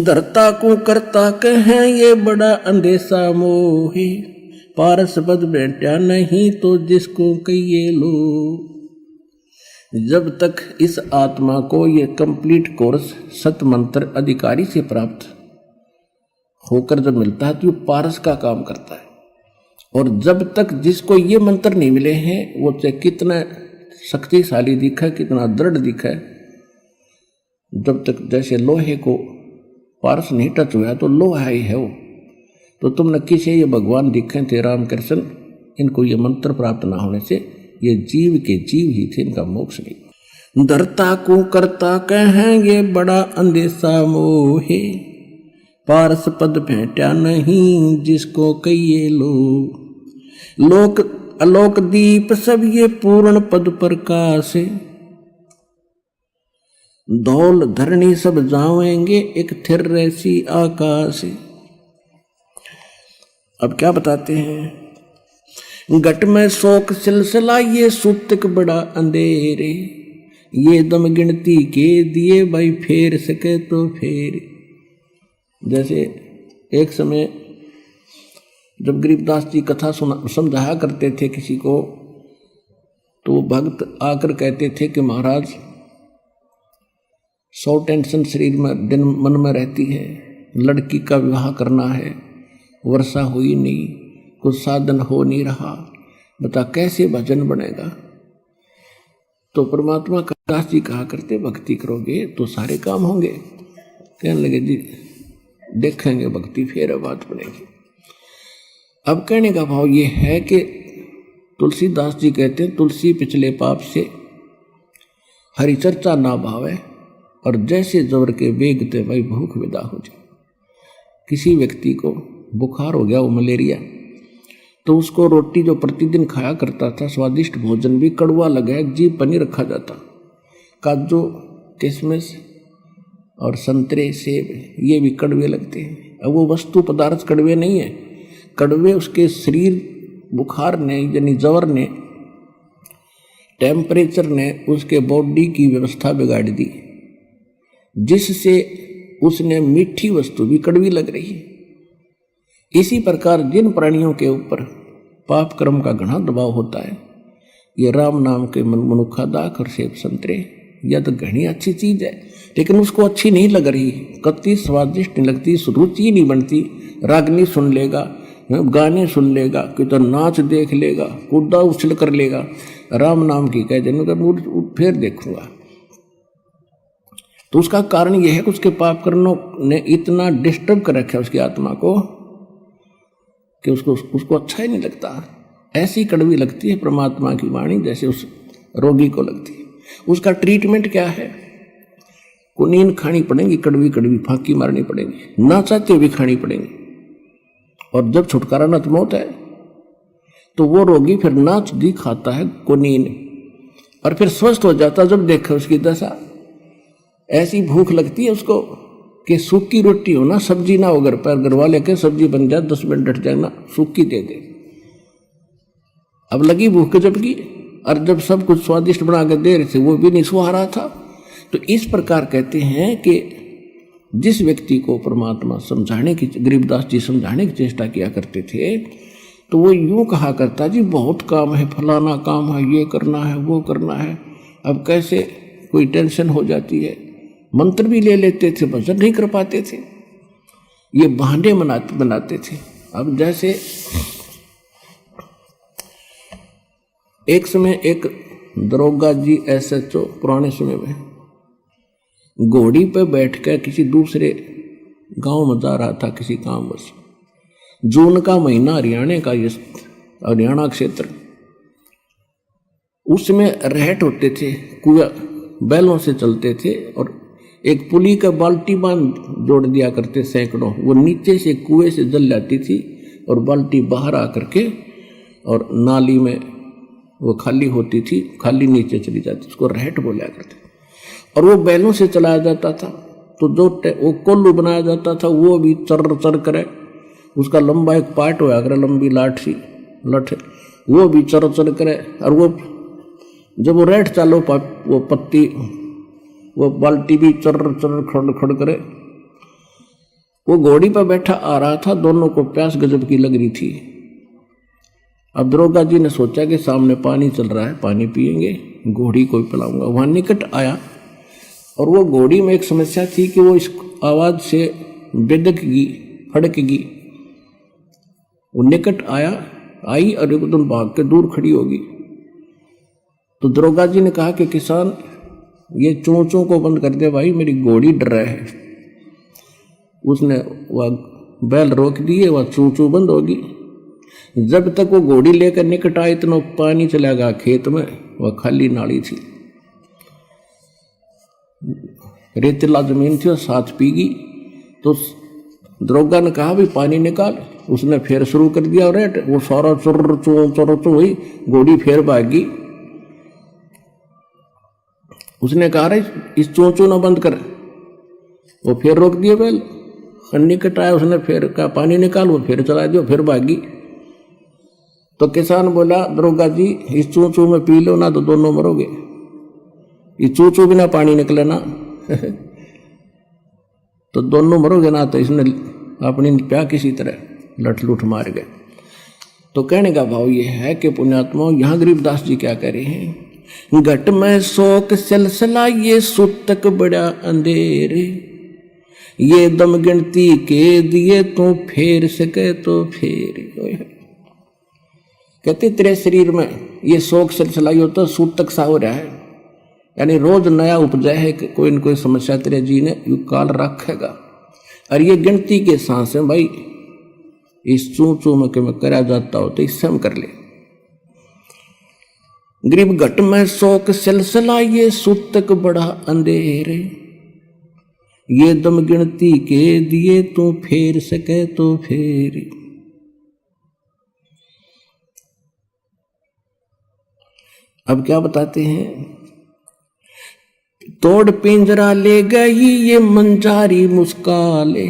धरता को करता कहें ये बड़ा अंदेशा मोही, पारस पद बैठा नहीं तो जिसको कहिए लो। जब तक इस आत्मा को ये कंप्लीट कोर्स सत मंत्र अधिकारी से प्राप्त होकर जब मिलता है तो ये पारस का काम करता है। और जब तक जिसको ये मंत्र नहीं मिले हैं, वो चाहे कितना शक्तिशाली दिखा, कितना दृढ़ दिखा, जब तक जैसे लोहे को पारस नहीं टच हुआ तो लोहा ही है वो। तो तुम नक्की से ये भगवान दिखे थे रामकृष्ण, इनको ये मंत्र प्राप्त ना होने से ये जीव के जीव ही थे, इनका मोक्ष नहीं। धरता को करता कहेंगे बड़ा अंदेशा मोहे, पारस पद भेंटा नहीं जिसको कहिए लो। लोक अलोक दीप सब ये पूर्ण पद प्रकाश, धौल धरणी सब जावेंगे एक थिर रैसी आकाश। अब क्या बताते हैं, घट में शोक सिलसिला ये सूतक बड़ा अंधेरे, ये दम गिनती के दिए भाई फेर सके तो फेर। जैसे एक समय जब गरीबदास जी कथा समझाया करते थे किसी को, तो भक्त आकर कहते थे कि महाराज 100 टेंशन शरीर में दिन मन में रहती है, लड़की का विवाह करना है, वर्षा हुई नहीं, कुछ साधन हो नहीं रहा, बता कैसे भजन बनेगा। तो परमात्मा का दास जी कहा करते भक्ति करोगे तो सारे काम होंगे। कहने लगे जी देखेंगे भक्ति फिर बात बनेगी। अब कहने का भाव ये है कि तुलसीदास जी कहते हैं तुलसी पिछले पाप से हरि चर्चा ना भावे, और जैसे जोर के बेगते भाई भूख विदा हो जाए। किसी व्यक्ति को बुखार हो गया, वो मलेरिया, तो उसको रोटी जो प्रतिदिन खाया करता था, स्वादिष्ट भोजन भी कड़वा लगा, जीभ पर नहीं रखा जाता। काजू, किशमिश और संतरे, सेब ये भी कड़वे लगते हैं। अब वो वस्तु पदार्थ कड़वे नहीं है, कड़वे उसके शरीर बुखार ने यानी ज्वर ने, टेम्परेचर ने उसके बॉडी की व्यवस्था बिगाड़ दी, जिससे उसने मीठी वस्तु भी कड़वी लग रही है। इसी प्रकार जिन प्राणियों के ऊपर पाप कर्म का घना दबाव होता है, ये राम नाम के मनुखा दाख और सेब संतरे, यह तो घनी अच्छी चीज है, लेकिन उसको अच्छी नहीं लग रही, कतई स्वादिष्ट नहीं लगती, रुचि नहीं बनती। रागनी सुन लेगा, गाने सुन लेगा, कि तो नाच देख लेगा, कूदा उछल कर लेगा, राम नाम की कह देने फिर देखूंगा। तो उसका कारण यह है कि उसके पाप कर्मों ने इतना डिस्टर्ब कर रखा है उसकी आत्मा को कि उसको अच्छा ही नहीं लगता। ऐसी कड़वी लगती है परमात्मा की वाणी जैसे उस रोगी को लगती है। उसका ट्रीटमेंट क्या है? कुनीन खानी पड़ेगी, कड़वी कड़वी फांकी मारनी पड़ेगी, ना चाहते हुए भी खानी पड़ेगी। और जब छुटकारा न मौत है तो वो रोगी फिर नाच दी खाता है कुनीन, और फिर स्वस्थ हो जाता। जब देखा उसकी दशा, ऐसी भूख लगती है उसको कि सूखी रोटी हो ना, सब्जी ना हो घर पर, घर वाले के सब्जी बन जाए 10 मिनट डट जाए ना, सूखी दे दे। अब लगी भूख जबकि, और जब सब कुछ स्वादिष्ट बना के दे रहे थे वो भी नहीं सुहा रहा था। तो इस प्रकार कहते हैं कि जिस व्यक्ति को परमात्मा समझाने की, गरीबदास जी समझाने की चेष्टा किया करते थे, तो वो यूं कहा करता जी बहुत काम है, फलाना काम है, ये करना है, वो करना है। अब कैसे कोई टेंशन हो जाती है, मंत्र भी ले लेते थे, भजन नहीं कर पाते थे, ये बहाने बनाते थे। अब जैसे एक समय एक दरोगा जी SHO पुराने समय में घोड़ी पे बैठ कर किसी दूसरे गांव में जा रहा था किसी काम बस। जून का महीना, हरियाणा का ये हरियाणा क्षेत्र, उसमें रहट होते थे, कुआं बैलों से चलते थे, और एक पुली का बाल्टी बांध जोड़ दिया करते सैकड़ों, वो नीचे से कुएं से जल जाती थी और बाल्टी बाहर आकर के और नाली में वो खाली होती थी, खाली नीचे चली जाती, उसको रहट बोला करते। और वो बैलों से चलाया जाता था, तो जो वो कोल्लू बनाया जाता था वो भी चर चर करे, उसका लंबा एक पार्ट होया करे, लंबी लठ वो भी चर चर करे। और वो जब वो रहट चालो वो पत्ती, वो बाल्टी भी चर चर खड़ खड़ करे। वो घोड़ी पर बैठा आ रहा था, दोनों को प्यास गजब की लग रही थी। अब दरोगा जी ने सोचा कि सामने पानी चल रहा है, पानी पिएंगे, घोड़ी को पिलाऊंगा। वहां निकट आया, और वो घोड़ी में एक समस्या थी कि वो इस आवाज से बेदकगी, फड़कगी। वो निकट आई और एकदम भाग के दूर खड़ी होगी। तो दरोगा जी ने कहा कि किसान, ये चोंचों को बंद कर दे भाई, मेरी घोड़ी डर रहा है। उसने वह बैल रोक दिए, वह चोंचों बंद होगी। जब तक वो घोड़ी लेकर निकट आए, इतना पानी चला गया खेत में, वह खाली नाली थी, रेतीला जमीन थी, और साथ पीगी। तो दरोगा ने कहा भाई पानी निकाल, उसने फिर शुरू कर दिया, और वो सारा चुर चुर हुई, घोड़ी फिर भागी। उसने कहा रे इस चोंचों ना बंद कर, वो फिर रोक दिए बैल। निकट आया, उसने फिर कहा पानी निकाल, वो फिर चला दिया, फिर भागी। तो किसान बोला दरोगा जी इस चू चू में पी लो ना तो दोनों मरोगे, ये चू चू बिना पानी निकले ना तो दोनों मरोगे ना। तो इसने अपनी प्या किसी तरह लठ लुठ मार गए। तो कहने का भाव ये है कि पुण्यात्मा यहाँ गरीबदास जी क्या कह रहे हैं, घट में शोक सिलसिला ये सुतक बड़ा अंधेरे, ये दम गिनती के दिए तो फेर सके तो फेर। कहते तेरे शरीर में ये शोक सिलसिला होता सूतक सा हो रहा है, यानी रोज नया उपजा है कि कोई न कोई समस्या तेरे जी ने यू काल रखेगा। और ये गिनती के सांस है भाई, इस चू चू में मैं करा जाता हो तो इससे हम कर ले। गरीब घट में शोक सिलसिला ये सूतक बड़ा अंधेरे, ये दम गिनती के दिए तू फेर सके तो फेर। अब क्या बताते हैं, तोड़ पिंजरा ले गई ये मंजारी मुस्काले,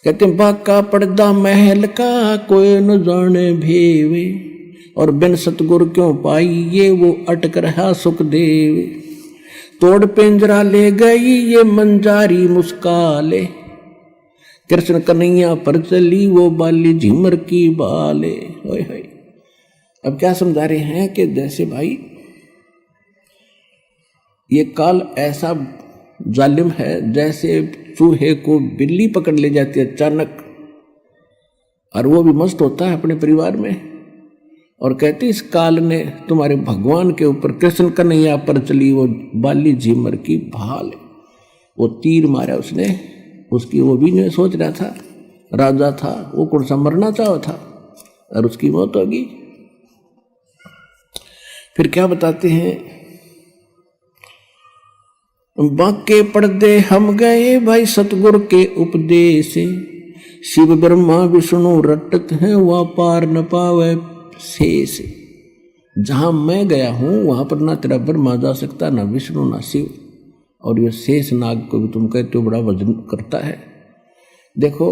कहते बाका पर्दा महल का कोई न जाने भेवे, और बिन सतगुर क्यों पाई ये वो अटक रहा सुखदेव। तोड़ पिंजरा ले गई ये मंजारी मुस्काले, कृष्ण कन्हैया पर चली वो बाली झिमर की बाले। ओए होए। अब क्या समझा रहे हैं कि जैसे भाई ये काल ऐसा जालिम है जैसे चूहे को बिल्ली पकड़ ले जाती है अचानक, और वो भी मस्त होता है अपने परिवार में, और कहती इस काल ने तुम्हारे भगवान के ऊपर कृष्ण कन्हैया पर चली वो बाली झिमर की भाल। वो तीर मारा उसने, उसकी वो भी नहीं सोच रहा था, राजा था वो कौन सा मरना चाहा था, और उसकी मौत होगी। फिर क्या बताते हैं, बाके पर्दे हम गए भाई सतगुर के उपदेश, शिव ब्रह्मा विष्णु रटत हैं वह पार न पावे शेष। जहां मैं गया हूं वहां पर ना तेरा ब्रह्मा जा सकता, ना विष्णु ना शिव, और ये शेष नाग को भी तुम कहते हो बड़ा वजन करता है। देखो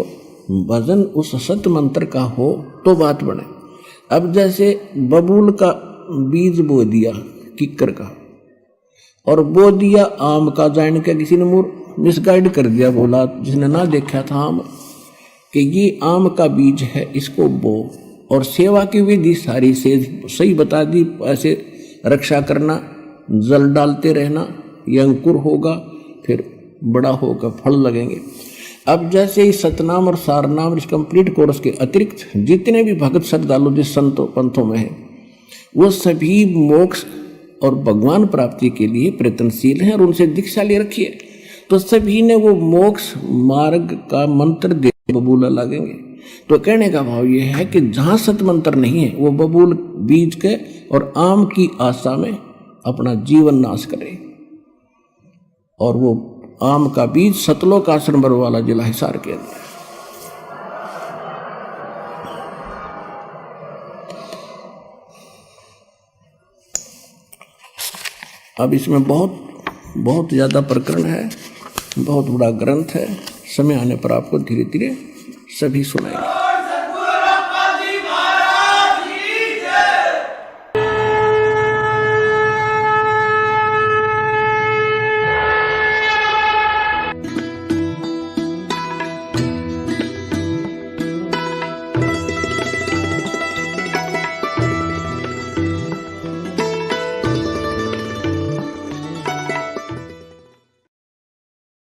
वजन उस सत्य मंत्र का हो तो बात बने। अब जैसे बबूल का बीज बो दिया किक्कर का, और बो दिया आम का, जान के किसी ने मिसगाइड कर दिया, बोला जिसने ना देखा था आम कि ये आम का बीज है इसको बो, और सेवा की विधि सारी से सही बता दी, ऐसे रक्षा करना, जल डालते रहना, ये अंकुर होगा फिर बड़ा होगा फल लगेंगे। अब जैसे ही सतनाम और सारनाम इस कंप्लीट कोर्स के अतिरिक्त जितने भी भगत श्रद्धालु जिस संतों पंथों में हैं वो सभी मोक्ष और भगवान प्राप्ति के लिए प्रयत्नशील हैं और उनसे दीक्षा ले रखिए, तो सभी ने वो मोक्ष मार्ग का मंत्र दे बबूला लगेंगे। तो कहने का भाव ये है कि जहां सत मंत्र नहीं है वो बबूल बीज के और आम की आशा में अपना जीवन नाश करे, और वो आम का बीज सतलोक आश्रम बरवाला जिला हिसार के अंदर। अब इसमें बहुत ज़्यादा प्रकरण है, बहुत बड़ा ग्रंथ है, समय आने पर आपको धीरे धीरे सभी सुनाएंगे।